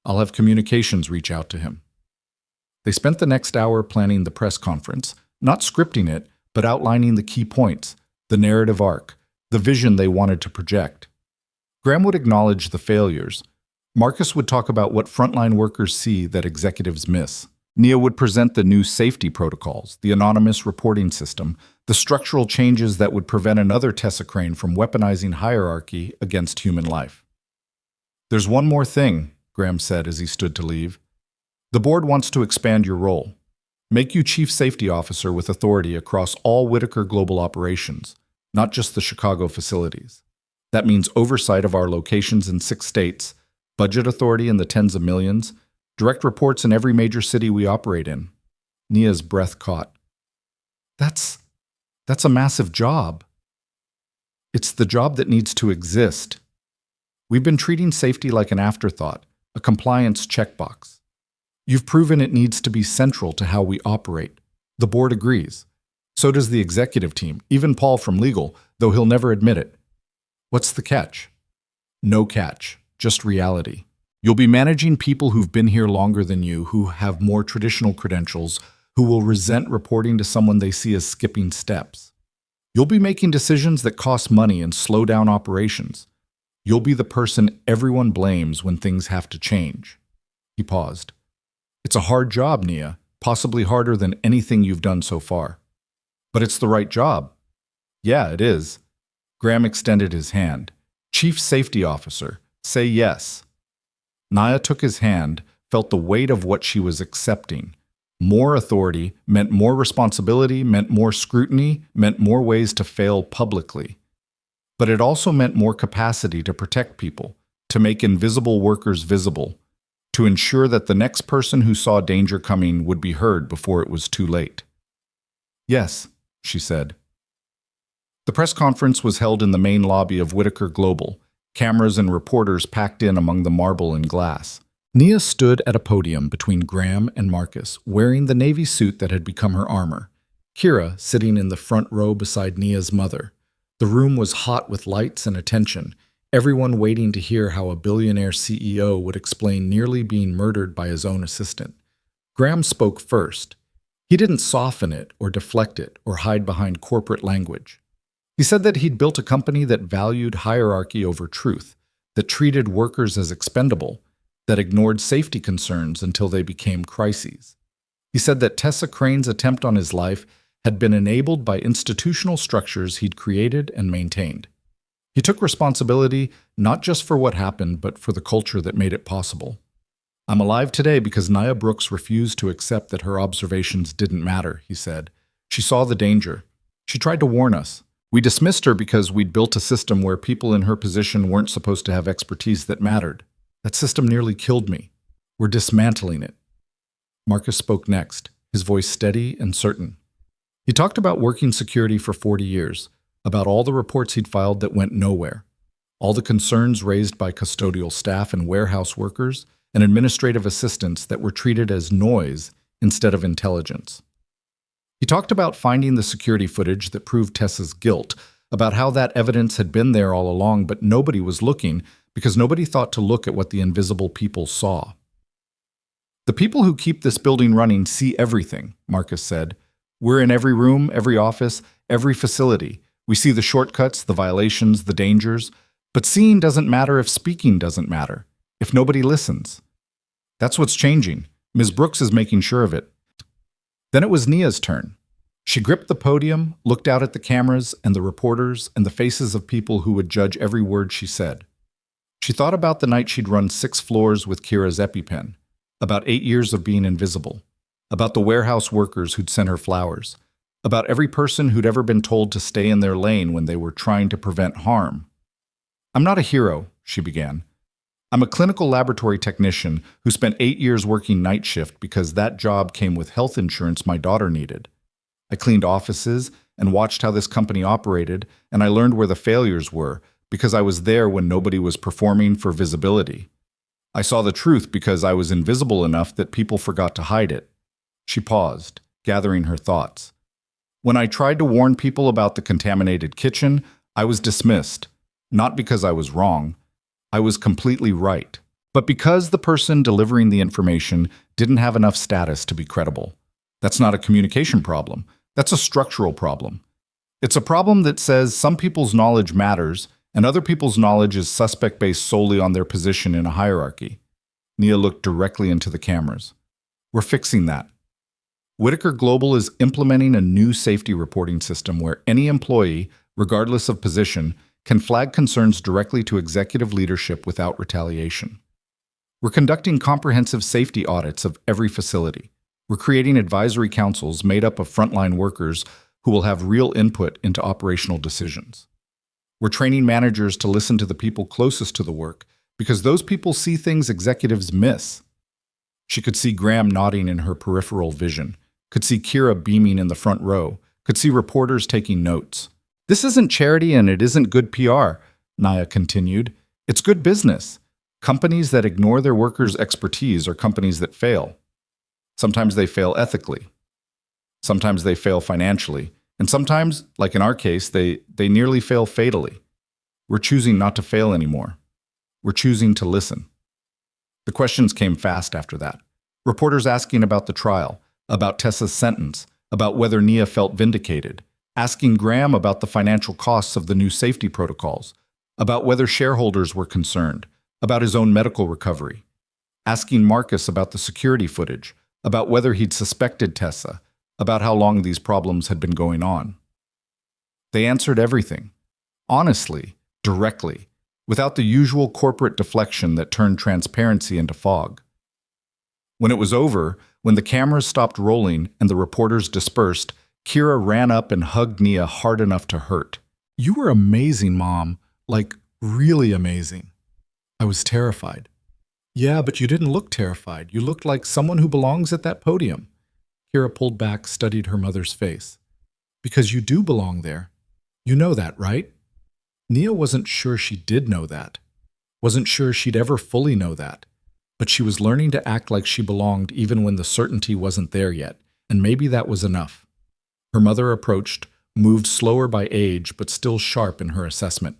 [SPEAKER 1] I'll have communications reach out to him. They spent the next hour planning the press conference, not scripting it, but outlining the key points, the narrative arc, the vision they wanted to project. Graham would acknowledge the failures. Marcus would talk about what frontline workers see that executives miss. Nia would present the new safety protocols, the anonymous reporting system, the structural changes that would prevent another Tessa Crane from weaponizing hierarchy against human life. There's one more thing, Graham said as he stood to leave. The board wants to expand your role. Make you chief safety officer with authority across all Whitaker global operations, not just the Chicago facilities. That means oversight of our locations in 6 states, budget authority in the tens of millions, direct reports in every major city we operate in. Nia's breath caught. That's a massive job. It's the job that needs to exist. We've been treating safety like an afterthought, a compliance checkbox. You've proven it needs to be central to how we operate. The board agrees. So does the executive team, even Paul from legal, though he'll never admit it. What's the catch? No catch, just reality. You'll be managing people who've been here longer than you, who have more traditional credentials, who will resent reporting to someone they see as skipping steps. You'll be making decisions that cost money and slow down operations. You'll be the person everyone blames when things have to change. He paused. It's a hard job, Nia, possibly harder than anything you've done so far. But it's the right job. Yeah, it is. Graham extended his hand. Chief Safety Officer, say yes. Nia took his hand, felt the weight of what she was accepting. More authority meant more responsibility, meant more scrutiny, meant more ways to fail publicly. But it also meant more capacity to protect people, to make invisible workers visible, to ensure that the next person who saw danger coming would be heard before it was too late. Yes, she said. The press conference was held in the main lobby of Whitaker Global, cameras and reporters packed in among the marble and glass.
[SPEAKER 2] Nia stood at a podium between Graham and Marcus, wearing the navy suit that had become her armor. Kira sitting in the front row beside Nia's mother. The room was hot with lights and attention, everyone waiting to hear how a billionaire CEO would explain nearly being murdered by his own assistant. Graham spoke first. He didn't soften it or deflect it or hide behind corporate language. He said that he'd built a company that valued hierarchy over truth, that treated workers as expendable, that ignored safety concerns until they became crises. He said that Tessa Crane's attempt on his life had been enabled by institutional structures he'd created and maintained. He took responsibility not just for what happened, but for the culture that made it possible. "I'm alive today because Nia Brooks refused to accept that her observations didn't matter," he said. "She saw the danger. She tried to warn us. We dismissed her because we'd built a system where people in her position weren't supposed to have expertise that mattered. That system nearly killed me. We're dismantling it." Marcus spoke next, his voice steady and certain. He talked about working security for 40 years, about all the reports he'd filed that went nowhere, all the concerns raised by custodial staff and warehouse workers and administrative assistants that were treated as noise instead of intelligence. He talked about finding the security footage that proved Tessa's guilt, about how that evidence had been there all along, but nobody was looking because nobody thought to look at what the invisible people saw. "The people who keep this building running see everything," Marcus said. "We're in every room, every office, every facility. We see the shortcuts, the violations, the dangers. But seeing doesn't matter if speaking doesn't matter, if nobody listens. That's what's changing. Ms. Brooks is making sure of it." Then it was Nia's turn. She gripped the podium, looked out at the cameras and the reporters and the faces of people who would judge every word she said. She thought about the night she'd run 6 floors with Kira's EpiPen, about 8 years of being invisible, about the warehouse workers who'd sent her flowers, about every person who'd ever been told to stay in their lane when they were trying to prevent harm. "I'm not a hero," she began. "I'm a clinical laboratory technician who spent 8 years working night shift because that job came with health insurance my daughter needed. I cleaned offices and watched how this company operated, and I learned where the failures were because I was there when nobody was performing for visibility. I saw the truth because I was invisible enough that people forgot to hide it." She paused, gathering her thoughts. "When I tried to warn people about the contaminated kitchen, I was dismissed, not because I was wrong. I was completely right, but because the person delivering the information didn't have enough status to be credible. That's not a communication problem. That's a structural problem. It's a problem that says some people's knowledge matters and other people's knowledge is suspect based solely on their position in a hierarchy." Nia looked directly into the cameras. "We're fixing that. Whitaker Global is implementing a new safety reporting system where any employee, regardless of position, can flag concerns directly to executive leadership without retaliation. We're conducting comprehensive safety audits of every facility. We're creating advisory councils made up of frontline workers who will have real input into operational decisions. We're training managers to listen to the people closest to the work because those people see things executives miss." She could see Graham nodding in her peripheral vision, could see Kira beaming in the front row, could see reporters taking notes. "This isn't charity and it isn't good PR," Nia continued. "It's good business. Companies that ignore their workers' expertise are companies that fail. Sometimes they fail ethically. Sometimes they fail financially. And sometimes, like in our case, they nearly fail fatally. We're choosing not to fail anymore. We're choosing to listen." The questions came fast after that. Reporters asking about the trial, about Tessa's sentence, about whether Nia felt vindicated, asking Graham about the financial costs of the new safety protocols, about whether shareholders were concerned, about his own medical recovery, asking Marcus about the security footage, about whether he'd suspected Tessa, about how long these problems had been going on. They answered everything, honestly, directly, without the usual corporate deflection that turned transparency into fog. When it was over, when the cameras stopped rolling and the reporters dispersed, Kira ran up and hugged Nia hard enough to hurt. "You were amazing, Mom. Like, really amazing." I was terrified. "Yeah, but you didn't look terrified. You looked like someone who belongs at that podium." Kira pulled back, studied her mother's face. "Because you do belong there. You know that, right?" Nia wasn't sure she did know that. Wasn't sure she'd ever fully know that. But she was learning to act like she belonged even when the certainty wasn't there yet, and maybe that was enough. Her mother approached, moved slower by age, but still sharp in her assessment.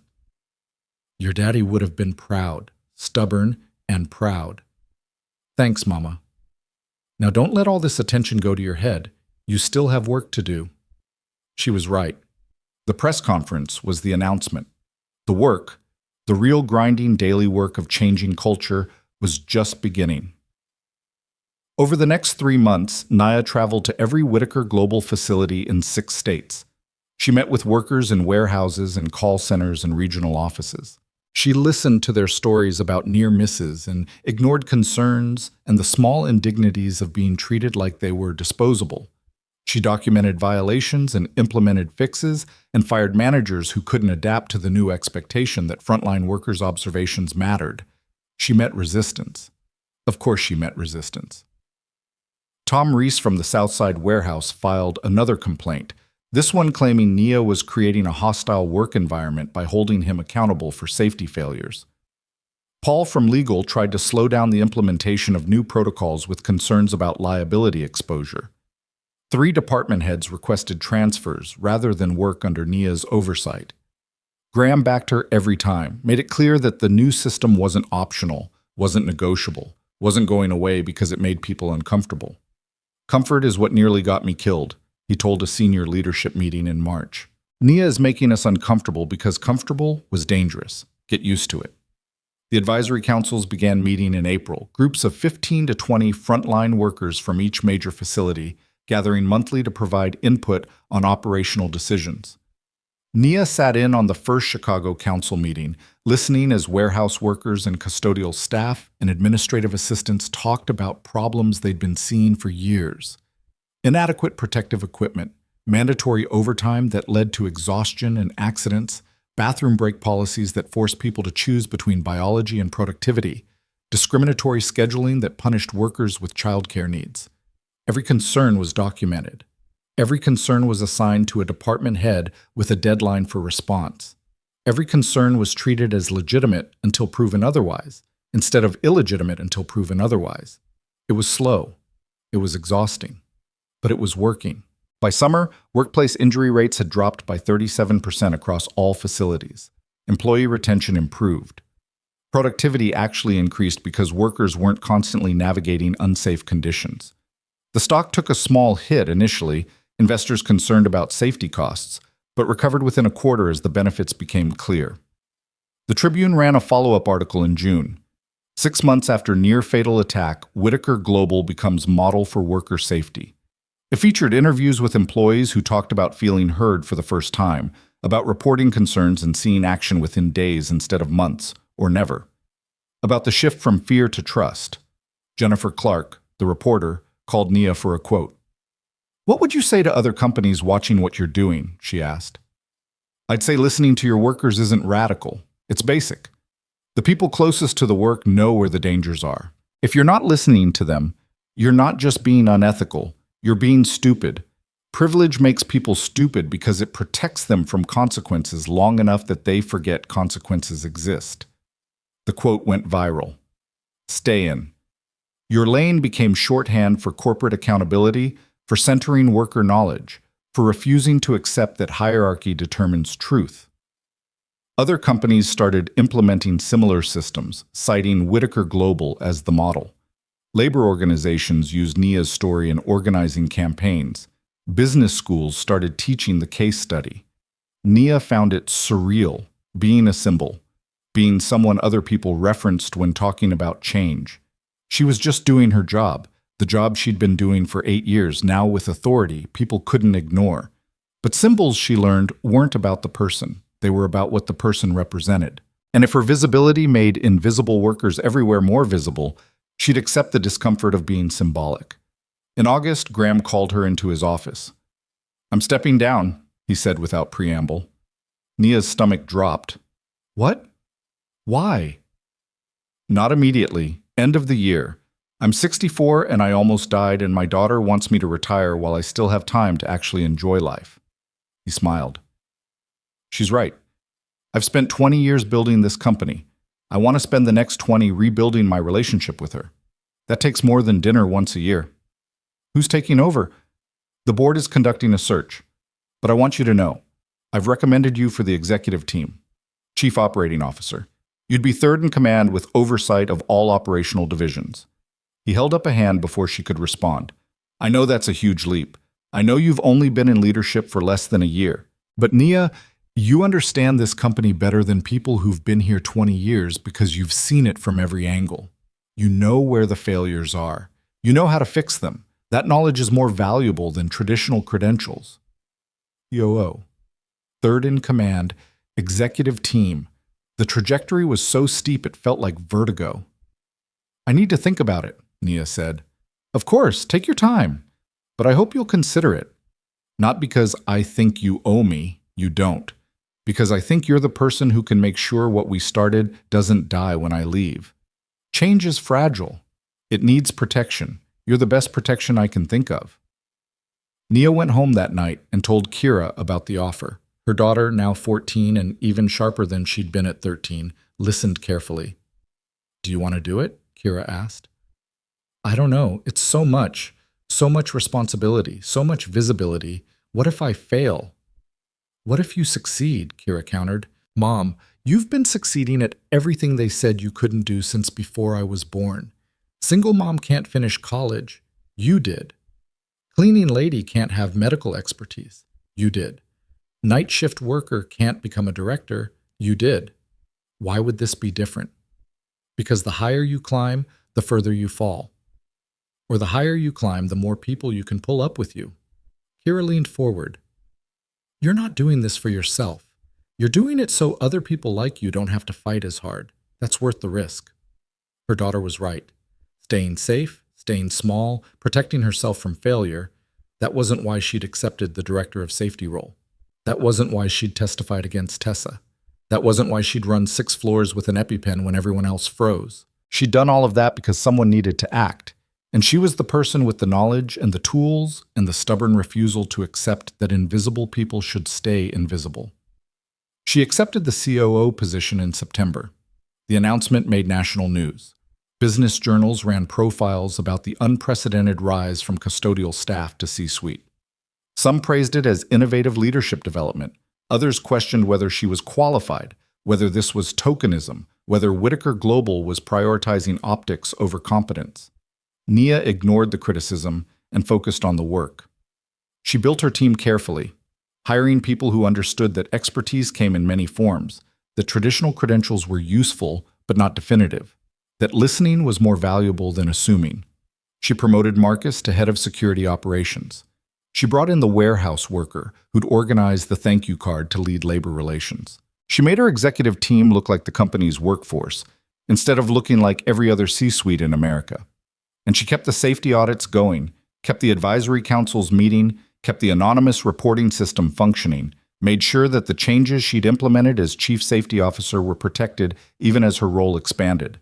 [SPEAKER 2] Your daddy would have been proud, stubborn, and proud. Thanks, Mama. Now don't let all this attention go to your head. You still have work to do. She was right. The press conference was the announcement. The work, the real grinding daily work of changing culture, was just beginning. Over the next 3 months, Nia traveled to every Whitaker Global facility in 6 states. She met with workers in warehouses and call centers and regional offices. She listened to their stories about near misses and ignored concerns and the small indignities of being treated like they were disposable. She documented violations and implemented fixes and fired managers who couldn't adapt to the new expectation that frontline workers' observations mattered. She met resistance. Of course she met resistance. Tom Reese from the Southside warehouse filed another complaint, this one claiming Nia was creating a hostile work environment by holding him accountable for safety failures. Paul from legal tried to slow down the implementation of new protocols with concerns about liability exposure. 3 department heads requested transfers rather than work under Nia's oversight. Graham backed her every time, made it clear that the new system wasn't optional, wasn't negotiable, wasn't going away because it made people uncomfortable. Comfort is what nearly got me killed, he told a senior leadership meeting in March. Nia is making us uncomfortable because comfortable was dangerous. Get used to it. The advisory councils began meeting in April, groups of 15 to 20 frontline workers from each major facility, gathering monthly to provide input on operational decisions. Nia sat in on the first Chicago council meeting, listening as warehouse workers and custodial staff and administrative assistants talked about problems they'd been seeing for years. Inadequate protective equipment, mandatory overtime that led to exhaustion and accidents, bathroom break policies that forced people to choose between biology and productivity, discriminatory scheduling that punished workers with childcare needs. Every concern was documented. Every concern was assigned to a department head with a deadline for response. Every concern was treated as legitimate until proven otherwise, instead of illegitimate until proven otherwise. It was slow. It was exhausting. But it was working. By summer, workplace injury rates had dropped by 37% across all facilities. Employee retention improved. Productivity actually increased because workers weren't constantly navigating unsafe conditions. The stock took a small hit initially, investors concerned about safety costs, but recovered within a quarter as the benefits became clear. The Tribune ran a follow-up article in June. 6 months after near-fatal attack, Whitaker Global becomes model for worker safety. It featured interviews with employees who talked about feeling heard for the first time, about reporting concerns and seeing action within days instead of months, or never. About the shift from fear to trust. Jennifer Clark, the reporter, called Nia for a quote. "What would you say to other companies watching what you're doing?" she asked. "I'd say listening to your workers isn't radical. It's basic. The people closest to the work know where the dangers are. If you're not listening to them, you're not just being unethical. You're being stupid. Privilege makes people stupid because it protects them from consequences long enough that they forget consequences exist." The quote went viral. Stay in. Your lane became shorthand for corporate accountability, for centering worker knowledge, for refusing to accept that hierarchy determines truth. Other companies started implementing similar systems, citing Whitaker Global as the model. Labor organizations used Nia's story in organizing campaigns. Business schools started teaching the case study. Nia found it surreal, being a symbol, being someone other people referenced when talking about change. She was just doing her job, the job she'd been doing for 8 years, now with authority people couldn't ignore. But symbols, she learned, weren't about the person. They were about what the person represented. And if her visibility made invisible workers everywhere more visible, she'd accept the discomfort of being symbolic. In August, Graham called her into his office. "I'm stepping down," he said without preamble. Nia's stomach dropped. "What? Why?" "Not immediately. End of the year. I'm 64 and I almost died, and my daughter wants me to retire while I still have time to actually enjoy life." He smiled. "She's right. I've spent 20 years building this company.
[SPEAKER 1] I want to spend the next 20 rebuilding my relationship with her. That takes more than dinner once a year. Who's taking over? The board is conducting a search. But I want you to know, I've recommended you for the executive team. Chief Operating Officer. You'd be third in command with oversight of all operational divisions. He held up a hand before she could respond. I know that's a huge leap. I know you've only been in leadership for less than a year. But Nia, you understand this company better than people who've been here 20 years because you've seen it from every angle. You know where the failures are. You know how to fix them. That knowledge is more valuable than traditional credentials. COO. Third in command, executive team. The trajectory was so steep it felt like vertigo. I need to think about it, Nia said. Of course, take your time. But I hope you'll consider it. Not because I think you owe me, you don't. Because I think you're the person who can make sure what we started doesn't die when I leave. Change is fragile. It needs protection. You're the best protection I can think of. Nia went home that night and told Kira about the offer. Her daughter, now 14 and even sharper than she'd been at 13, listened carefully. Do you want to do it? Kira asked. I don't know. It's so much responsibility, so much visibility. What if I fail? What if you succeed? Kira countered. Mom, you've been succeeding at everything they said you couldn't do since before I was born. Single mom can't finish college. You did. Cleaning lady can't have medical expertise. You did. Night shift worker can't become a director. You did. Why would this be different? Because the higher you climb, the further you fall. Or the higher you climb, the more people you can pull up with you. Kira leaned forward. You're not doing this for yourself. You're doing it so other people like you don't have to fight as hard. That's worth the risk. Her daughter was right. Staying safe, staying small, protecting herself from failure, that wasn't why she'd accepted the director of safety role. That wasn't why she'd testified against Tessa. That wasn't why she'd run 6 floors with an EpiPen when everyone else froze. She'd done all of that because someone needed to act. And she was the person with the knowledge and the tools and the stubborn refusal to accept that invisible people should stay invisible. She accepted the COO position in September. The announcement made national news. Business journals ran profiles about the unprecedented rise from custodial staff to C-suite. Some praised it as innovative leadership development. Others questioned whether she was qualified, whether this was tokenism, whether Whitaker Global was prioritizing optics over competence. Nia ignored the criticism and focused on the work. She built her team carefully, hiring people who understood that expertise came in many forms, that traditional credentials were useful but not definitive, that listening was more valuable than assuming. She promoted Marcus to head of security operations. She brought in the warehouse worker who'd organize the thank you card to lead labor relations. She made her executive team look like the company's workforce, instead of looking like every other C-suite in America. And she kept the safety audits going, kept the advisory councils meeting, kept the anonymous reporting system functioning, made sure that the changes she'd implemented as chief safety officer were protected even as her role expanded.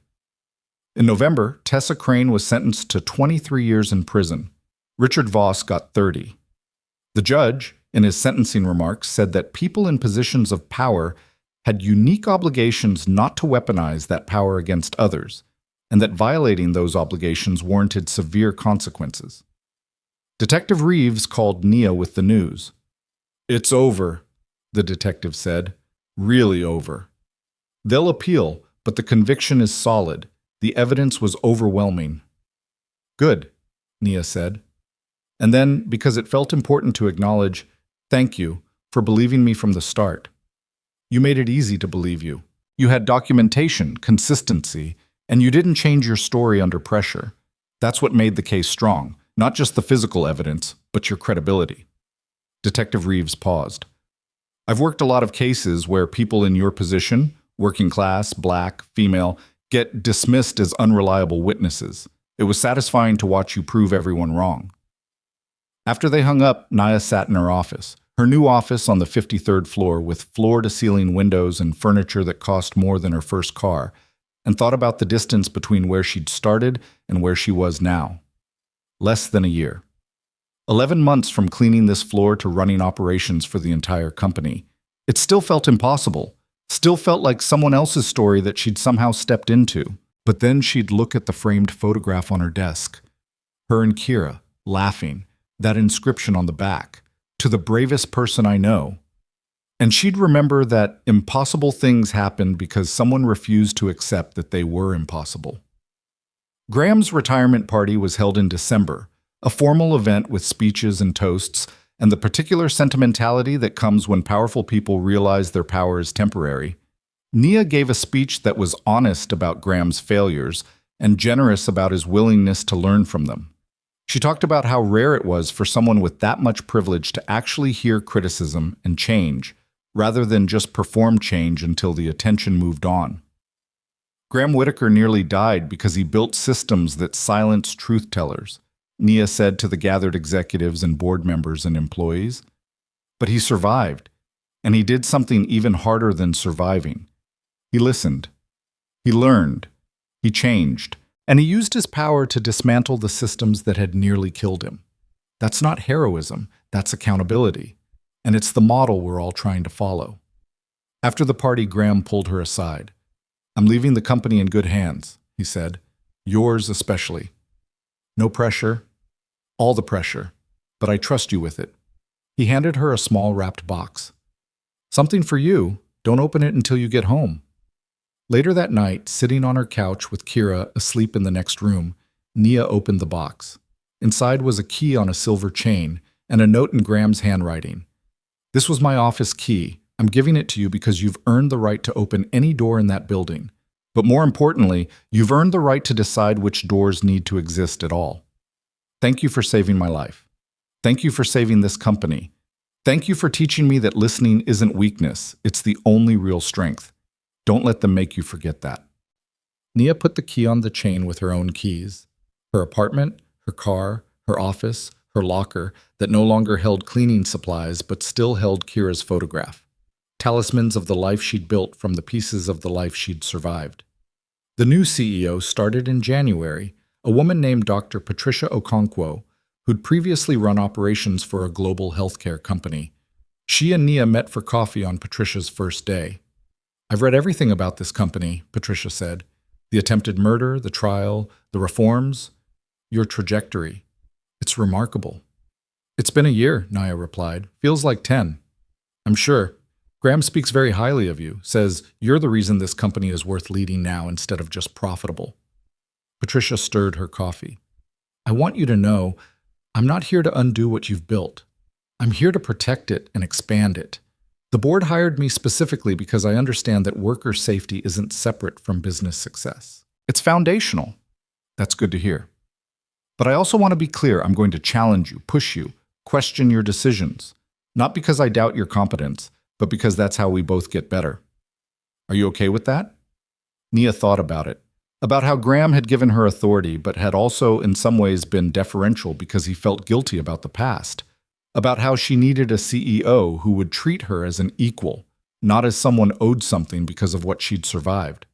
[SPEAKER 1] In November, Tessa Crane was sentenced to 23 years in prison. Richard Voss got 30. The judge, in his sentencing remarks, said that people in positions of power had unique obligations not to weaponize that power against others, and that violating those obligations warranted severe consequences. Detective Reeves called Nia with the news. It's over, the detective said. Really over. They'll appeal, but the conviction is solid. The evidence was overwhelming. Good, Nia said. And then, because it felt important to acknowledge, thank you for believing me from the start. You made it easy to believe you. You had documentation, consistency, and you didn't change your story under pressure. That's what made the case strong, not just the physical evidence, but your credibility. Detective Reeves paused. I've worked a lot of cases where people in your position, working class, black, female, get dismissed as unreliable witnesses. It was satisfying to watch you prove everyone wrong. After they hung up, Nia sat in her office, her new office on the 53rd floor with floor-to-ceiling windows and furniture that cost more than her first car, and thought about the distance between where she'd started and where she was now. Less than a year. 11 months from cleaning this floor to running operations for the entire company. It still felt impossible, Still felt like someone else's story that she'd somehow stepped into. But then she'd look at the framed photograph on her desk. Her and Kira, laughing, that inscription on the back, "To the bravest person I know." And she'd remember that impossible things happened because someone refused to accept that they were impossible. Graham's retirement party was held in December, a formal event with speeches and toasts, and the particular sentimentality that comes when powerful people realize their power is temporary. Nia gave a speech that was honest about Graham's failures and generous about his willingness to learn from them. She talked about how rare it was for someone with that much privilege to actually hear criticism and change, rather than just perform change until the attention moved on. Graham Whitaker nearly died because he built systems that silenced truth-tellers, Nia said to the gathered executives and board members and employees. But he survived, and he did something even harder than surviving. He listened. He learned. He changed. And he used his power to dismantle the systems that had nearly killed him. That's not heroism, that's accountability. And it's the model we're all trying to follow. After the party, Graham pulled her aside. "I'm leaving the company in good hands," he said. "Yours especially. No pressure, all the pressure, but I trust you with it." He handed her a small wrapped box. "Something for you. Don't open it until you get home." Later that night, sitting on her couch with Kira asleep in the next room, Nia opened the box. Inside was a key on a silver chain and a note in Graham's handwriting. "This was my office key. I'm giving it to you because you've earned the right to open any door in that building. But more importantly, you've earned the right to decide which doors need to exist at all. Thank you for saving my life. Thank you for saving this company. Thank you for teaching me that listening isn't weakness, it's the only real strength. Don't let them make you forget that." Nia put the key on the chain with her own keys. Her apartment, her car, her office, her locker that no longer held cleaning supplies but still held Kira's photograph. Talismans of the life she'd built from the pieces of the life she'd survived. The new CEO started in January, a woman named Dr. Patricia Okonkwo, who'd previously run operations for a global healthcare company. She and Nia met for coffee on Patricia's first day. "I've read everything about this company," Patricia said. "The attempted murder, the trial, the reforms, your trajectory. It's remarkable." "It's been a year," Nia replied. "Feels like 10. "I'm sure. Graham speaks very highly of you, says you're the reason this company is worth leading now instead of just profitable." Patricia stirred her coffee. "I want you to know, I'm not here to undo what you've built. I'm here to protect it and expand it. The board hired me specifically because I understand that worker safety isn't separate from business success. It's foundational." "That's good to hear. But I also want to be clear, I'm going to challenge you, push you, question your decisions. Not because I doubt your competence, but because that's how we both get better. Are you okay with that?" Nia thought about how Graham had given her authority, but had also in some ways been deferential because he felt guilty about the past. About how she needed a CEO who would treat her as an equal, not as someone owed something because of what she'd survived.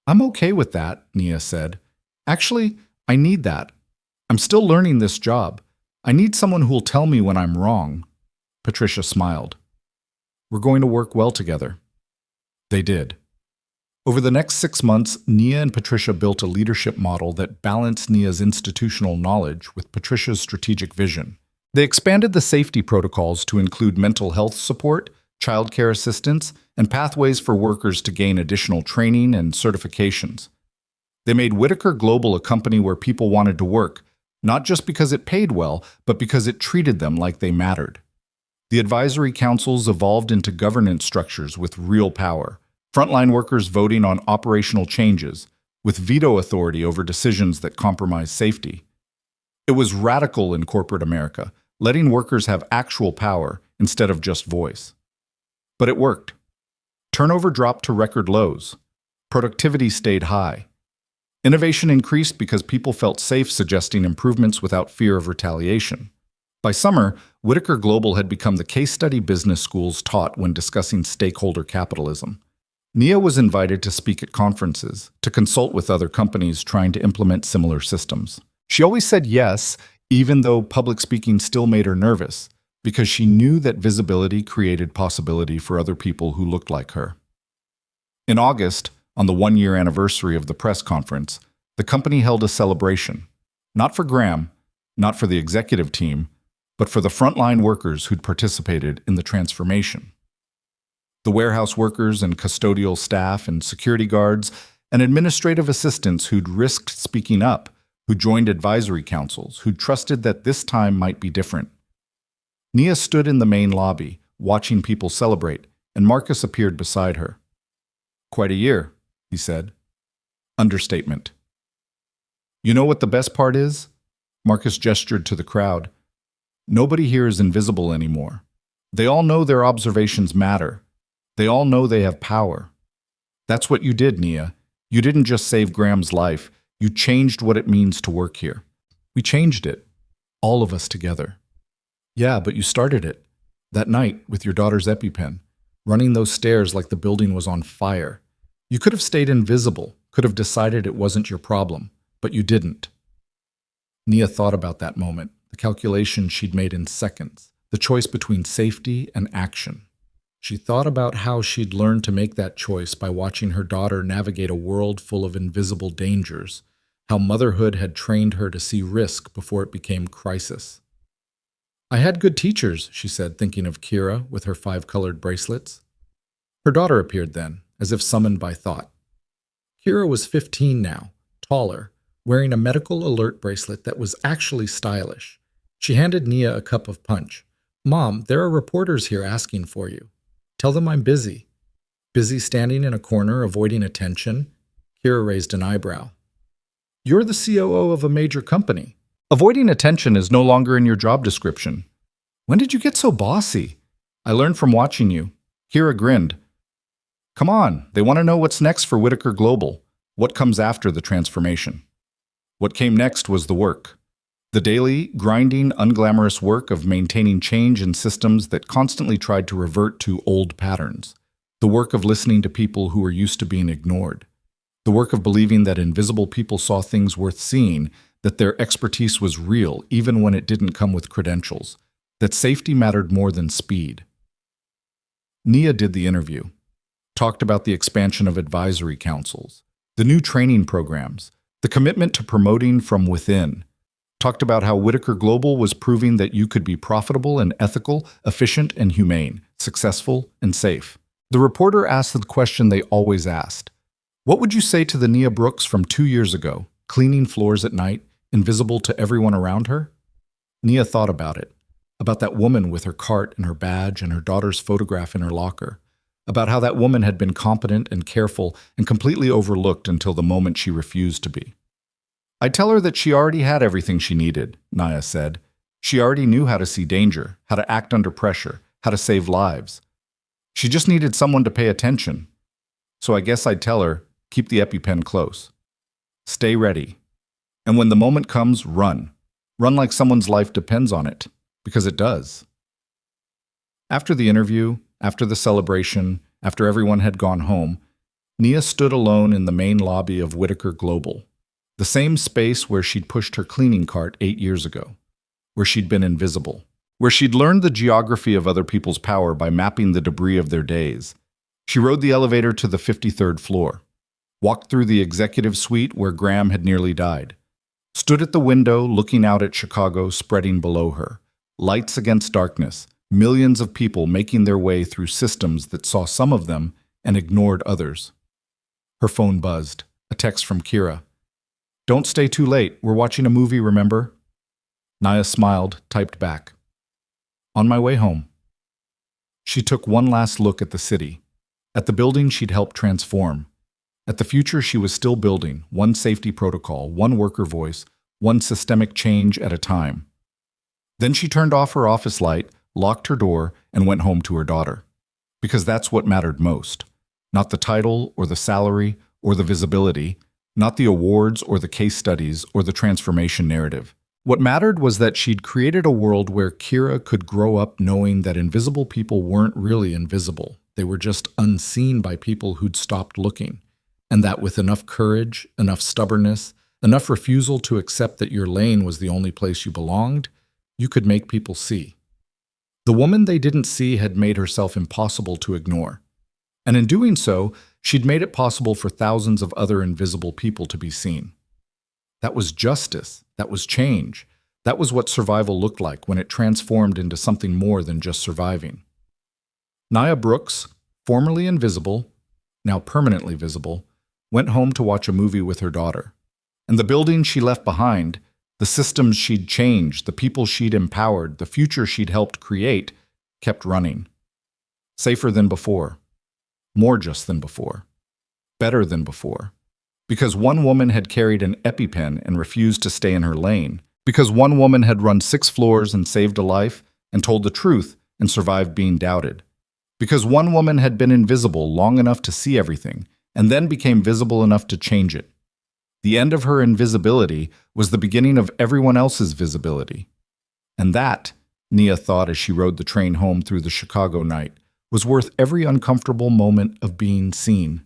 [SPEAKER 1] "I'm okay with that," Nia said. "Actually, I need that. I'm still learning this job. I need someone who'll tell me when I'm wrong." Patricia smiled. "We're going to work well together." They did. Over the next 6 months, Nia and Patricia built a leadership model that balanced Nia's institutional knowledge with Patricia's strategic vision. They expanded the safety protocols to include mental health support, childcare assistance, and pathways for workers to gain additional training and certifications. They made Whitaker Global a company where people wanted to work, not just because it paid well, but because it treated them like they mattered. The advisory councils evolved into governance structures with real power, frontline workers voting on operational changes, with veto authority over decisions that compromise safety. It was radical in corporate America, letting workers have actual power instead of just voice. But it worked. Turnover dropped to record lows. Productivity stayed high. Innovation increased because people felt safe suggesting improvements without fear of retaliation. By summer, Whitaker Global had become the case study business schools taught when discussing stakeholder capitalism. Nia was invited to speak at conferences, to consult with other companies trying to implement similar systems. She always said yes, even though public speaking still made her nervous, because she knew that visibility created possibility for other people who looked like her. In August, on the one-year anniversary of the press conference, the company held a celebration. Not for Graham, not for the executive team, but for the frontline workers who'd participated in the transformation. The warehouse workers and custodial staff and security guards and administrative assistants who'd risked speaking up, who joined advisory councils, who trusted that this time might be different. Nia stood in the main lobby, watching people celebrate, and Marcus appeared beside her. "Quite a year," he said. Understatement. "You know what the best part is?" Marcus gestured to the crowd. "Nobody here is invisible anymore. They all know their observations matter. They all know they have power. That's what you did, Nia. You didn't just save Graham's life. You changed what it means to work here. We changed it. All of us together." "Yeah, but you started it. That night with your daughter's EpiPen, running those stairs like the building was on fire. You could have stayed invisible, could have decided it wasn't your problem, but you didn't." Nia thought about that moment, the calculation she'd made in seconds, the choice between safety and action. She thought about how she'd learned to make that choice by watching her daughter navigate a world full of invisible dangers, how motherhood had trained her to see risk before it became crisis. "I had good teachers," she said, thinking of Kira with her 5-colored bracelets. Her daughter appeared then, as if summoned by thought. Kira was 15 now, taller, wearing a medical alert bracelet that was actually stylish. She handed Nia a cup of punch. "Mom, there are reporters here asking for you. Tell them I'm busy." "Busy standing in a corner, avoiding attention?" Kira raised an eyebrow. "You're the COO of a major company. Avoiding attention is no longer in your job description. When did you get so bossy?" "I learned from watching you." Kira grinned. "Come on, they want to know what's next for Whitaker Global. What comes after the transformation?" What came next was the work. The daily, grinding, unglamorous work of maintaining change in systems that constantly tried to revert to old patterns. The work of listening to people who were used to being ignored. The work of believing that invisible people saw things worth seeing, that their expertise was real even when it didn't come with credentials, that safety mattered more than speed. Nia did the interview, talked about the expansion of advisory councils, the new training programs, the commitment to promoting from within, talked about how Whitaker Global was proving that you could be profitable and ethical, efficient and humane, successful and safe. The reporter asked the question they always asked. What would you say to the Nia Brooks from 2 years ago, cleaning floors at night, invisible to everyone around her? Nia thought about that woman with her cart and her badge and her daughter's photograph in her locker, about how that woman had been competent and careful and completely overlooked until the moment she refused to be. "I'd tell her that she already had everything she needed," Nia said. "She already knew how to see danger, how to act under pressure, how to save lives. She just needed someone to pay attention. So I guess I'd tell her, keep the EpiPen close. Stay ready. And when the moment comes, run. Run like someone's life depends on it, because it does." After the interview, after the celebration, after everyone had gone home, Nia stood alone in the main lobby of Whitaker Global. The same space where she'd pushed her cleaning cart 8 years ago, where she'd been invisible, where she'd learned the geography of other people's power by mapping the debris of their days. She rode the elevator to the 53rd floor, walked through the executive suite where Graham had nearly died, stood at the window looking out at Chicago spreading below her, lights against darkness, millions of people making their way through systems that saw some of them and ignored others. Her phone buzzed, a text from Kira. "Don't stay too late. We're watching a movie, remember?" Nia smiled, typed back. "On my way home." She took one last look at the city, at the building she'd helped transform, at the future she was still building, one safety protocol, one worker voice, one systemic change at a time. Then she turned off her office light, locked her door, and went home to her daughter. Because that's what mattered most. Not the title or the salary or the visibility, not the awards or the case studies or the transformation narrative. What mattered was that she'd created a world where Kira could grow up knowing that invisible people weren't really invisible. They were just unseen by people who'd stopped looking. And that with enough courage, enough stubbornness, enough refusal to accept that your lane was the only place you belonged, you could make people see. The woman they didn't see had made herself impossible to ignore.
[SPEAKER 2] And in doing so, she'd made it possible for thousands of other invisible people to be seen. That was justice. That was change. That was what survival looked like when it transformed into something more than just surviving. Nia Brooks, formerly invisible, now permanently visible, went home to watch a movie with her daughter. And the building she left behind, the systems she'd changed, the people she'd empowered, the future she'd helped create, kept running. Safer than before. More just than before. Better than before. Because one woman had carried an EpiPen and refused to stay in her lane. Because one woman had run 6 floors and saved a life and told the truth and survived being doubted. Because one woman had been invisible long enough to see everything and then became visible enough to change it. The end of her invisibility was the beginning of everyone else's visibility. And that, Nia thought as she rode the train home through the Chicago night, was worth every uncomfortable moment of being seen.